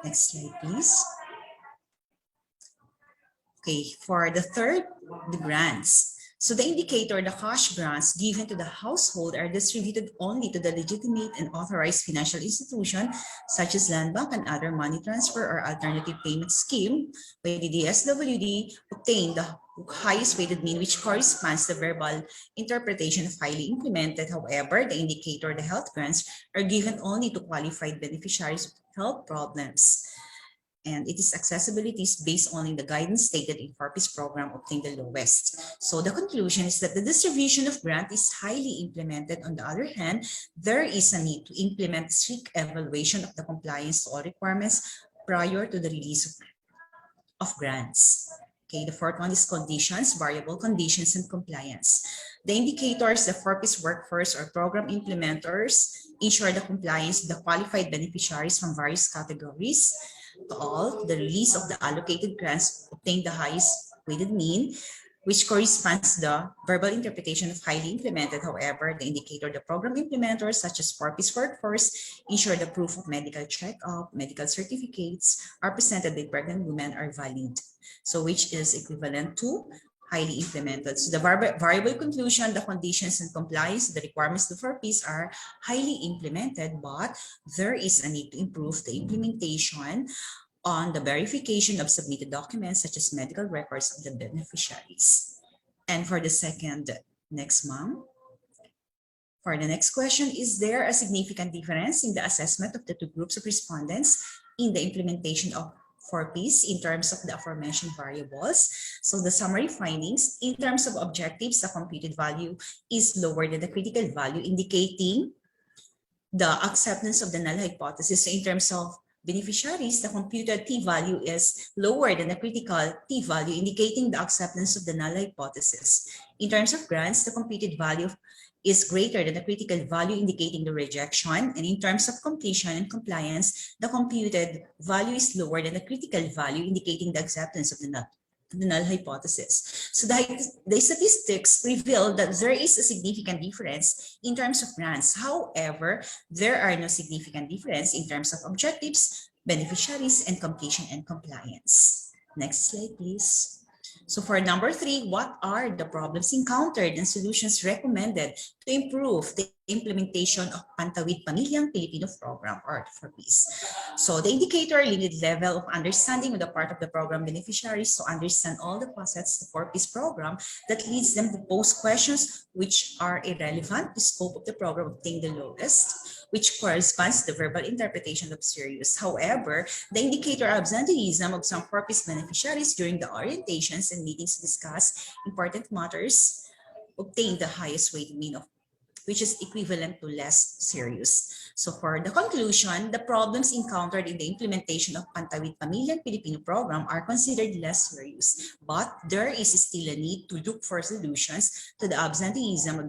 Next slide, please. Okay, for the third, the grants. So the indicator, the cash grants given to the household are distributed only to the legitimate and authorized financial institution, such as land bank and other money transfer or alternative payment scheme, by the DSWD, obtain the highest weighted mean, which corresponds to verbal interpretation of highly implemented. However, the indicator, the health grants, are given only to qualified beneficiaries with health problems. And its accessibility is based only on the guidance stated in 4Ps program obtained the lowest. So the conclusion is that the distribution of grant is highly implemented. On the other hand, there is a need to implement strict evaluation of the compliance to all requirements prior to the release of grants. Okay, the fourth one is conditions, variable conditions, and compliance. The indicators, the 4Ps workforce or program implementers ensure the compliance of the qualified beneficiaries from various categories. To all, the release of the allocated grants obtain the highest weighted mean, which corresponds to the verbal interpretation of highly implemented. However, the indicator, the program implementers, such as 4Ps workforce, ensure the proof of medical checkup, medical certificates are presented by pregnant women are valid. So which is equivalent to highly implemented. So the variable conclusion, the conditions and compliance, the requirements of the 4Ps are highly implemented, but there is a need to improve the implementation on the verification of submitted documents, such as medical records of the beneficiaries. And for the second, next ma'am. For the next question, is there a significant difference in the assessment of the two groups of respondents in the implementation of 4Ps in terms of the aforementioned variables? So the summary findings, in terms of objectives, the computed value is lower than the critical value, indicating the acceptance of the null hypothesis. So in terms of beneficiaries, the computed t-value is lower than the critical t-value, indicating the acceptance of the null hypothesis. In terms of grants, the computed value is greater than the critical value, indicating the rejection. And in terms of completion and compliance, the computed value is lower than the critical value, indicating the acceptance of the null hypothesis. So the statistics reveal that there is a significant difference in terms of grants. However, there are no significant difference in terms of objectives, beneficiaries, and completion and compliance. Next slide, please. So for number 3, what are the problems encountered and solutions recommended to improve the implementation of Pantawid Pamilyang Pilipino program, or 4Ps? So the indicator, limited level of understanding on the part of the program beneficiaries to understand all the facets of the 4Ps program that leads them to pose questions which are irrelevant to the scope of the program, obtain the lowest, which corresponds to the verbal interpretation of serious. However, the indicator absenteeism of some 4Ps beneficiaries during the orientations and meetings to discuss important matters obtain the highest weighted mean of, which is equivalent to less serious. So for the conclusion, the problems encountered in the implementation of Pantawid Pamilyang Pilipino program are considered less serious, but there is still a need to look for solutions to the absenteeism of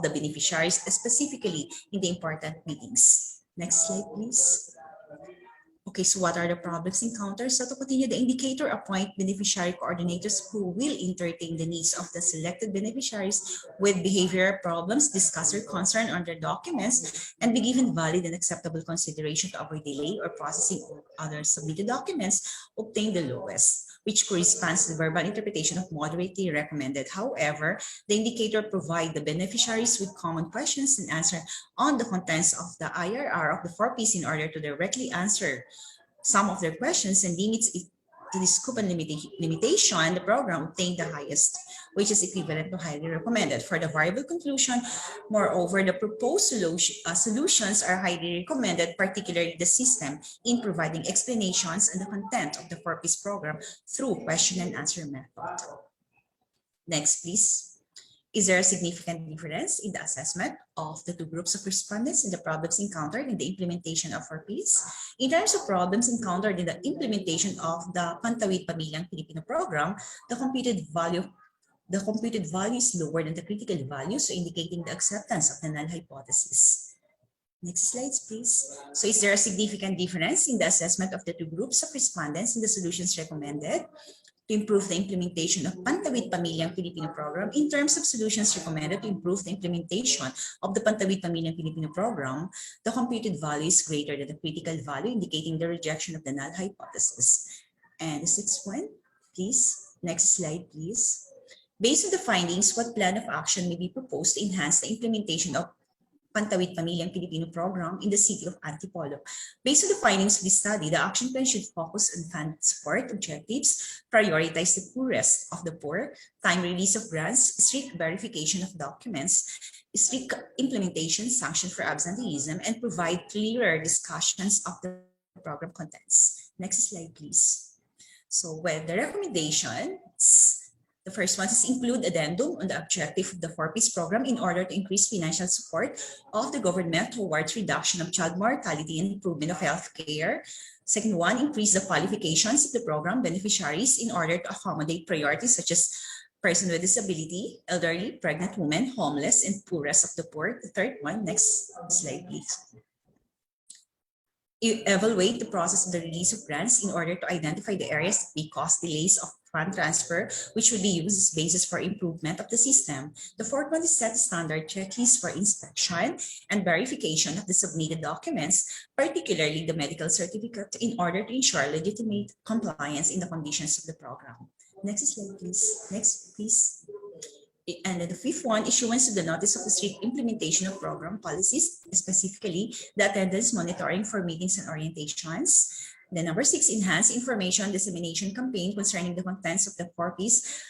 the beneficiaries, specifically in the important meetings. Next slide, please. Okay, so what are the problems encountered? So to continue, the indicator, appoint beneficiary coordinators who will entertain the needs of the selected beneficiaries with behavioral problems, discuss their concern on their documents, and be given valid and acceptable consideration to avoid delay or processing of other submitted documents, obtain the lowest, which corresponds to the verbal interpretation of moderately recommended. However, the indicator provides the beneficiaries with common questions and answer on the contents of the IRR of the 4Ps in order to directly answer some of their questions and limits to this coupon limitation, the program obtained the highest, which is equivalent to highly recommended. For the variable conclusion, moreover, the proposed solutions are highly recommended, particularly the system in providing explanations and the content of the 4-piece program through question and answer method. Next, please. Is there a significant difference in the assessment of the two groups of respondents in the problems encountered in the implementation of 4Ps? In terms of problems encountered in the implementation of the Pantawid Pamilyang Pilipino program, the computed value is lower than the critical value, so indicating the acceptance of the null hypothesis. Next slides, please. So is there a significant difference in the assessment of the two groups of respondents in the solutions recommended to improve the implementation of Pantawid Pamilyang Pilipino program? In terms of solutions recommended to improve the implementation of the Pantawid Pamilyang Pilipino program, the computed value is greater than the critical value, indicating the rejection of the null hypothesis. And the 6th one, please. Next slide, please. Based on the findings, what plan of action may be proposed to enhance the implementation of Pantawid Pamilyang Pilipino program in the city of Antipolo? Based on the findings of this study, the action plan should focus on fund support objectives, prioritize the poorest of the poor, time release of grants, strict verification of documents, strict implementation, sanction for absenteeism, and provide clearer discussions of the program contents. Next slide, please. So, with the recommendations, the first one is include addendum on the objective of the 4-piece program in order to increase financial support of the government towards reduction of child mortality and improvement of health care. Second one, increase the qualifications of the program beneficiaries in order to accommodate priorities such as person with disability, elderly, pregnant women, homeless, and poorest of the poor. The third one, next slide, please. Evaluate the process of the release of grants in order to identify the areas that may cause delays of fund transfer, which would be used as basis for improvement of the system. The fourth one is set a standard checklist for inspection and verification of the submitted documents, particularly the medical certificate, in order to ensure legitimate compliance in the conditions of the program. Next slide, please. Next, please. And then the fifth one, issuance of the notice of the strict implementation of program policies, specifically the attendance monitoring for meetings and orientations. The number 6, enhance information dissemination campaign concerning the contents of the 4Ps,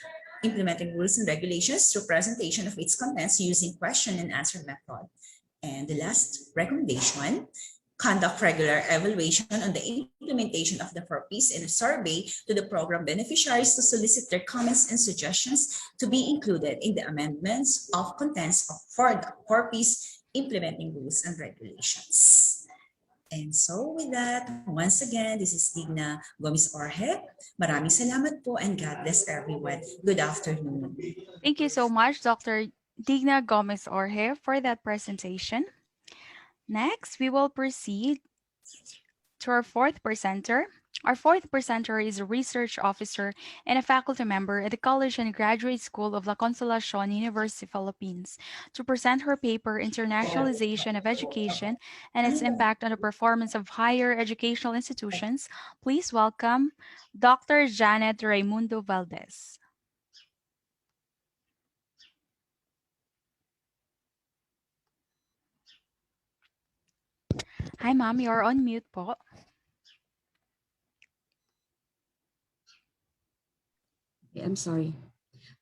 implementing rules and regulations through presentation of its contents using question and answer method. And the last recommendation, conduct regular evaluation on the implementation of the 4Ps and a survey to the program beneficiaries to solicit their comments and suggestions to be included in the amendments of contents of 4Ps implementing rules and regulations. And so with that, once again, this is Digna Gomez-Orje. Maraming salamat po and God bless everyone. Good afternoon. Thank you so much, Dr. Digna Gomez-Orje, for that presentation. Next, we will proceed to our fourth presenter. Our fourth presenter is a research officer and a faculty member at the College and Graduate School of La Consolacion University, Philippines, to present her paper, Internationalization of Education and its Impact on the Performance of Higher Educational Institutions. Please welcome Dr. Janet Raymundo Valdez. Hi, ma'am. You're on mute po. I'm sorry.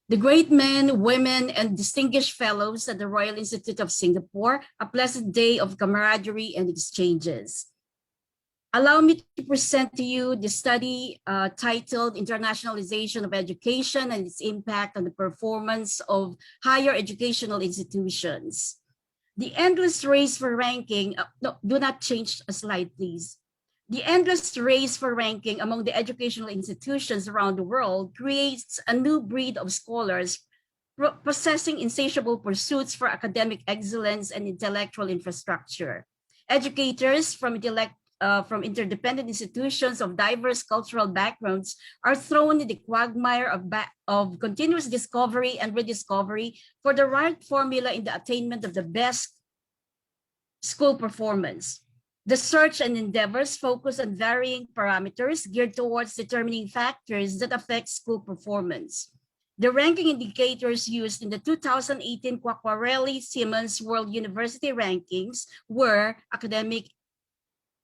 The great men, women, and distinguished fellows at the Royal Institute of Singapore, a pleasant day of camaraderie and exchanges. Allow me to present to you the study titled Internationalization of Education and its Impact on the Performance of Higher Educational Institutions. The endless race for ranking, no, do not change a slide, please. The endless race for ranking among the educational institutions around the world creates a new breed of scholars possessing insatiable pursuits for academic excellence and intellectual infrastructure. Educators from interdependent institutions of diverse cultural backgrounds are thrown in the quagmire of continuous discovery and rediscovery for the right formula in the attainment of the best school performance. The search and endeavors focus on varying parameters geared towards determining factors that affect school performance. The ranking indicators used in the 2018 Quacquarelli-Simmons World University Rankings were academic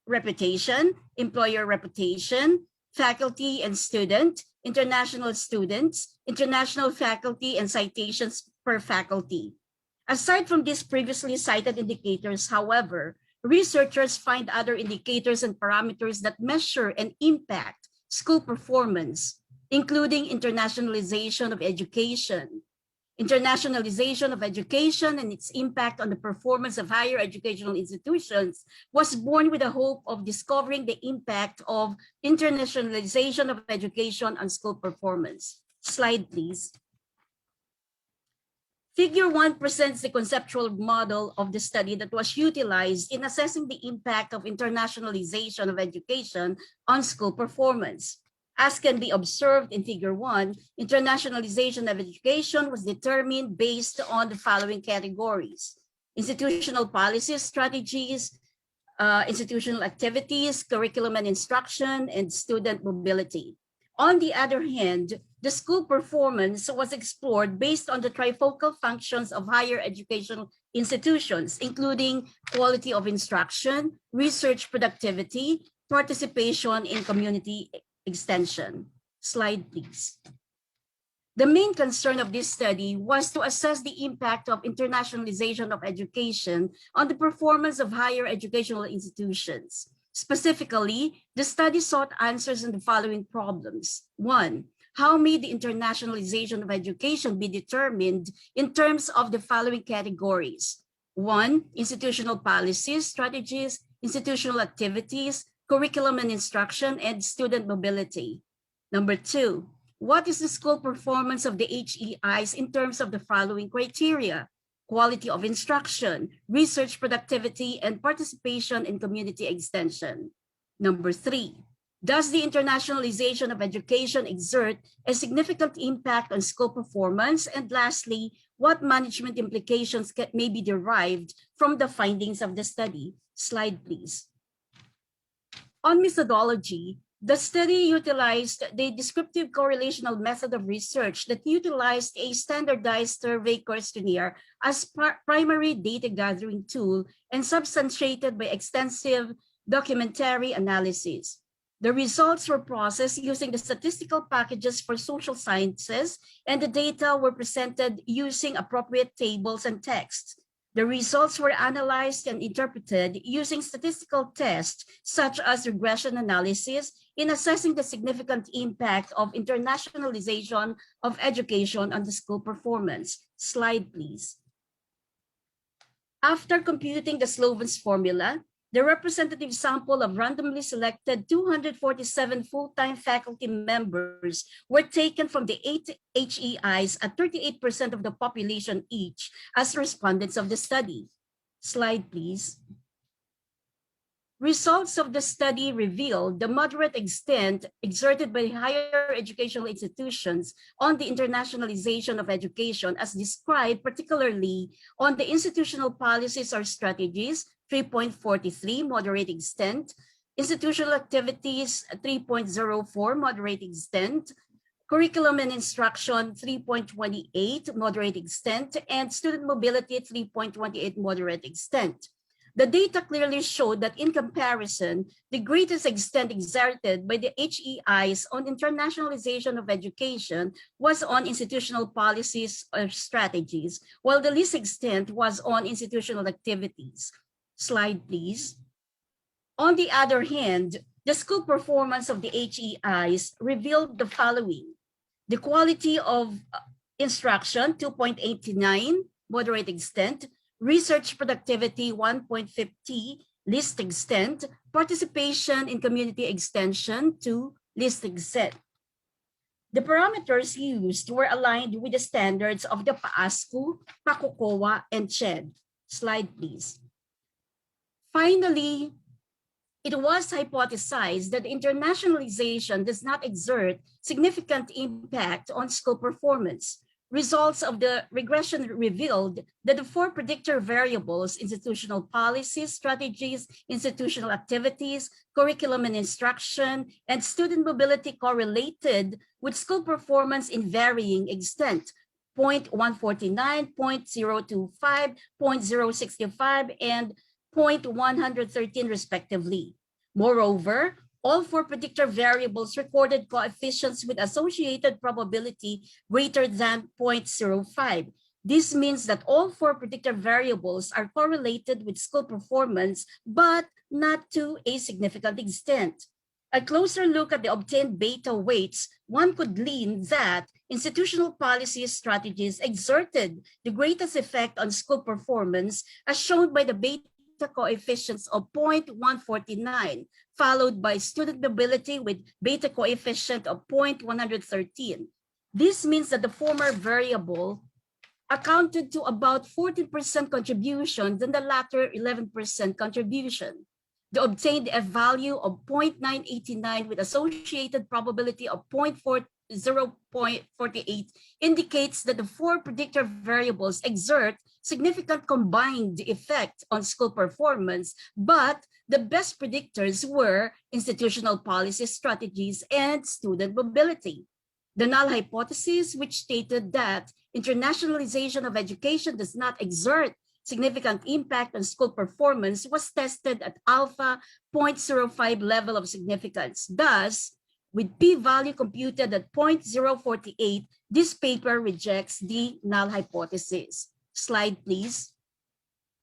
reputation, employer reputation, faculty and student, international students, international faculty, and citations per faculty. Aside from these previously cited indicators, however, researchers find other indicators and parameters that measure and impact school performance, including internationalization of education. Internationalization of education and its impact on the performance of higher educational institutions was born with the hope of discovering the impact of internationalization of education on school performance. Slide, please. Figure 1 presents the conceptual model of the study that was utilized in assessing the impact of internationalization of education on school performance. As can be observed in Figure 1, internationalization of education was determined based on the following categories: institutional policies, strategies, institutional activities, curriculum and instruction, and student mobility. On the other hand, the school performance was explored based on the trifocal functions of higher educational institutions, including quality of instruction, research productivity, participation in community extension. Slide, please. The main concern of this study was to assess the impact of internationalization of education on the performance of higher educational institutions. Specifically, the study sought answers in the following problems. 1. How may the internationalization of education be determined in terms of the following categories? 1. Institutional policies, strategies, institutional activities, curriculum and instruction, and student mobility. Number 2. What is the school performance of the HEIs in terms of the following criteria? Quality of instruction, research productivity, and participation in community extension. Number 3, does the internationalization of education exert a significant impact on school performance? And lastly, what management implications may be derived from the findings of the study? Slide, please. On methodology, the study utilized the descriptive correlational method of research that utilized a standardized survey questionnaire as primary data gathering tool and substantiated by extensive documentary analysis. The results were processed using the statistical packages for social sciences, and the data were presented using appropriate tables and text. The results were analyzed and interpreted using statistical tests such as regression analysis in assessing the significant impact of internationalization of education on the school performance. Slide, please. After computing the Sloven's formula, the representative sample of randomly selected 247 full-time faculty members were taken from the 8 HEIs at 38% of the population each as respondents of the study. Slide, please. Results of the study revealed the moderate extent exerted by higher educational institutions on the internationalization of education as described particularly on the institutional policies or strategies, 3.43, moderate extent, institutional activities, 3.04, moderate extent, curriculum and instruction, 3.28, moderate extent, and student mobility, 3.28, moderate extent. The data clearly showed that in comparison, the greatest extent exerted by the HEIs on internationalization of education was on institutional policies or strategies, while the least extent was on institutional activities. Slide, please. On the other hand, the school performance of the HEIs revealed the following: the quality of instruction, 2.89, moderate extent, research productivity, 1.50, least extent, participation in community extension, 2, least extent. The parameters used were aligned with the standards of the PAASCU, PACOCOA, and CHED. Slide, please. Finally, it was hypothesized that internationalization does not exert significant impact on school performance. Results of the regression revealed that the 4 predictor variables, institutional policies, strategies, institutional activities, curriculum and instruction, and student mobility correlated with school performance in varying extent, 0.149, 0.025, 0.065, and 0.113 respectively. Moreover, All four predictor variables recorded coefficients with associated probability greater than 0.05. This means that all four predictor variables are correlated with school performance, but not to a significant extent. A closer look at the obtained beta weights, one could glean that institutional policy strategies exerted the greatest effect on school performance, as shown by the beta coefficients of 0.149, followed by student mobility with beta coefficient of 0.113. This means that the former variable accounted to about 14% contribution than the latter 11% contribution. The obtained F value of 0.989 with associated probability of 0.48 indicates that the four predictor variables exert significant combined effect on school performance, but the best predictors were institutional policy strategies and student mobility. The null hypothesis, which stated that internationalization of education does not exert significant impact on school performance, was tested at alpha 0.05 level of significance. Thus, with p-value computed at 0.048, this paper rejects the null hypothesis. Slide, please.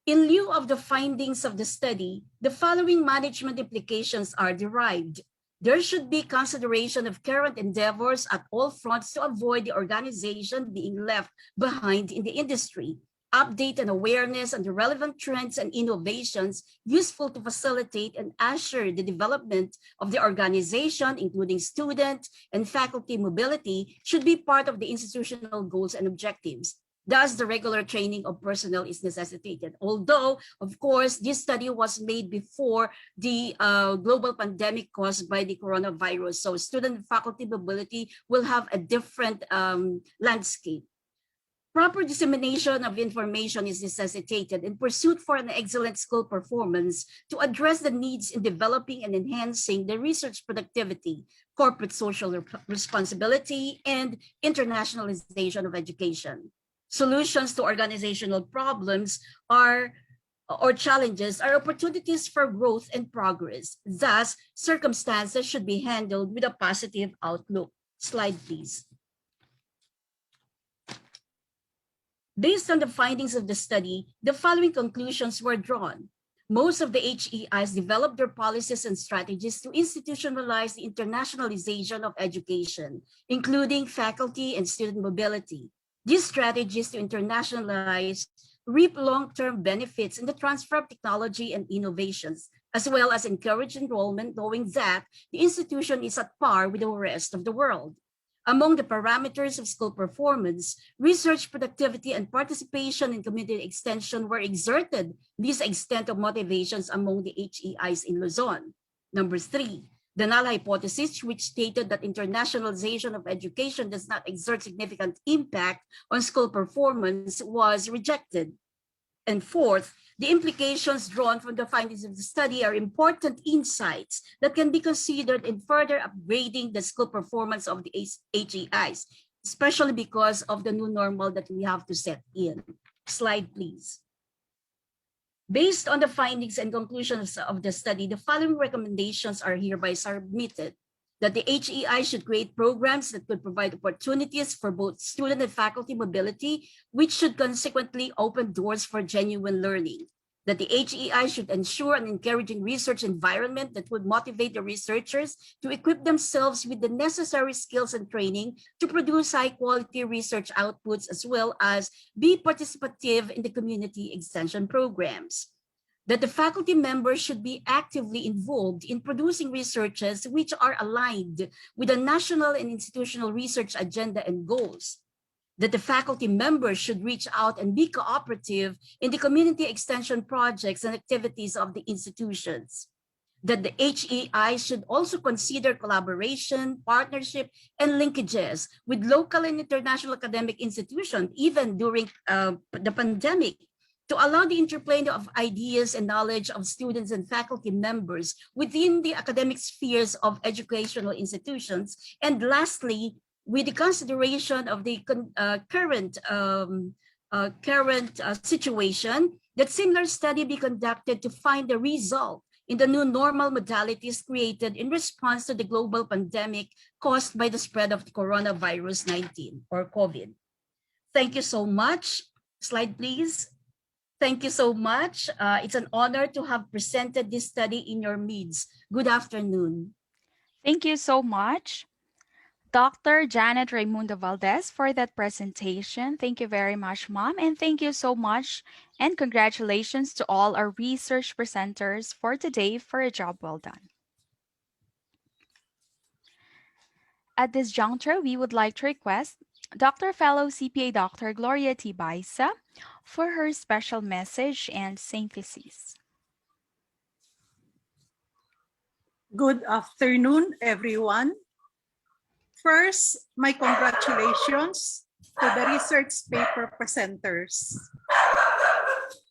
In lieu of the findings of the study, the following management implications are derived. There should be consideration of current endeavors at all fronts to avoid the organization being left behind in the industry. Update and awareness on the relevant trends and innovations useful to facilitate and assure the development of the organization, including student and faculty mobility, should be part of the institutional goals and objectives. Thus, the regular training of personnel is necessitated. Although, of course, this study was made before the global pandemic caused by the coronavirus. So student and faculty mobility will have a different landscape. Proper dissemination of information is necessitated in pursuit for an excellent school performance to address the needs in developing and enhancing the research productivity, corporate social responsibility, and internationalization of education. Solutions to organizational problems or challenges are opportunities for growth and progress. Thus, circumstances should be handled with a positive outlook. Slide, please. Based on the findings of the study, the following conclusions were drawn. Most of the HEIs developed their policies and strategies to institutionalize the internationalization of education, including faculty and student mobility. These strategies to internationalize reap long-term benefits in the transfer of technology and innovations, as well as encourage enrollment, knowing that the institution is at par with the rest of the world. Among the parameters of school performance, research productivity and participation in community extension were exerted, this extent of motivations among the HEIs in Luzon. Number 3, the null hypothesis, which stated that internationalization of education does not exert significant impact on school performance, was rejected. And 4th, the implications drawn from the findings of the study are important insights that can be considered in further upgrading the school performance of the HEIs, especially because of the new normal that we have to set in. Slide, please. Based on the findings and conclusions of the study, the following recommendations are hereby submitted. That the HEI should create programs that could provide opportunities for both student and faculty mobility, which should consequently open doors for genuine learning. That the HEI should ensure an encouraging research environment that would motivate the researchers to equip themselves with the necessary skills and training to produce high-quality research outputs, as well as be participative in the community extension programs. That the faculty members should be actively involved in producing researches which are aligned with the national and institutional research agenda and goals. That the faculty members should reach out and be cooperative in the community extension projects and activities of the institutions. That the HEI should also consider collaboration, partnership, and linkages with local and international academic institutions, even during the pandemic, to allow the interplay of ideas and knowledge of students and faculty members within the academic spheres of educational institutions. And lastly, with the consideration of the current situation, that similar study be conducted to find the result in the new normal modalities created in response to the global pandemic caused by the spread of the coronavirus 19 or COVID. Thank you so much. Slide, please. Thank you so much. It's an honor to have presented this study in your midst. Good afternoon. Thank you so much, Dr. Janet Raymundo Valdez, for that presentation. Thank you very much, Mom. And thank you so much and congratulations to all our research presenters for today for a job well done. At this juncture, we would like to request Dr. Fellow CPA Dr. Gloria T. Baisa for her special message and synthesis. Good afternoon, everyone. First, my congratulations to the research paper presenters.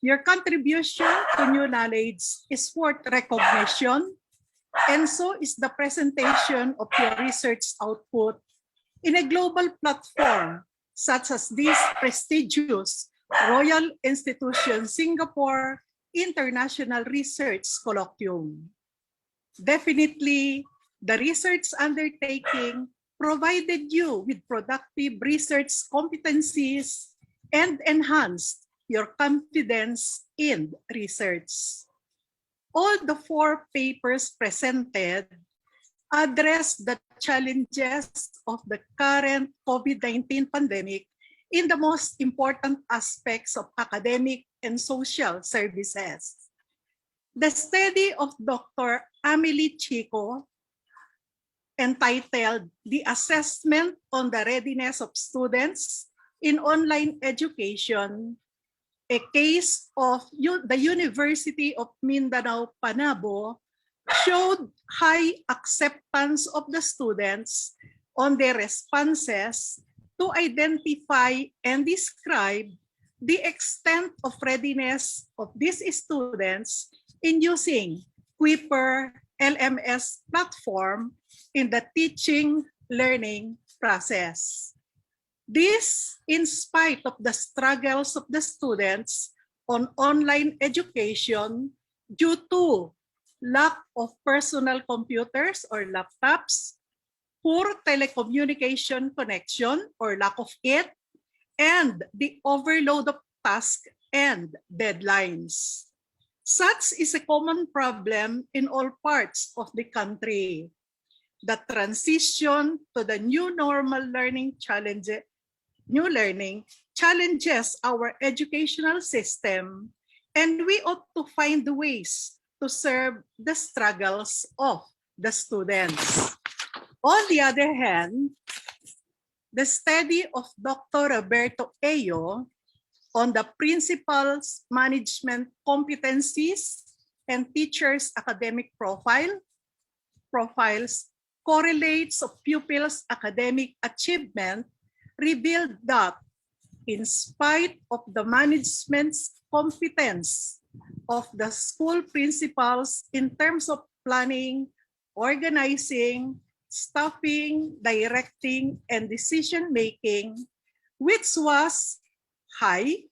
Your contribution to new knowledge is worth recognition, and so is the presentation of your research output in a global platform such as this prestigious Royal Institution Singapore International Research Colloquium. Definitely, the research undertaking provided you with productive research competencies and enhanced your confidence in research. All the 4 papers presented address the challenges of the current COVID-19 pandemic in the most important aspects of academic and social services. The study of Dr. Amelie Chico, entitled The Assessment on the Readiness of Students in Online Education, a case of the University of Mindanao, Panabo, showed high acceptance of the students on their responses to identify and describe the extent of readiness of these students in using Kuiper LMS platform in the teaching learning process. This, in spite of the struggles of the students on online education due to lack of personal computers or laptops, poor telecommunication connection or lack of it, and the overload of tasks and deadlines. Such is a common problem in all parts of the country. The transition to the new normal learning challenges our educational system, and we ought to find ways to serve the struggles of the students. On the other hand, the study of Dr. Roberto Ayo on the principals, management competencies, and teachers' academic profiles correlates of pupils' academic achievement revealed that in spite of the management's competence of the school principals in terms of planning, organizing, staffing, directing, and decision-making, which was high,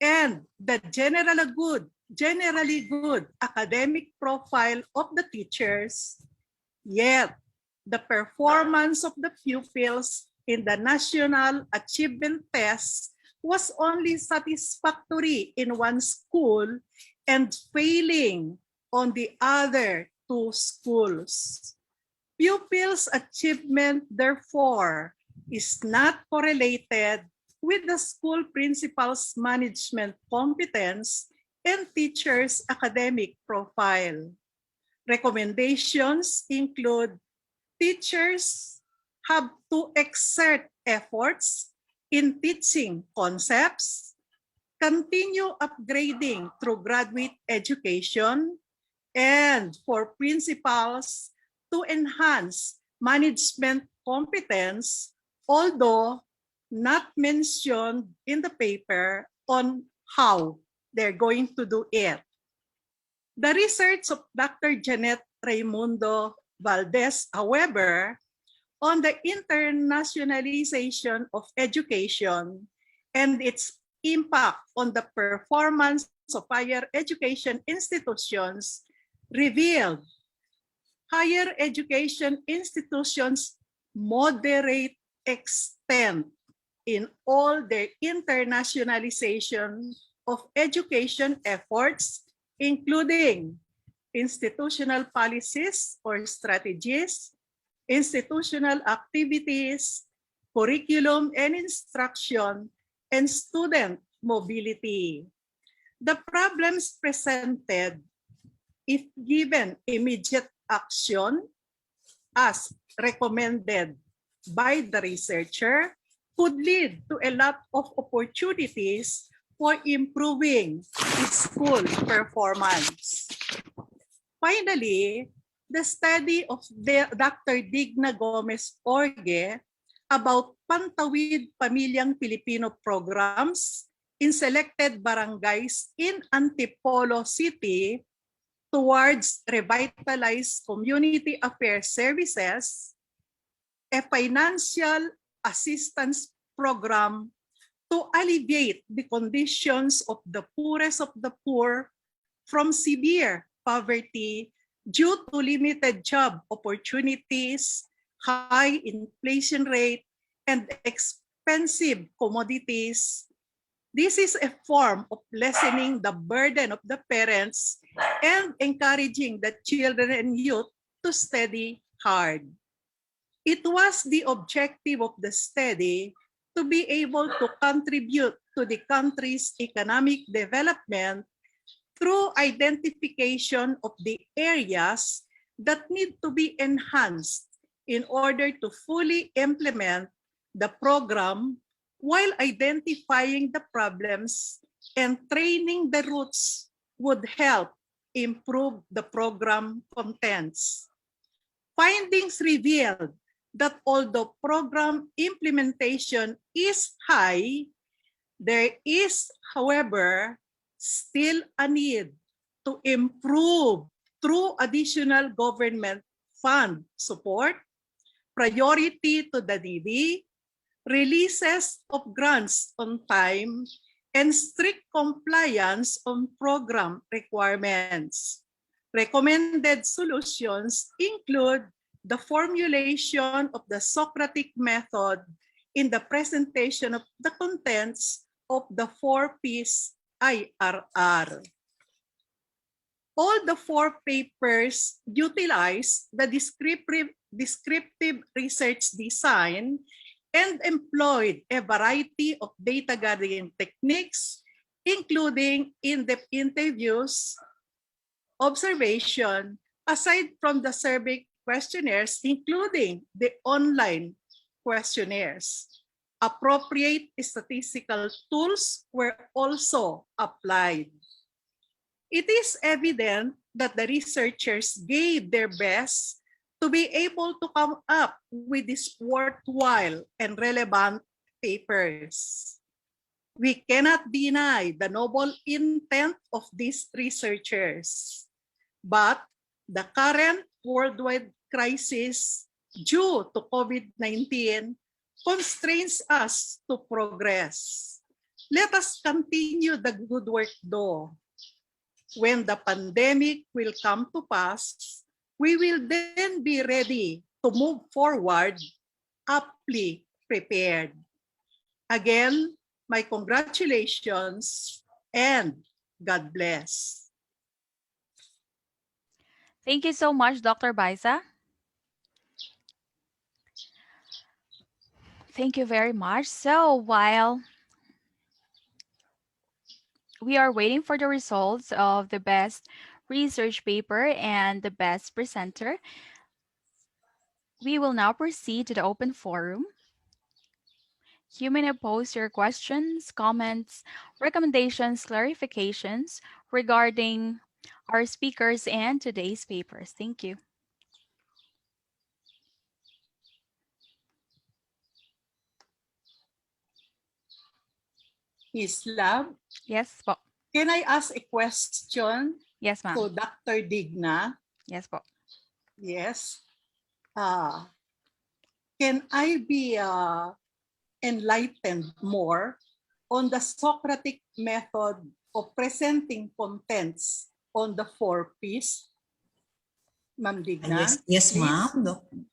and the generally good academic profile of the teachers, yet the performance of the pupils in the National Achievement Test was only satisfactory in one school and failing on the other 2 schools. Pupils' achievement, therefore, is not correlated with the school principal's management competence and teachers' academic profile. Recommendations include teachers have to exert efforts in teaching concepts, continue upgrading through graduate education, and for principals to enhance management competence, although not mentioned in the paper on how they're going to do it. The research of Dr. Janet Raymundo Valdez, however, on the internationalization of education and its impact on the performance of higher education institutions revealed higher education institutions' moderate extent in all their internationalization of education efforts, including institutional policies or strategies, institutional activities, curriculum and instruction, and student mobility. The problems presented, if given immediate action as recommended by the researcher, could lead to a lot of opportunities for improving school performance. Finally, the study of Dr. Digna Gomez Orge about Pantawid Pamilyang Pilipino programs in selected barangays in Antipolo City towards revitalized community affairs services, a financial assistance program to alleviate the conditions of the poorest of the poor from severe poverty due to limited job opportunities, high inflation rate, and expensive commodities. This is a form of lessening the burden of the parents and encouraging the children and youth to study hard. It was the objective of the study to be able to contribute to the country's economic development through identification of the areas that need to be enhanced in order to fully implement the program while identifying the problems and training the roots would help improve the program contents. Findings revealed that although program implementation is high, there is, however, still a need to improve through additional government fund support, priority to the needy, releases of grants on time, and strict compliance on program requirements. Recommended solutions include the formulation of the Socratic method in the presentation of the contents of the 4Ps IRR. All the 4 papers utilize the descriptive research design and employed a variety of data gathering techniques, including in-depth interviews, observation, aside from the survey questionnaires, including the online questionnaires. Appropriate statistical tools were also applied. It is evident that the researchers gave their best to be able to come up with these worthwhile and relevant papers. We cannot deny the noble intent of these researchers, but the current worldwide crisis due to COVID-19 constrains us to progress. Let us continue the good work though. When the pandemic will come to pass, we will then be ready to move forward, aptly prepared. Again, my congratulations and God bless. Thank you so much, Dr. Baisa. Thank you very much. So while we are waiting for the results of the best research paper and the best presenter, we will now proceed to the open forum. You may now post your questions, comments, recommendations, clarifications regarding our speakers and today's papers. Thank you. Islam, Yes po. can I ask a question Yes, to ma'am. Dr. Digna? Yes po. Yes. Can I be enlightened more on the Socratic method of presenting contents on the 4Ps. Ma'am Digna, yes, please. ma'am,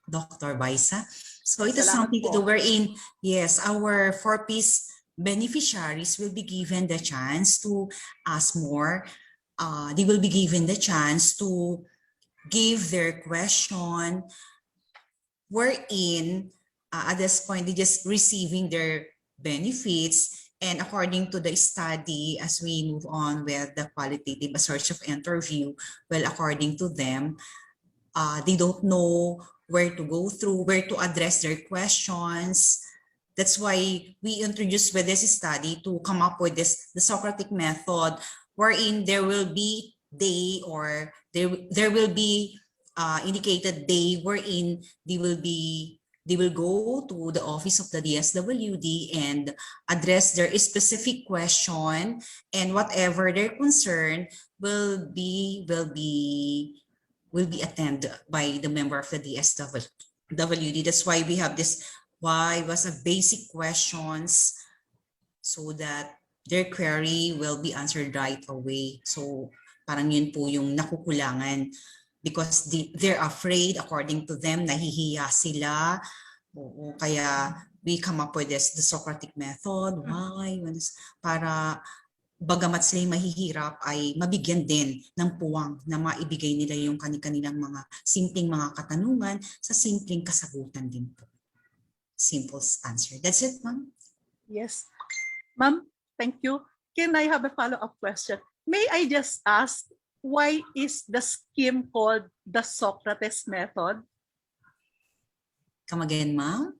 Dr. Baisa. So it is Salamat something to po. do wherein, yes, our 4Ps beneficiaries will be given the chance to ask more. They will be given the chance to give their question, wherein at this point they just receiving their benefits. And according to the study, as we move on with the qualitative search of interview, well, according to them, they don't know where to go through, where to address their questions. That's why we introduced with this study to come up with the Socratic method, wherein there will be day, or there will be indicated day wherein they will go to the office of the DSWD and address their specific question, and whatever their concern will be attended by the member of the DSWD. That's why we have this why was a basic questions, so that their query will be answered right away. So parang yun po yung nakukulangan, because they're afraid, according to them, nahihiya sila. Oo, kaya we come up with the Socratic method. Why? Para bagamat sila mahihirap ay mabigyan din ng puwang na maibigay nila yung kanilang mga simpleng mga katanungan sa simpleng kasagutan din po. Simple answer. That's it, ma'am. Yes. Ma'am, thank you. Can I have a follow-up question? May I just ask, why is the scheme called the Socrates method? Come again, ma'am?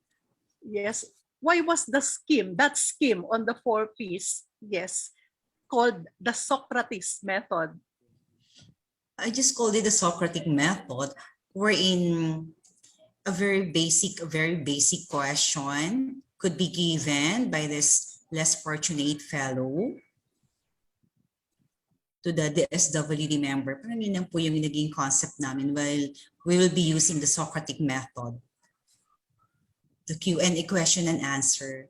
Yes. Why was that scheme on the 4Ps, yes, called the Socrates method? I just called it the Socratic method, wherein a very basic question could be given by this less fortunate fellow to the DSWD member. Parang yun lang po yung naging concept namin while we will be using the Socratic method. The Q&A, question and answer.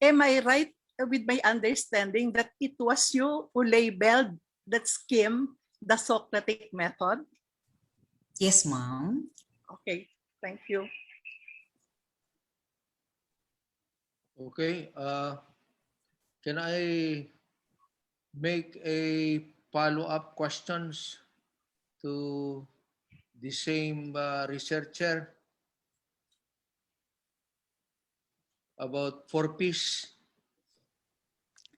Am I right with my understanding that it was you who labeled that scheme the Socratic method? Yes, ma'am. Okay, thank you. Okay, can I make a follow-up questions to the same researcher about 4Ps?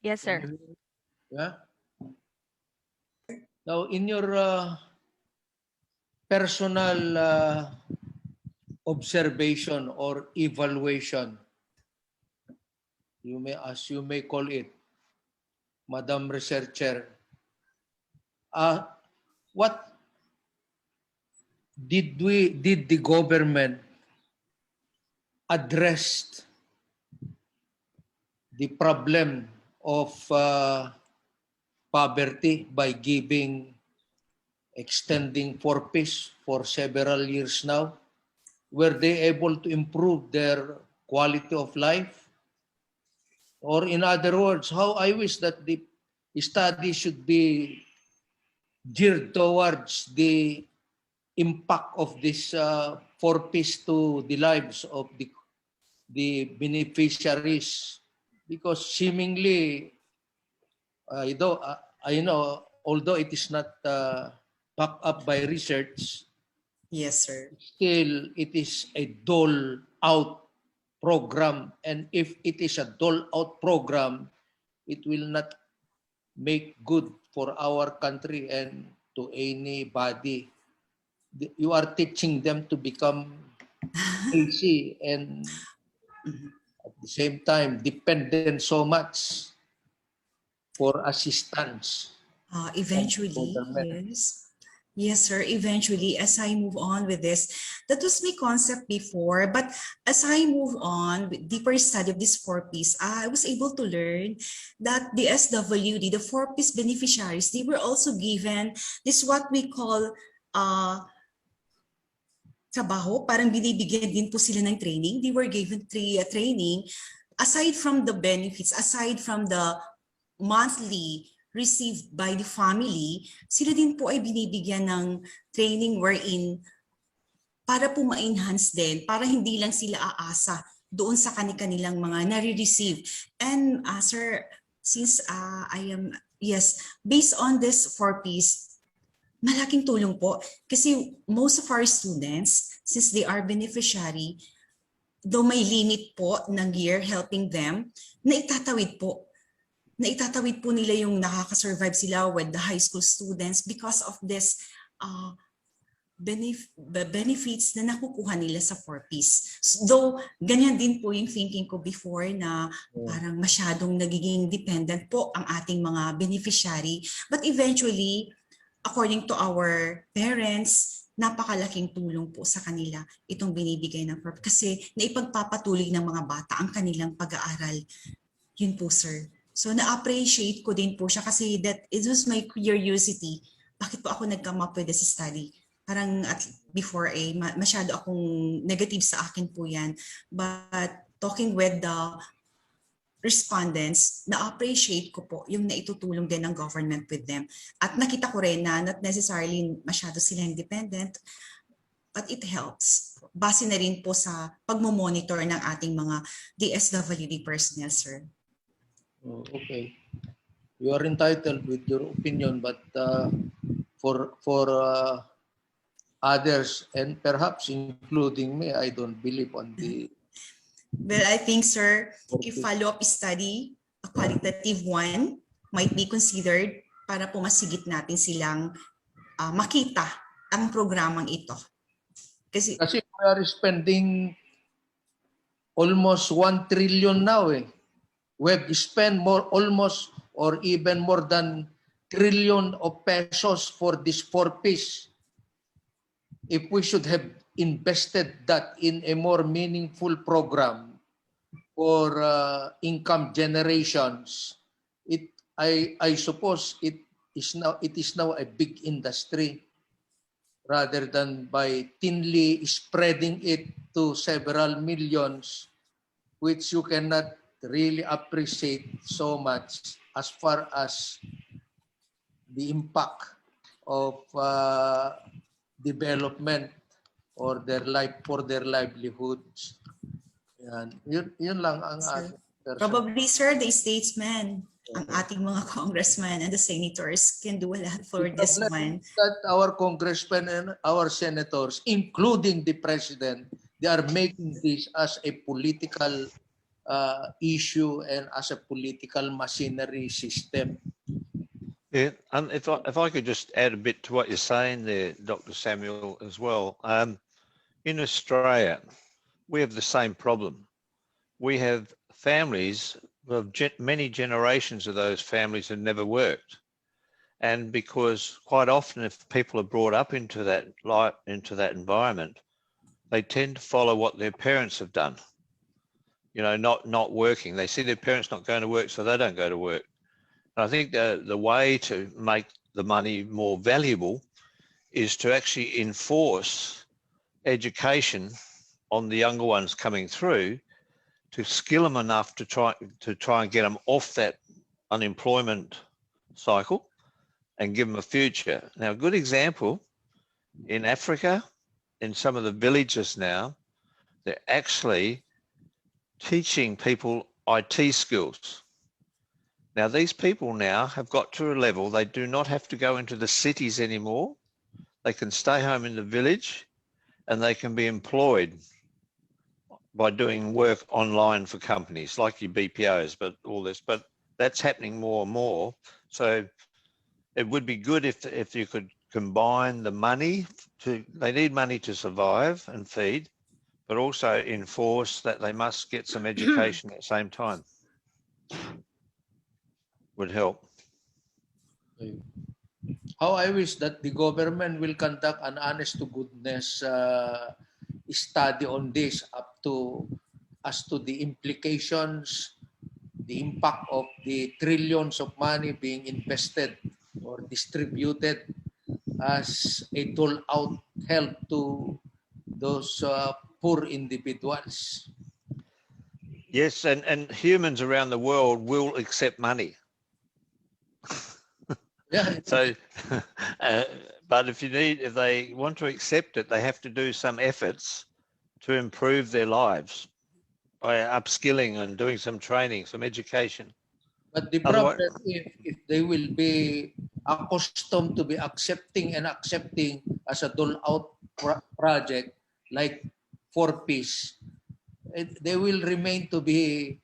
Yes, sir. Yeah. Now, in your personal observation or evaluation, you may call it, Madam Researcher, what did the government address the problem of poverty by extending 4Ps for several years now? Were they able to improve their quality of life? Or in other words, how I wish that the study should be geared towards the impact of this 4Ps to the lives of the beneficiaries, because seemingly, I know, although it is not backed up by research, yes, sir, still it is a dole-out program, and if it is a dole-out program, it will not make good for our country and to anybody. You are teaching them to become lazy and at the same time dependent so much for assistance. Eventually, yes. Yes, sir. Eventually, as I move on with this, that was my concept before. But as I move on with deeper study of this 4Ps, I was able to learn that the SWD, the 4Ps beneficiaries, they were also given this what we call trabaho. Parang binibigyan din po sila ng training. They were given training aside from the benefits, aside from the monthly received by the family, sila din po ay binibigyan ng training wherein para po ma-enhance din, para hindi lang sila aasa doon sa kanilang mga nare-receive. And sir, since based on this 4Ps, malaking tulong po. Kasi most of our students, since they are beneficiary, though may limit po ng year helping them, naitatawid po nila yung nakaka-survive sila with the high school students because of this benefits na nakukuha nila sa 4Ps. Though, ganyan din po yung thinking ko before na parang masyadong nagiging dependent po ang ating mga beneficiary. But eventually, according to our parents, napakalaking tulong po sa kanila itong binibigay ng 4Ps kasi naipagpapatuloy ng mga bata ang kanilang pag-aaral. Yun po, sir. So, na-appreciate ko din po siya kasi that it was my curiosity. Bakit po ako nag-come up with this study? Parang before masyado akong negative sa akin po yan. But talking with the respondents, na-appreciate ko po yung naitutulong din ng government with them. At nakita ko rin na not necessarily masyado sila independent, but it helps. Base na rin po sa pagmomonitor ng ating mga DSWD personnel, sir. Okay. You are entitled with your opinion, but for others, and perhaps including me, I don't believe on the... Well, I think, sir, a follow-up study, a qualitative one, might be considered para po masigit natin silang makita ang programang ito. Kasi we are spending almost 1 trillion now. We have spent almost or even more than trillion of pesos for this 4Ps. If we should have invested that in a more meaningful program for income generations, I suppose it is now a big industry rather than by thinly spreading it to several millions, which you cannot really appreciate so much as far as the impact of development or their livelihoods. Yun lang ang ating person. Probably, sir, the statesmen, ang ating mga congressmen and the senators can do a lot for this one. That our congressmen and our senators, including the president, they are making this as a political issue and as a political machinery system. Yeah, and if I could just add a bit to what you're saying there, Dr. Samuel, as well. In Australia, we have the same problem. We have families, many generations of those families have never worked. And because quite often if people are brought up into that environment, they tend to follow what their parents have done. You know, not working. They see their parents not going to work, so they don't go to work. I think the way to make the money more valuable is to actually enforce education on the younger ones coming through, to skill them enough to try and get them off that unemployment cycle and give them a future. Now, a good example in Africa, in some of the villages now, they're actually teaching people IT skills. Now, these people now have got to a level, they do not have to go into the cities anymore. They can stay home in the village and they can be employed by doing work online for companies like your BPOs, but all this, but that's happening more and more. So it would be good if you could combine the money they need money to survive and feed, but also enforce that they must get some education at the same time. Would help. How I wish that the government will conduct an honest to goodness study on this as to the implications, the impact of the trillions of money being invested or distributed as a dole-out help to those poor individuals. Yes, and humans around the world will accept money. Yeah. So, but if they want to accept it, they have to do some efforts to improve their lives by upskilling and doing some training, some education. But the Otherwise, problem, if they will be accustomed to be accepting as a dole out project like 4-piece, they will remain to be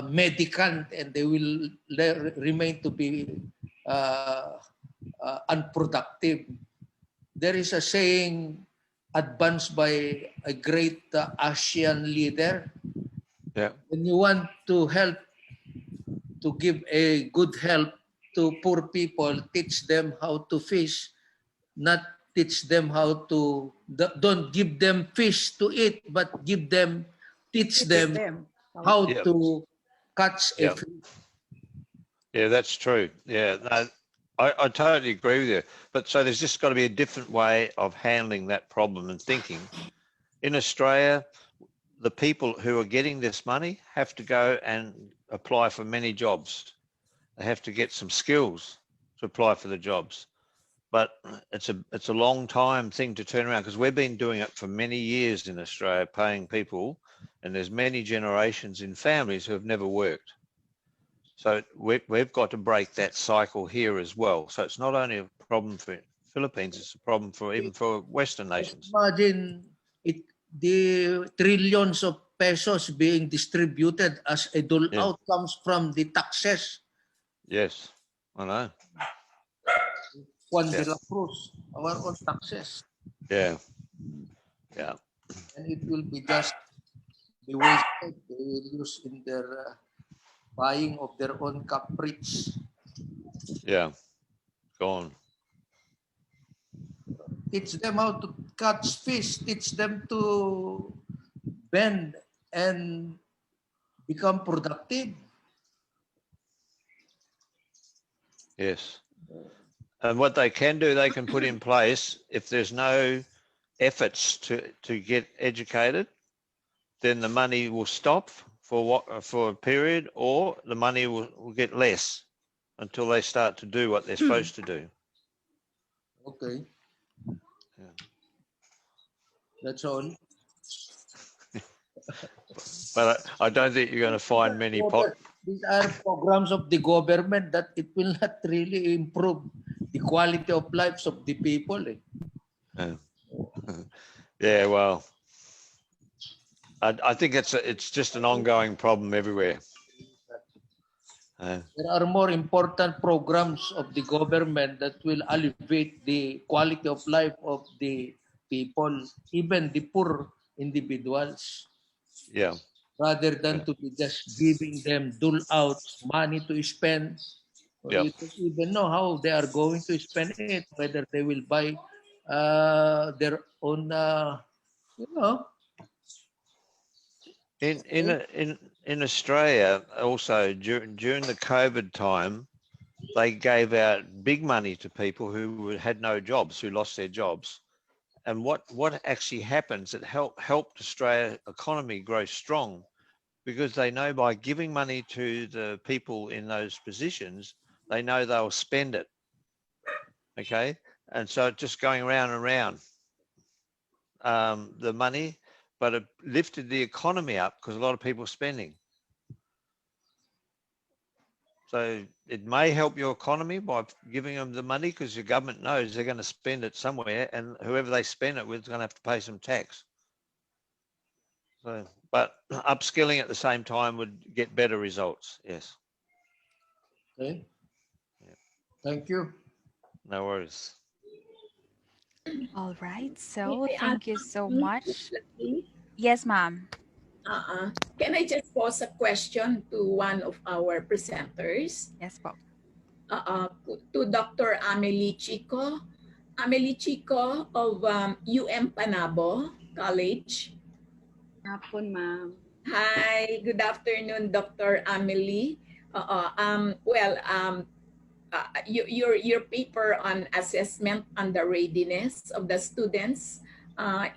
mendicant, and they will remain to be unproductive. There is a saying advanced by a great Asian leader. yeah, When you want to help, to give a good help to poor people, teach them how to fish, not teach them how to, don't give them fish to eat, but teach them how yeah, to catch a yeah, fish. yeah. That's true. Yeah, no, I totally agree with you. But so there's just got to be a different way of handling that problem and thinking. In Australia, the people who are getting this money have to go and apply for many jobs. They have to get some skills to apply for the jobs. But it's a long time thing to turn around, because we've been doing it for many years in Australia, paying people, and there's many generations in families who have never worked. So we've got to break that cycle here as well. So it's not only a problem for Philippines, it's a problem for even for Western nations. Imagine the trillions of pesos being distributed as a dole out comes from the taxes. Yes, I know. Juan de la Cruz, our own taxes. Yeah, yeah. And it will be just the wasted. They will use in their buying of their own caprice. Yeah, gone. Teach them how to catch fish. Teach them to bend and become productive. Yes. And what they can do, they can put in place, if there's no efforts to get educated, then the money will stop for a period, or the money will get less until they start to do what they're supposed to do. Okay. Yeah. That's all. But I don't think you're going to find many These are programs of the government that it will not really improve the quality of lives of the people. Yeah. Yeah, well, I think it's just an ongoing problem everywhere. There are more important programs of the government that will elevate the quality of life of the people, even the poor individuals. Yeah. Rather than to be just giving them dole out money to spend. You don't even know how they are going to spend it, whether they will buy their own, In Australia, also during the COVID time, they gave out big money to people who had no jobs, who lost their jobs. And what actually happens, it helped Australia economy grow strong, because they know by giving money to the people in those positions, they know they'll spend it. Okay. And so just going around and around the money, but it lifted the economy up because a lot of people are spending. So it may help your economy by giving them the money, because your government knows they're going to spend it somewhere, and whoever they spend it with is going to have to pay some tax. So, but upskilling at the same time would get better results. Yes. Okay. Yeah. Thank you. No worries. All right. So thank you so much. Yes, ma'am. Can I just pose a question to one of our presenters? Yes, po. To Dr. Amelie Chico. Amelie Chico of Panabo College. Hapon, ma'am. Hi, good afternoon, Dr. Amelie. Your paper on assessment on the readiness of the students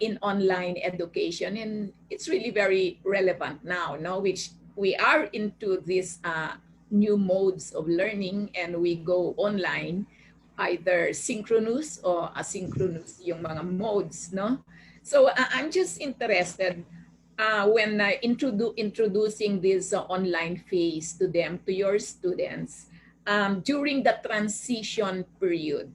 in online education, and it's really very relevant now, no? Which we are into this new modes of learning and we go online, either synchronous or asynchronous yung mga modes, no? So I'm just interested when introducing this online phase to them, to your students, during the transition period.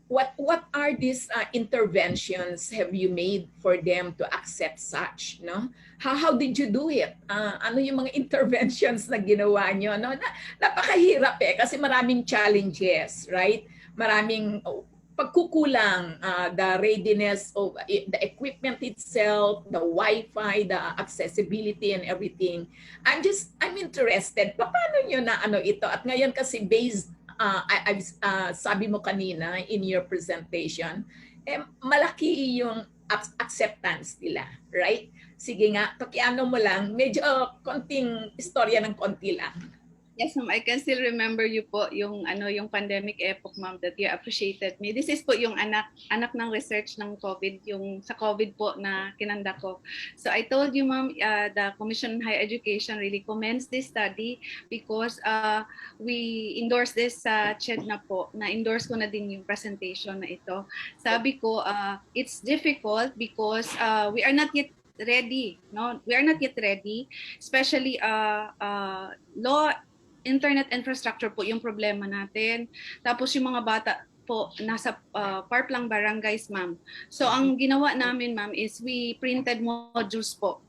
What are these interventions have you made for them to accept such, no? How did you do it? Ano yung mga interventions na ginawa nyo? No? Napakahirap kasi maraming challenges, right? Maraming pagkukulang, the readiness of the equipment itself, the Wi-Fi, the accessibility and everything. I'm interested, paano nyo na ito? At ngayon kasi based sabi mo kanina in your presentation, malaki yung acceptance nila, right? Sige nga, pakiano mo lang, medyo konting istorya ng konti lang. Yes, ma'am. I can still remember you po yung yung pandemic epoch, ma'am, that you appreciated me. This is po yung anak ng research ng COVID, yung sa COVID po na kinanda ko. So I told you, ma'am, the Commission on Higher Education really commends this study because we endorse this sa CHED na po. Na-endorse ko na din yung presentation na ito. Sabi ko, it's difficult because we are not yet ready. No, we are not yet ready, especially law internet infrastructure po yung problema natin. Tapos yung mga bata po nasa parplang barangays, ma'am. So ang ginawa namin, ma'am, is we printed modules po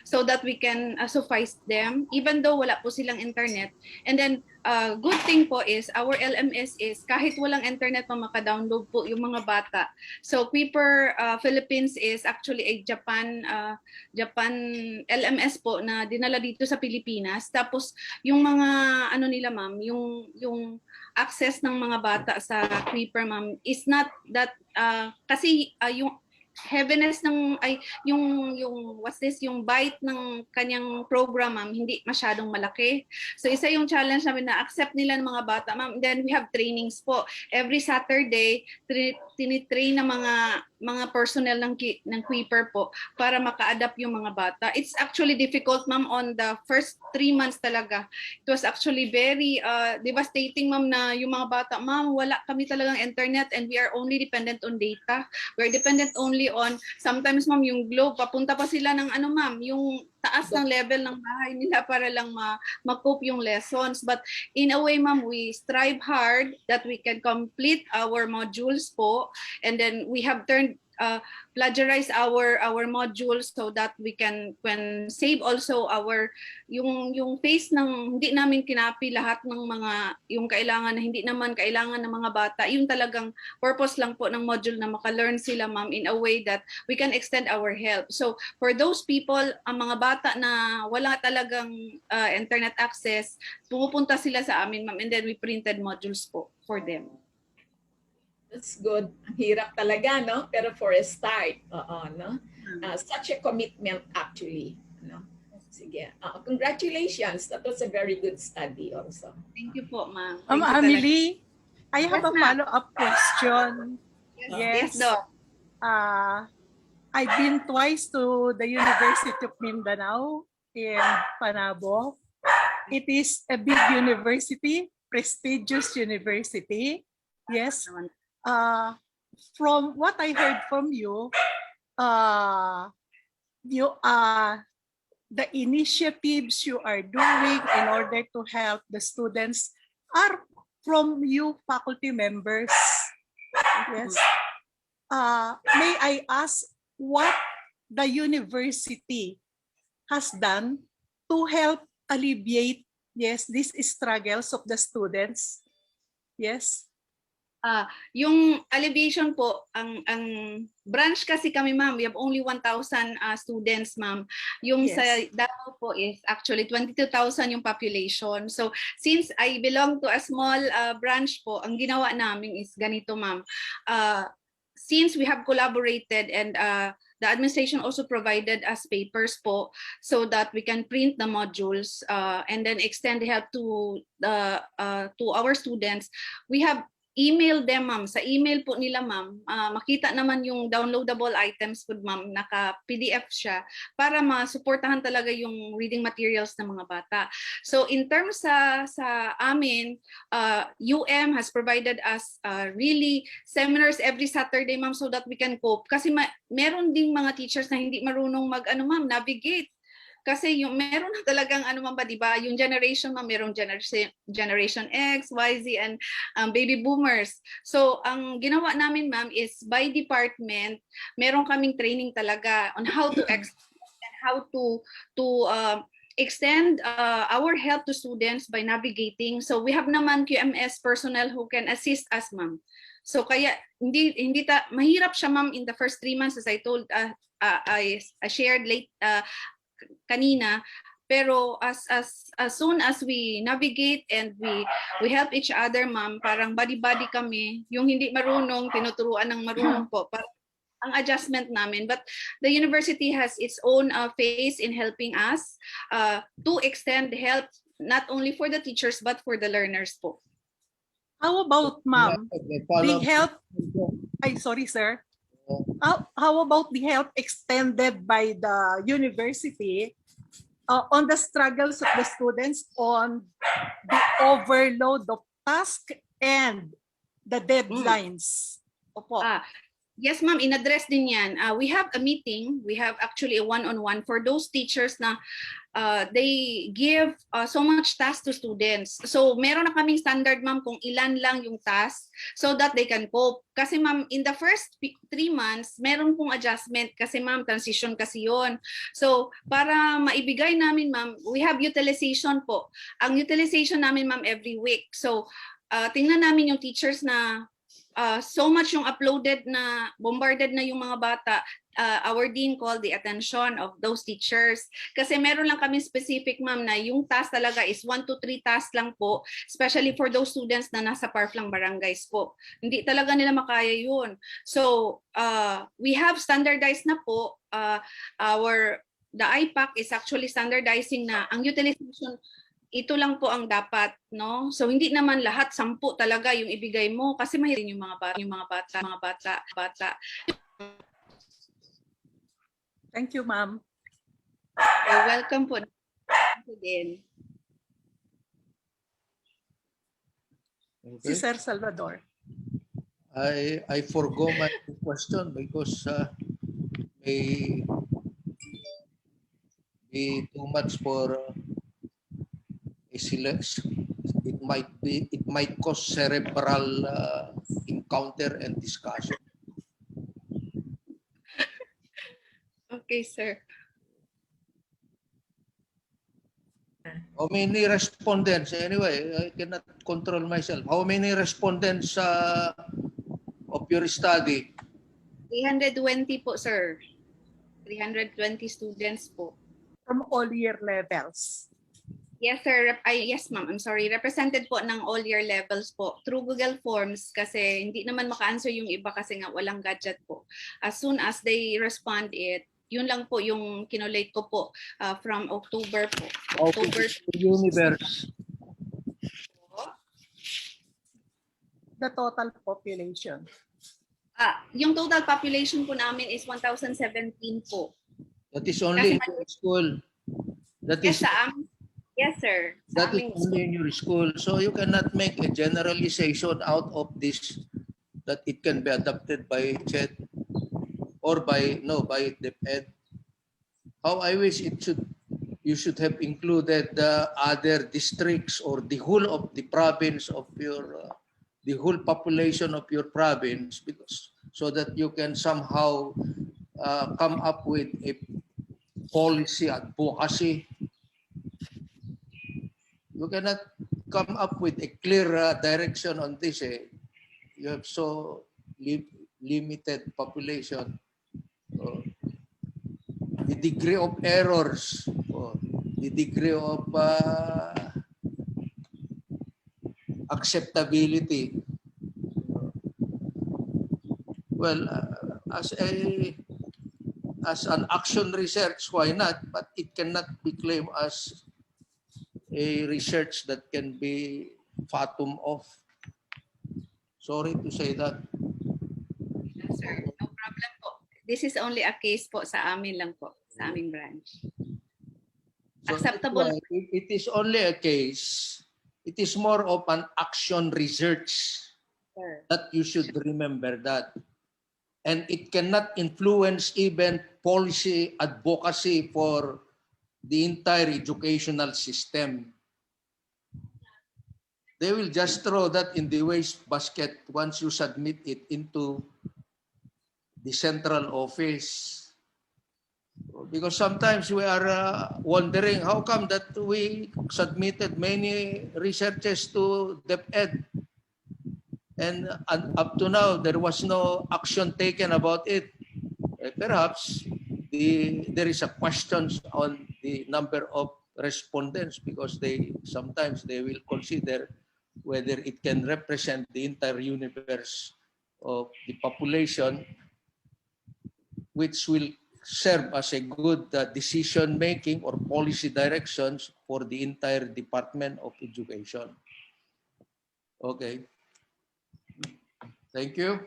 so that we can suffice them even though wala po silang internet. And then good thing po is our LMS is kahit walang internet pa maka-download po yung mga bata. So Kuiper Philippines is actually a Japan LMS po na dinala dito sa Pilipinas. Tapos yung mga nila, ma'am, yung access ng mga bata sa Kuiper, ma'am, is not that kasi yung heaviness ng yung what's this, yung byte ng kanyang program, ma'am, hindi masyadong malaki. So isa yung challenge namin na accept nila ng mga bata, ma'am. Then we have trainings po every Saturday, tinitrain ng mga personnel ng Kuiper po para maka-adapt yung mga bata. It's actually difficult, ma'am, on the first 3 months talaga. It was actually very devastating, ma'am, na yung mga bata, ma'am, wala kami talagang internet and we are only dependent on data. We're dependent only on, sometimes, ma'am, yung globe, papunta pa sila ng ma'am, yung taas ng level ng bahay nila para lang ma-cope yung lessons. But in a way, ma'am, we strive hard that we can complete our modules po, and then we have turned plagiarize our modules so that we can save also our yung phase ng hindi namin kinapi lahat ng mga yung kailangan na hindi naman kailangan ng mga bata. Yung talagang purpose lang po ng module na maka-learn sila, ma'am, in a way that we can extend our help. So for those people, ang mga bata na wala talagang internet access, pumupunta sila sa amin, ma'am, and then we printed modules po for them. That's good. Ang hirap talaga, no? Pero for a start, no? Such a commitment actually, no? Sige. Congratulations. That was a very good study also. Thank you po, ma'am. Amelie, I have a follow-up question. Yes, Doc. I've been twice to the University of Mindanao in Panabo. It is a big university, prestigious university. Yes. From what I heard from you, the initiatives you are doing in order to help the students are from you faculty members. Yes. May I ask what the university has done to help alleviate, yes, these struggles of the students? Yes. Yung alleviation po, ang branch kasi kami, ma'am, we have only 1,000 students, ma'am. Yung yes. Sa Davao po is actually 22,000 yung population. So since I belong to a small branch po, ang ginawa namin is ganito, ma'am. Since we have collaborated and the administration also provided us papers po so that we can print the modules and then extend the help to our students. We have email them, ma'am. Sa email po nila, ma'am, makita naman yung downloadable items po, ma'am, naka-PDF siya para masuportahan talaga yung reading materials ng mga bata. So in terms sa amin, UM has provided us really seminars every Saturday, ma'am, so that we can cope. Kasi meron ding mga teachers na hindi marunong navigate. Kasi yung meron na talagang di ba, yung generation merong generation X, Y, Z, and baby boomers. So ang ginawa namin, ma'am, is by department, meron kaming training talaga on how to and how to extend our help to students by navigating. So we have naman QMS personnel who can assist us, ma'am. So kaya hindi mahirap siya, ma'am, in the first 3 months, as I told I shared late kanina, pero as soon as we navigate and we help each other, ma'am, parang buddy kami. Yung hindi marunong tinuturuan ng marunong po, parang ang adjustment namin. But the university has its own phase in helping us to extend help not only for the teachers but for the learners po. How about, ma'am, the help? Sorry, sir. How about the help extended by the university on the struggles of the students on the overload of task and the deadlines? Opo. Yes, ma'am, in-address din yan. We have a meeting. We have actually a one-on-one for those teachers na they give so much task to students. So meron na kaming standard, ma'am, kung ilan lang yung task so that they can cope. Kasi, ma'am, in the first 3 months, meron pong adjustment kasi, ma'am, transition kasi yon. So para maibigay namin, ma'am, we have utilization po. Ang utilization namin, ma'am, every week. So tingnan namin yung teachers na so much yung uploaded na, bombarded na yung mga bata. Our dean called the attention of those teachers. Kasi meron lang kami specific, ma'am, na yung task talaga is 1 to 3 tasks lang po, especially for those students na nasa Parflang barangays po. Hindi talaga nila makaya yun. So, we have standardized na po. The IPAC is actually standardizing na ang utilization ito lang po ang dapat, no? So hindi naman lahat 10 talaga yung ibigay mo kasi mahirap yung mga bata. Thank you, ma'am. You're welcome po. Din. Si Sir Salvador. I forgo my question because may be too much for it might cause cerebral encounter and discussion. Okay, sir. How many respondents? Anyway, I cannot control myself. How many respondents of your study? 320 po, sir. 320 students po. From all year levels. Yes, sir. Yes, ma'am. I'm sorry. Represented po ng all year levels po through Google Forms kasi hindi naman maka-answer yung iba kasi nga walang gadget po. As soon as they respond yun lang po yung kinulate ko po from October po. October. Universe. The total population. Yung total population po namin is 1,017 po. That is only in your school. That is Yes, sir. That is only in your school. So you cannot make a generalization out of this that it can be adopted by CHED or by DepEd. How I wish you should have included the other districts or the whole of the province of your the whole population of your province, because so that you can somehow come up with a policy advocacy. You cannot come up with a clear direction on this. You have so limited population. The degree of errors, the degree of acceptability. Well, as an action research, why not? But it cannot be claimed as a research that can be fathom of. Sorry to say that. Yes, sir. No problem po. This is only a case po sa amin lang po, sa aming branch. So Acceptable. that's why it is only a case. It is more of an action research Sir. that you should remember that. And it cannot influence even policy advocacy for the entire educational system. They will just throw that in the waste basket once you submit it into the central office. Because sometimes we are wondering how come that we submitted many researches to DepEd and up to now there was no action taken about it. Perhaps there is a question on the number of respondents because sometimes they will consider whether it can represent the entire universe of the population, which will serve as a good decision making or policy directions for the entire Department of Education. Okay. Thank you.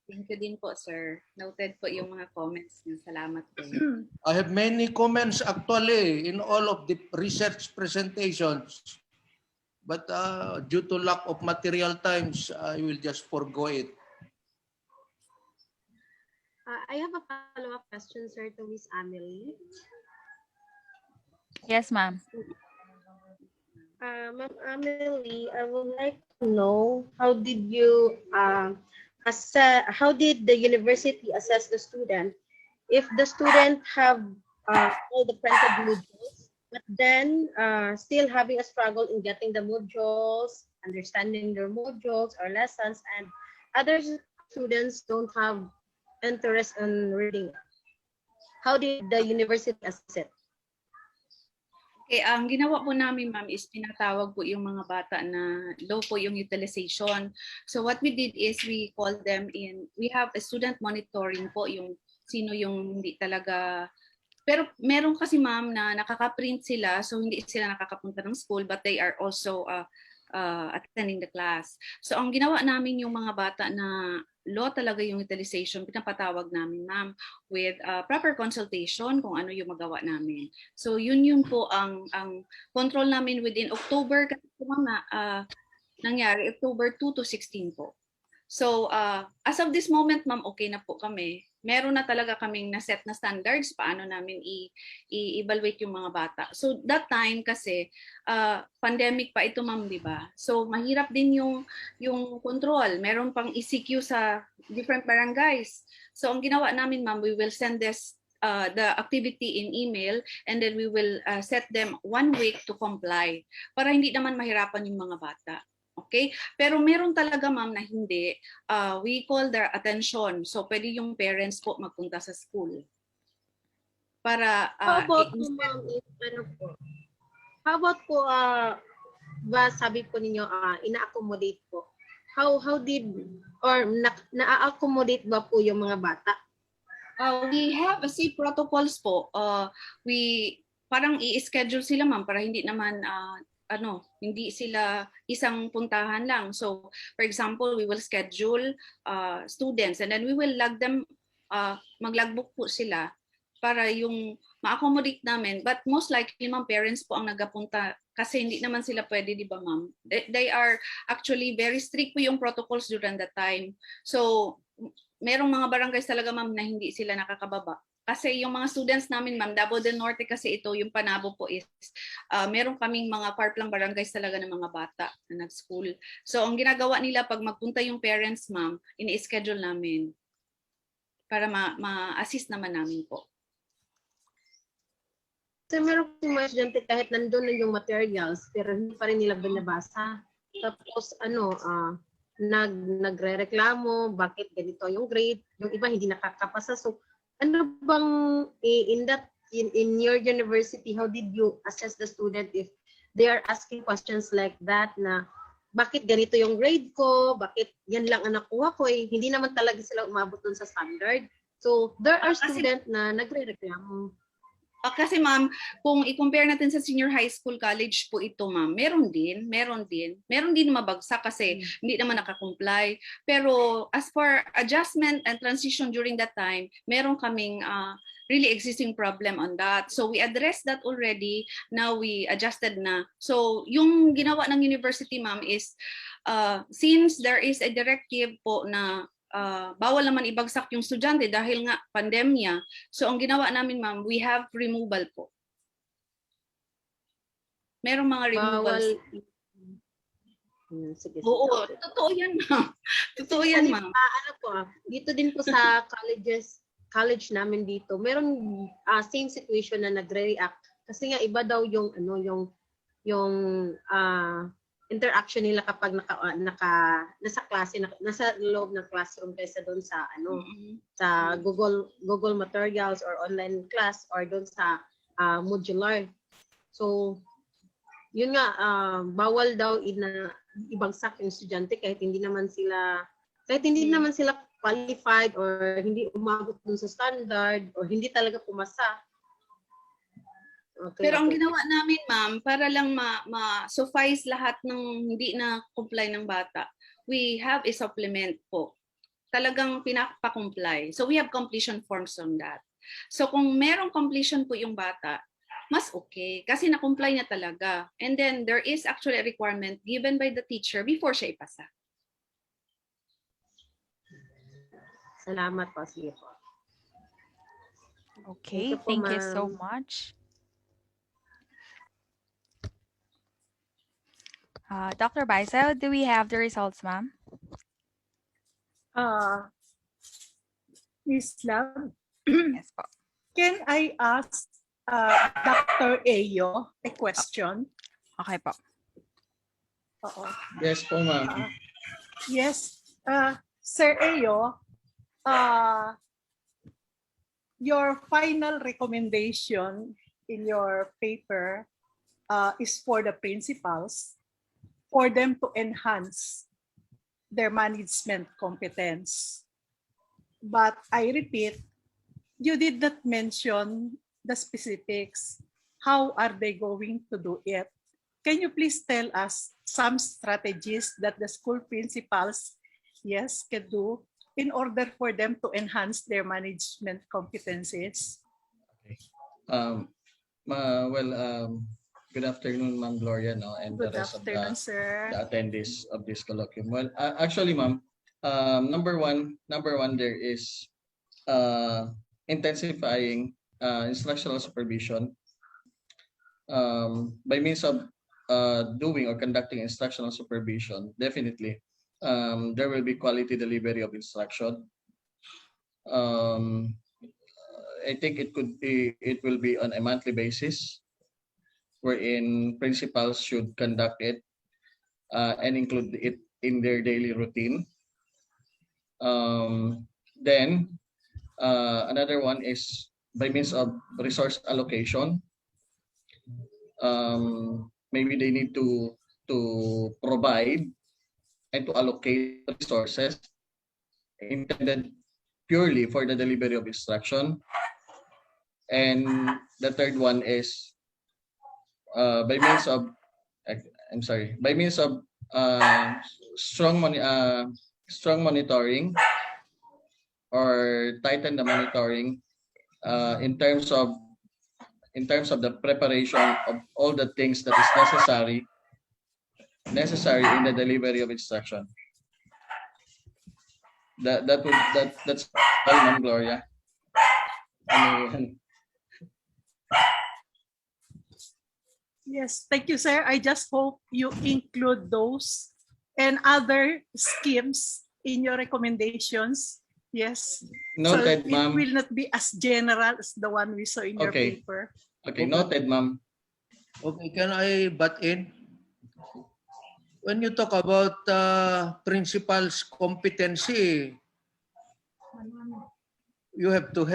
Thank you din po, sir. Noted po yung mga comments niyo. Salamat po. I have many comments actually in all of the research presentations. But due to lack of material times, I will just forgo it. I have a follow-up question, sir, to Miss Amelie. Yes, ma'am. Ma'am Amelie, I would like to know how did you how did the university assess the student if the student have all the printed modules, but then still having a struggle in getting the modules, understanding their modules or lessons, and other students don't have interest in reading. How did the university assess it? Okay, ang ginawa po namin, ma'am, is pinatawag po yung mga bata na low po yung utilization. So what we did is we called them in. We have a student monitoring po yung sino yung hindi talaga. Pero meron kasi, ma'am, na nakaka-print sila, so hindi sila nakakapunta ng school, but they are also attending the class. So ang ginawa namin yung mga bata na low talaga yung utilization, pinapatawag namin, ma'am, with proper consultation kung ano yung magawa namin. So yun po ang control namin within October, kasi nangyari October 2 to 16 po. So as of this moment, ma'am, okay na po kami. Meron na talaga kaming na-set na standards paano namin i-evaluate yung mga bata. So that time kasi pandemic pa ito, ma'am, di ba? So mahirap din yung control. Meron pang ECQ sa different barangays. So ang ginawa namin, ma'am, we will send this the activity in email and then we will set them 1 week to comply para hindi naman mahirapan yung mga bata. Okay? Pero meron talaga, ma'am, na hindi. We call their attention. So, pwede yung parents po magpunta sa school. Para, how about po, ma'am, how about po, ba sabi po ninyo, ina-accommodate po? How did, or na-accommodate ba po yung mga bata? We have a safe protocols po. We parang i-schedule sila, ma'am, para hindi naman hindi sila isang puntahan lang. So, for example, we will schedule students and then we will log them, mag-logbook po sila para yung ma-accommodate namin. But most likely, ma'am, parents po ang nagapunta kasi hindi naman sila pwede, di ba, ma'am? They are actually very strict po yung protocols during that time. So, merong mga barangays talaga, ma'am, na hindi sila nakakababa. Kasi yung mga students namin, ma'am, Davao del Norte kasi ito, yung Panabo po is, meron kaming mga parplang barangays talaga ng mga bata na nag-school. So, ang ginagawa nila pag magpunta yung parents, ma'am, ini-schedule namin para ma-assist naman namin po. Kasi meron kasi mga estudyante kahit nandun na yung materials, pero hindi pa rin nila binabasa. Tapos, nagre-reklamo, bakit ganito yung grade, yung iba hindi nakakapasa. So, ano bang in your university, how did you assess the student if they are asking questions like that na bakit ganito yung grade ko, bakit yan lang ang nakuha ko, hindi naman talaga sila umabot dun sa standard. So there are students na nagre-reklamo. Kasi ma'am, kung i-compare natin sa senior high school, college po ito ma'am, meron din mabagsak kasi hindi naman nakakomply. Pero as for adjustment and transition during that time, meron kaming really existing problem on that. So we addressed that already. Now we adjusted na. So yung ginawa ng university ma'am is since there is a directive po na bawal naman ibagsak yung estudyante dahil nga pandemya. So ang ginawa namin ma'am, we have removal po. Merong mga removals. Sige, Oo, totoo yan ma'am. Totoo yan ma'am. Ano po, dito din po sa college namin dito, meron same situation na nagre-react kasi nga iba daw yung interaction nila kapag nasa klase, nasa loob ng classroom kaysa doon sa sa Google materials or online class or doon sa modular. So yun nga, bawal daw ibagsak yung estudyante kahit hindi naman sila qualified or hindi umabot dun sa standard or hindi talaga pumasa. Okay, pero ang ginawa namin ma'am, para lang ma-suffice lahat ng hindi na comply ng bata, we have a supplement po. Talagang pinapa-comply. So we have completion forms on that. So kung merong completion po yung bata, mas okay kasi na-comply niya talaga. And then there is actually a requirement given by the teacher before siya ipasa. Salamat po, sige po. Okay, thank you so much. Dr. Baisao, do we have the results, ma'am? Miss Love, yes, po. Can I ask Dr. Ayo a question? Okay po. Yes po, ma'am. Yes, Sir Ayo, your final recommendation in your paper is for the principals for them to enhance their management competence. But I repeat, you did not mention the specifics. How are they going to do it? Can you please tell us some strategies that the school principals, can do in order for them to enhance their management competencies? Okay. Good afternoon, Ma'am Gloria, and the rest of the attendees of this colloquium. Well, actually, ma'am, number one, there is intensifying instructional supervision by means of doing or conducting instructional supervision. Definitely, there will be quality delivery of instruction. I think it will be on a monthly basis, wherein principals should conduct it and include it in their daily routine. Then another one is by means of resource allocation. Maybe they need to provide and to allocate resources intended purely for the delivery of instruction. And the third one is by means of strong monitoring or tighten the monitoring in terms of the preparation of all the things that is necessary in the delivery of instruction. That's all, Ma'am Gloria. Yes, thank you, sir. I just hope you include those and other schemes in your recommendations. Yes. Noted, ma'am. It will not be as general as the one we saw in your paper. Okay, noted, ma'am. Okay, can I butt in? When you talk about principal's competency, you have to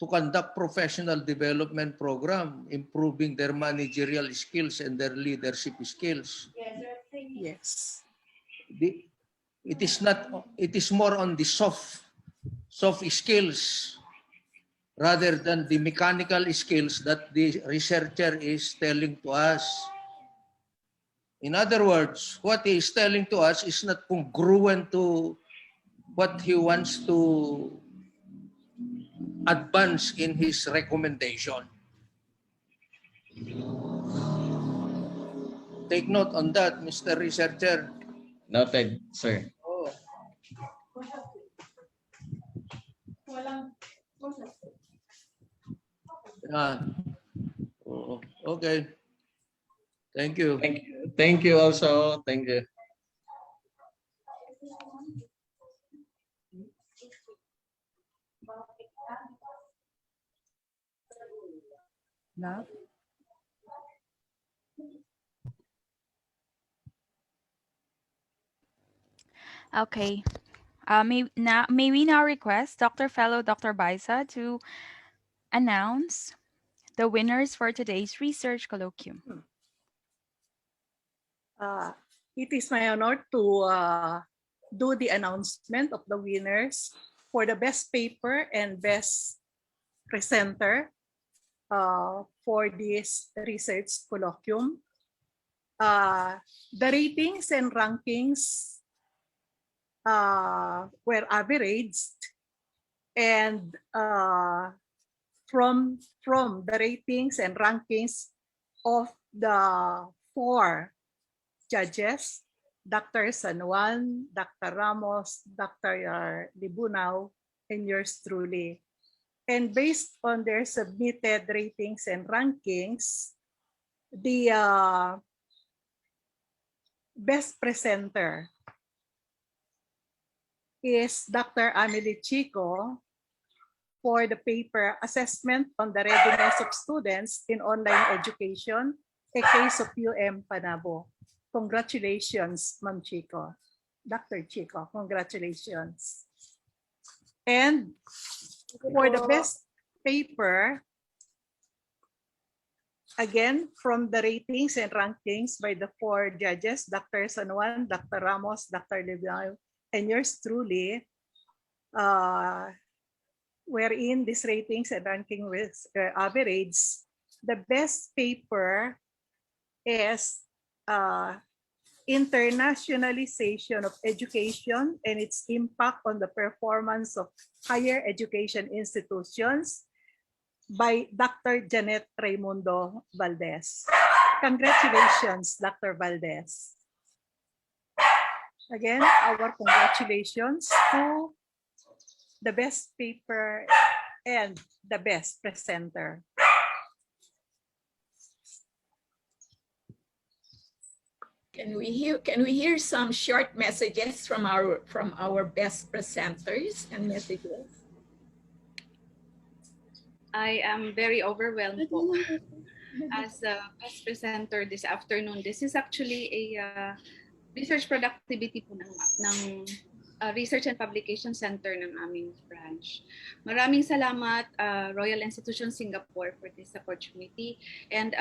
conduct professional development program, improving their managerial skills and their leadership skills. Yes. It is more on the soft skills. rather than the mechanical skills that the researcher is telling to us. In other words, what he is telling to us is not congruent to what he wants to advance in his recommendation. Take note on that, Mr. Researcher. Noted, sir. Oh. Yeah. Oh, okay. Thank you. Thank you also. Thank you. Love. Okay. May we now request Dr. Fellow Dr. Baisa to announce the winners for today's research colloquium. It is my honor to do the announcement of the winners for the best paper and best presenter for this research colloquium. The ratings and rankings were averaged, and from the ratings and rankings of the 4 judges, Dr. San Juan, Dr. Ramos, Dr. Libunao, and yours truly. And based on their submitted ratings and rankings, the best presenter is Dr. Amelie Chico for the paper Assessment on the Readiness of Students in Online Education, a case of UM Panabo. Congratulations, Ma'am Chico. Dr. Chico, congratulations. And for the best paper, again, from the ratings and rankings by the 4 judges, Dr. San Juan, Dr. Ramos, Dr. Libunao, and yours truly, wherein these ratings and ranking with average, the best paper is Internationalization of Education and its Impact on the Performance of Higher Education Institutions by Dr. Janet Raymundo Valdez. Congratulations, Dr. Valdez. Again, our congratulations to the best paper and the best presenter. Can we hear some short messages from our best presenters and messages? I am very overwhelmed po as a best presenter this afternoon. This is actually a research productivity po ng Research and Publication Center ng aming branch. Maraming salamat Royal Institution Singapore for this opportunity, and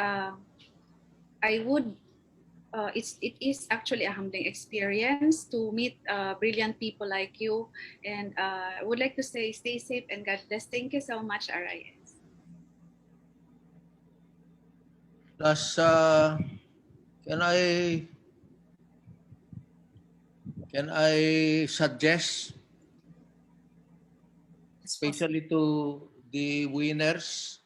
it is actually a humbling experience to meet brilliant people like you, and I would like to say stay safe and God bless. Thank you so much, RIS. Plus, can I suggest, especially to the winners,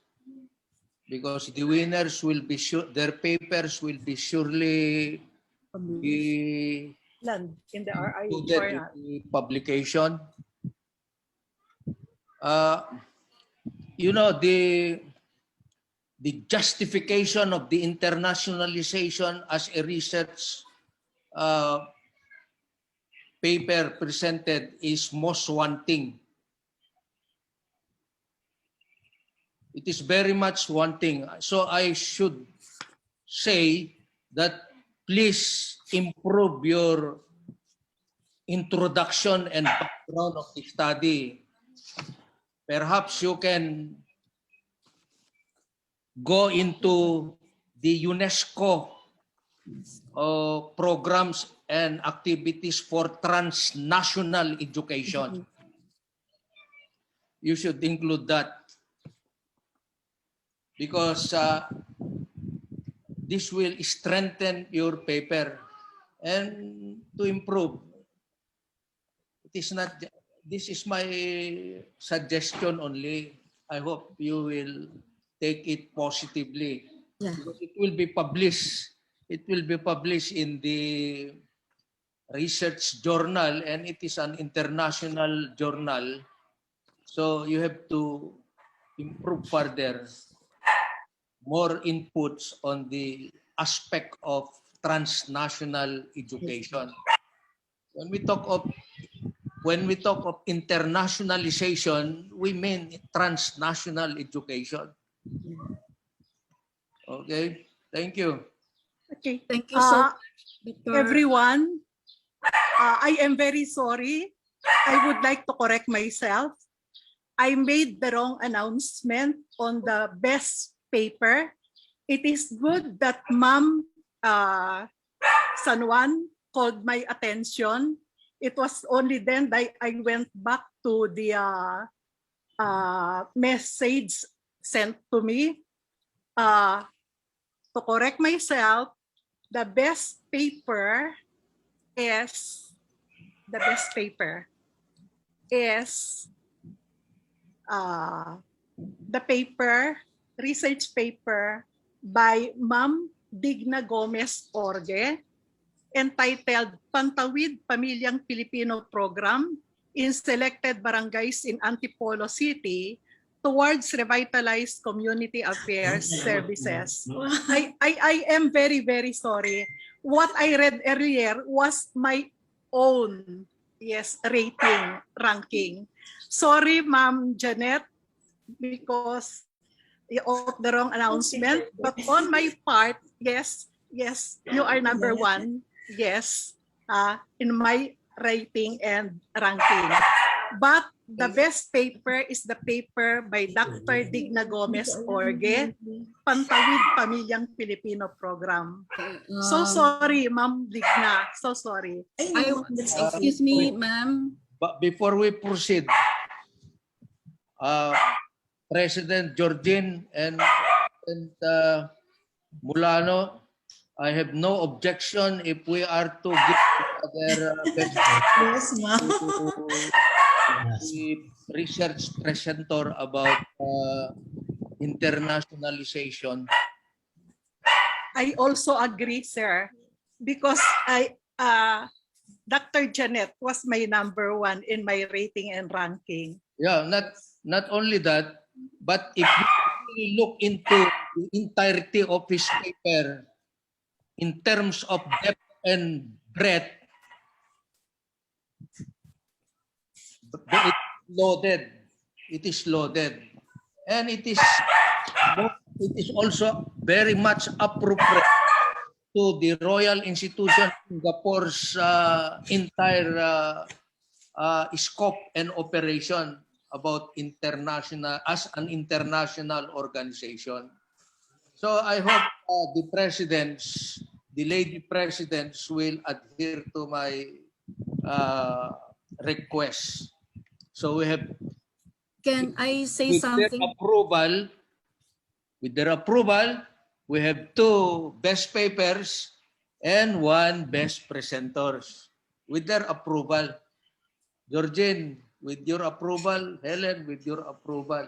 because the winners will be sure their papers will be surely be in the RI included in the publication. You know, the justification of the internationalization as a research paper presented is most wanting. It is very much wanting. So I should say that please improve your introduction and background of the study. Perhaps you can go into the UNESCO programs and activities for transnational education. You should include that. because this will strengthen your paper and to improve. It is not. This is my suggestion only. I hope you will take it positively. Yeah. Because it will be published. It will be published in the research journal, and it is an international journal. So you have to improve further, more inputs on the aspect of transnational education. When we talk of internationalization, we mean transnational education. Okay, thank you. Okay. Thank you so much, Dr. Everyone, I am very sorry. I would like to correct myself. I made the wrong announcement on the best paper. It is good that Ma'am San Juan called my attention. It was only then that I went back to the message sent to me to correct myself. The best paper is the research paper by Ma'am Digna Gomez Orge, entitled Pantawid Pamilyang Pilipino Program in Selected Barangays in Antipolo City towards Revitalized Community Affairs Services. I am very, very sorry. What I read earlier was my own, ranking. Sorry, Ma'am Janet, because of the wrong announcement. But on my part, yes, you are number one. Yes, in my rating and ranking. But the best paper is the paper by Dr. Digna Gomez Orge, Pantawid Pamilyang Pilipino Program. So sorry, Ma'am Digna. So sorry. Excuse me, ma'am. But before we proceed, President Georgine and Mulano, I have no objection if we are to give other Yes, ma'am. the research presenter about internationalization. I also agree, sir, because Dr. Janet was my number one in my rating and ranking. Yeah, not only that, but if you look into the entirety of his paper in terms of depth and breadth, it is loaded, and it is also very much appropriate to the Royal Institution Singapore's entire scope and operation about international as an international organization. So I hope the lady presidents will adhere to my request. So we have. Can I say something? With their approval, we have 2 best papers and 1 best presenters. With their approval. Georgine, with your approval. Helen, with your approval.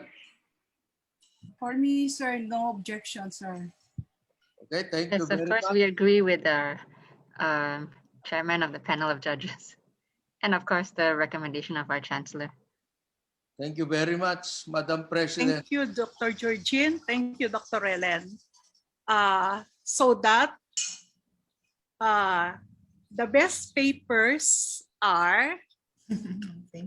For me, sir, no objection, sir. Okay, thank you very much. Yes, of course, we agree with our chairman of the panel of judges. And of course, the recommendation of our chancellor. Thank you very much, Madam President. Thank you, Dr. Georgine. Thank you, Dr. Ellen. So that the best papers are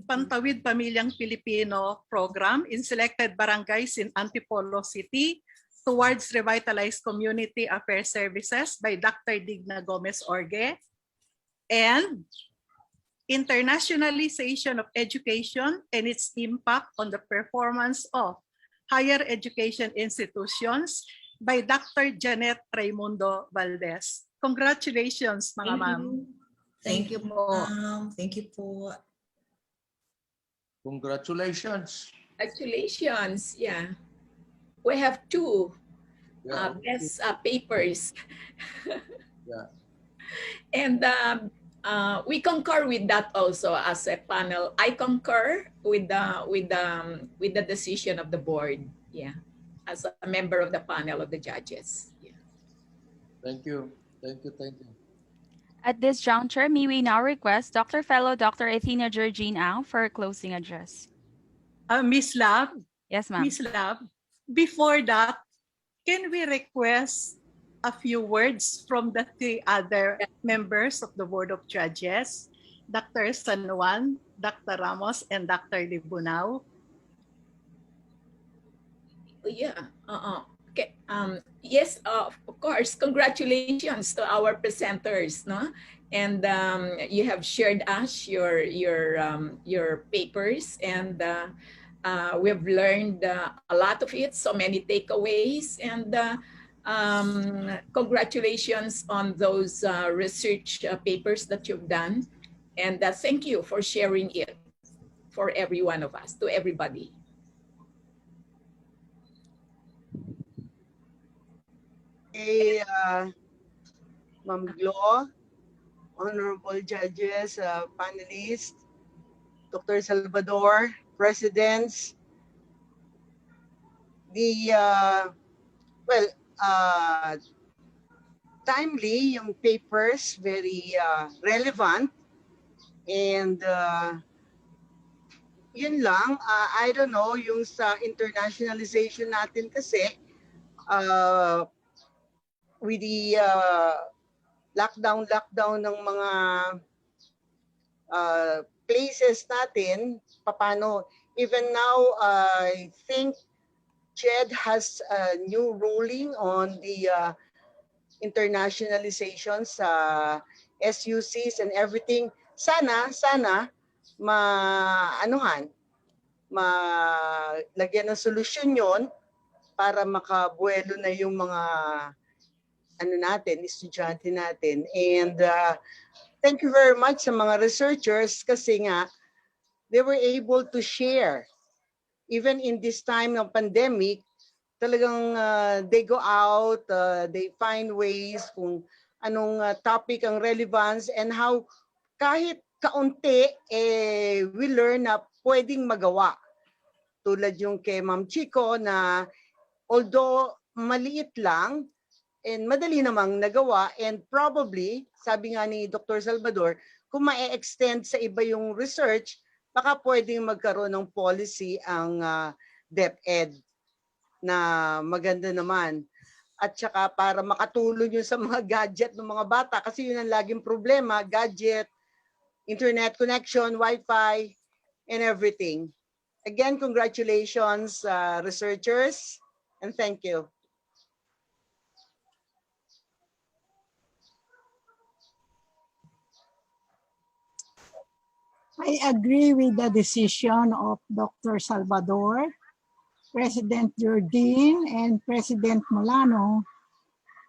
Pantawid Pamilyang Pilipino Program in Selected Barangays in Antipolo City towards Revitalized Community Affairs Services by Dr. Digna Gomez Orge, and Internationalization of Education and its Impact on the Performance of Higher Education Institutions by Dr. Janet Raymundo Valdez. Congratulations, mga ma'am. Thank you po. Thank you po. Congratulations. Congratulations. Yeah. we have two Yeah. best papers. Yeah. And we concur with that also as a panel. I concur with the decision of the board. Yeah, as a member of the panel of the judges. Yeah. Thank you. Thank you. Thank you. At this juncture, may we now request Dr. Fellow Dr. Athena Georgine Ang for a closing address. Miss Love, Yes, ma'am. Miss Love, before that, can we request a few words from the three other members of the Board of Judges, Dr. San Juan, Dr. Ramos, and Dr. Libunao? Yeah. Okay. Yes. Of course. Congratulations to our presenters. No. And you have shared us your papers, and we've learned a lot of it. So many takeaways, and congratulations on those research papers that you've done, and thank you for sharing it for every one of us, to everybody. Hey, Ma'am Glo, honorable judges, panelists, Dr. Salvador, presidents, timely yung papers, very relevant, and yun lang, I don't know, yung sa internationalization natin kasi, with the lockdown ng mga places natin, paano, even now, I think CHED has a new ruling on the internationalization sa SUCs and everything. Sana, lagyan ng solusyon yon para makabuelo na yung mga estudyante natin. And thank you very much sa mga researchers kasi nga they were able to share even in this time of pandemic. Talagang they go out, they find ways kung anong topic ang relevance and how kahit kaunti we learn na pwedeng magawa. Tulad yung kay Ma'am Chico na although maliit lang and madali namang nagawa, and probably, sabi nga ni Dr. Salvador, kung ma-extend sa iba yung research, baka pwedeng magkaroon ng policy ang DepEd na maganda naman. At saka para makatulong yun sa mga gadget ng mga bata kasi yun ang laging problema, gadget, internet connection, Wi-Fi, and everything. Again, congratulations, researchers, and thank you. I agree with the decision of Dr. Salvador, President Jordine, and President Molano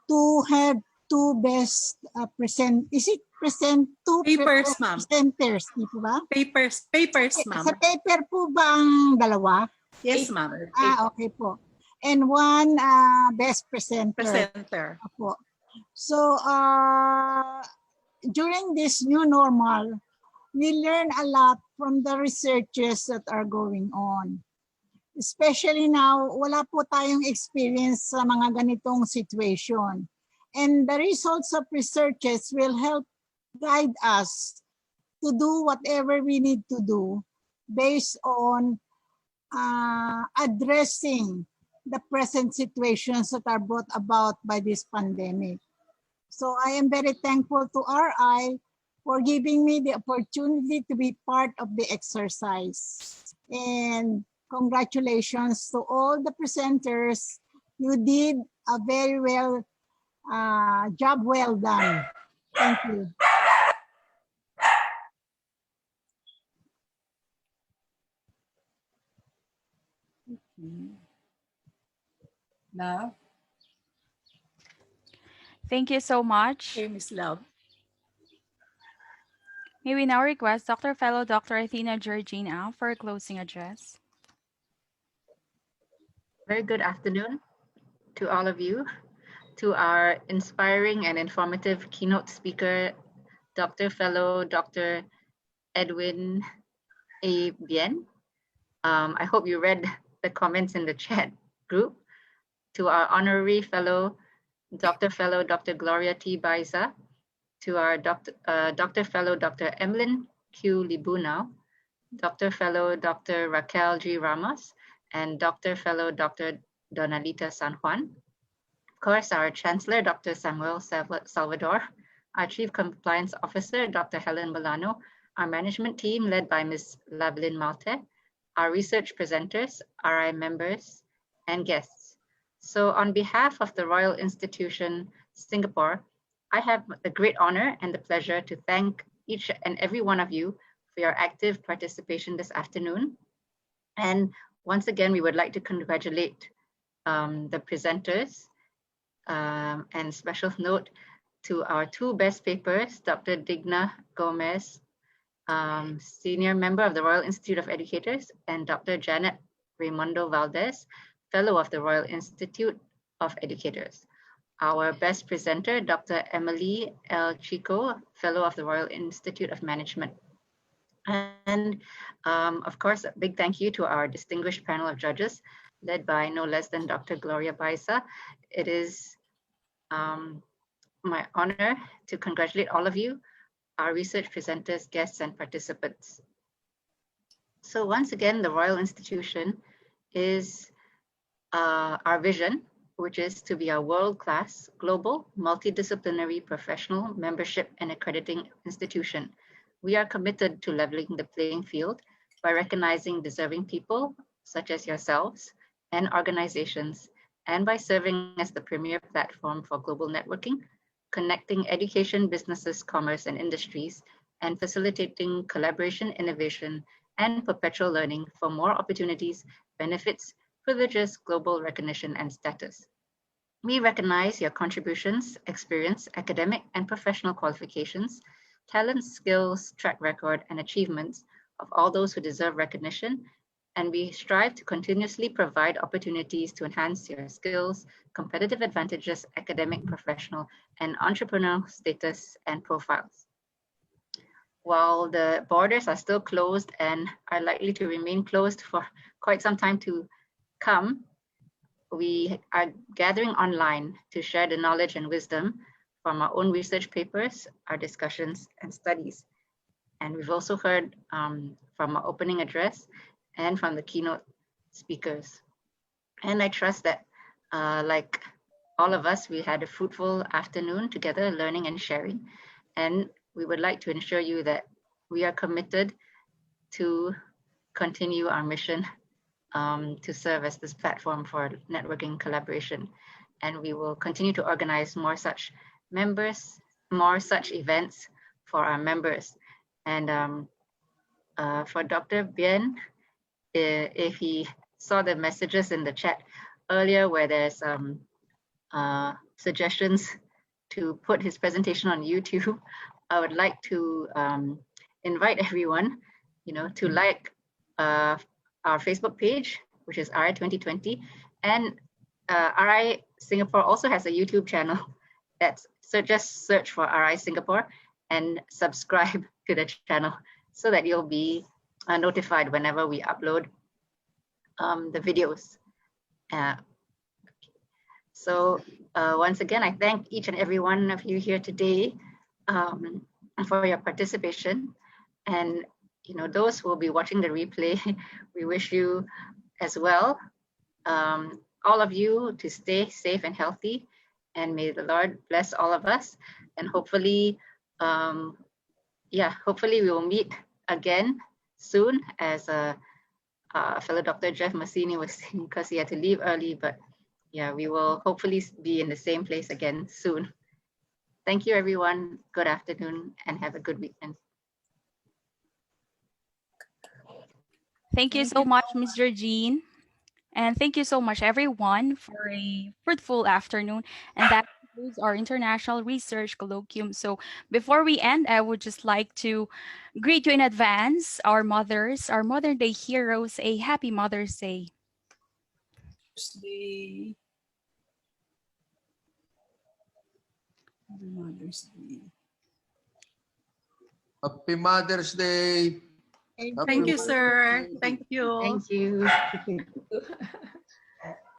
to have two best papers, ma'am. Presenters, di po ba? Papers, ma'am. Sa paper po ba ang dalawa? Yes, ma'am. Okay po. And one best presenter. Opo. So, during this new normal, we learn a lot from the researches that are going on. Especially now, wala po tayong experience sa mga ganitong situation. And the results of researches will help guide us to do whatever we need to do based on addressing the present situations that are brought about by this pandemic. So I am very thankful to RI for giving me the opportunity to be part of the exercise. And congratulations to all the presenters. You did a very job well done. Thank you. Love. Thank you so much. Okay, Miss Love. May we now request Dr. Fellow Dr. Athena Georgine Ang for a closing address. Very good afternoon to all of you, to our inspiring and informative keynote speaker, Dr. Fellow Dr. Edwin A. Bien. I hope you read the comments in the chat group. To our honorary fellow, Dr. Fellow Dr. Gloria T. Baiza, to our Dr. Fellow Dr. Emlyn Q. Libunao, Dr. Fellow Dr. Raquel G. Ramos, and Dr. Fellow Dr. Donalita San Juan. Of course, our Chancellor, Dr. Samuel Salvador, our Chief Compliance Officer, Dr. Helen Milano, our management team led by Ms. Lavelin Malte, our research presenters, RI members, and guests. So on behalf of the Royal Institution, Singapore, I have the great honor and the pleasure to thank each and every one of you for your active participation this afternoon. And once again, we would like to congratulate the presenters, and special note to our two best papers, Dr. Digna Gomez, Senior Member of the Royal Institute of Educators, and Dr. Janet Raymundo Valdez, Fellow of the Royal Institute of Educators. Our best presenter, Dr. Emily L. Chico, Fellow of the Royal Institute of Management. And of course, a big thank you to our distinguished panel of judges, led by no less than Dr. Gloria Baiza. It is my honor to congratulate all of you, our research presenters, guests, and participants. So once again, the Royal Institution is our vision, which is to be a world-class, global, multidisciplinary professional membership and accrediting institution. We are committed to leveling the playing field by recognizing deserving people, such as yourselves, and organizations, and by serving as the premier platform for global networking, connecting education, businesses, commerce, and industries, and facilitating collaboration, innovation, and perpetual learning for more opportunities, benefits, privileges, global recognition, and status. We recognize your contributions, experience, academic and professional qualifications, talents, skills, track record, and achievements of all those who deserve recognition, and we strive to continuously provide opportunities to enhance your skills, competitive advantages, academic, professional, and entrepreneurial status and profiles. While the borders are still closed and are likely to remain closed for quite some time to come, we are gathering online to share the knowledge and wisdom from our own research papers, our discussions, and studies. And we've also heard from our opening address and from the keynote speakers. And I trust that, like all of us, we had a fruitful afternoon together, learning and sharing. And we would like to ensure you that we are committed to continue our mission to serve as this platform for networking collaboration. And we will continue to organize more such events for our members. And for Dr. Bien, if he saw the messages in the chat earlier where there's suggestions to put his presentation on YouTube, I would like to invite everyone, to like our Facebook page, which is RI 2020, and RI Singapore also has a YouTube channel. So just search for RI Singapore and subscribe to the channel so that you'll be notified whenever we upload the videos. So once again, I thank each and every one of you here today for your participation. And those who will be watching the replay, we wish you as well, all of you, to stay safe and healthy. And may the Lord bless all of us. And hopefully, hopefully we will meet again soon, as fellow Dr. Jeff Massini was saying, because he had to leave early. But yeah, we will hopefully be in the same place again soon. Thank you, everyone. Good afternoon and have a good weekend. Thank you so much, Ms. Georgine. And thank you so much, everyone, for a fruitful afternoon. And that concludes our International Research Colloquium. So before we end, I would just like to greet you in advance, our mothers, our modern day heroes, a happy Mother's Day. Day. Happy Mother's Day. Happy Mother's Day. Thank you, sir. Birthday. Thank you. Thank you.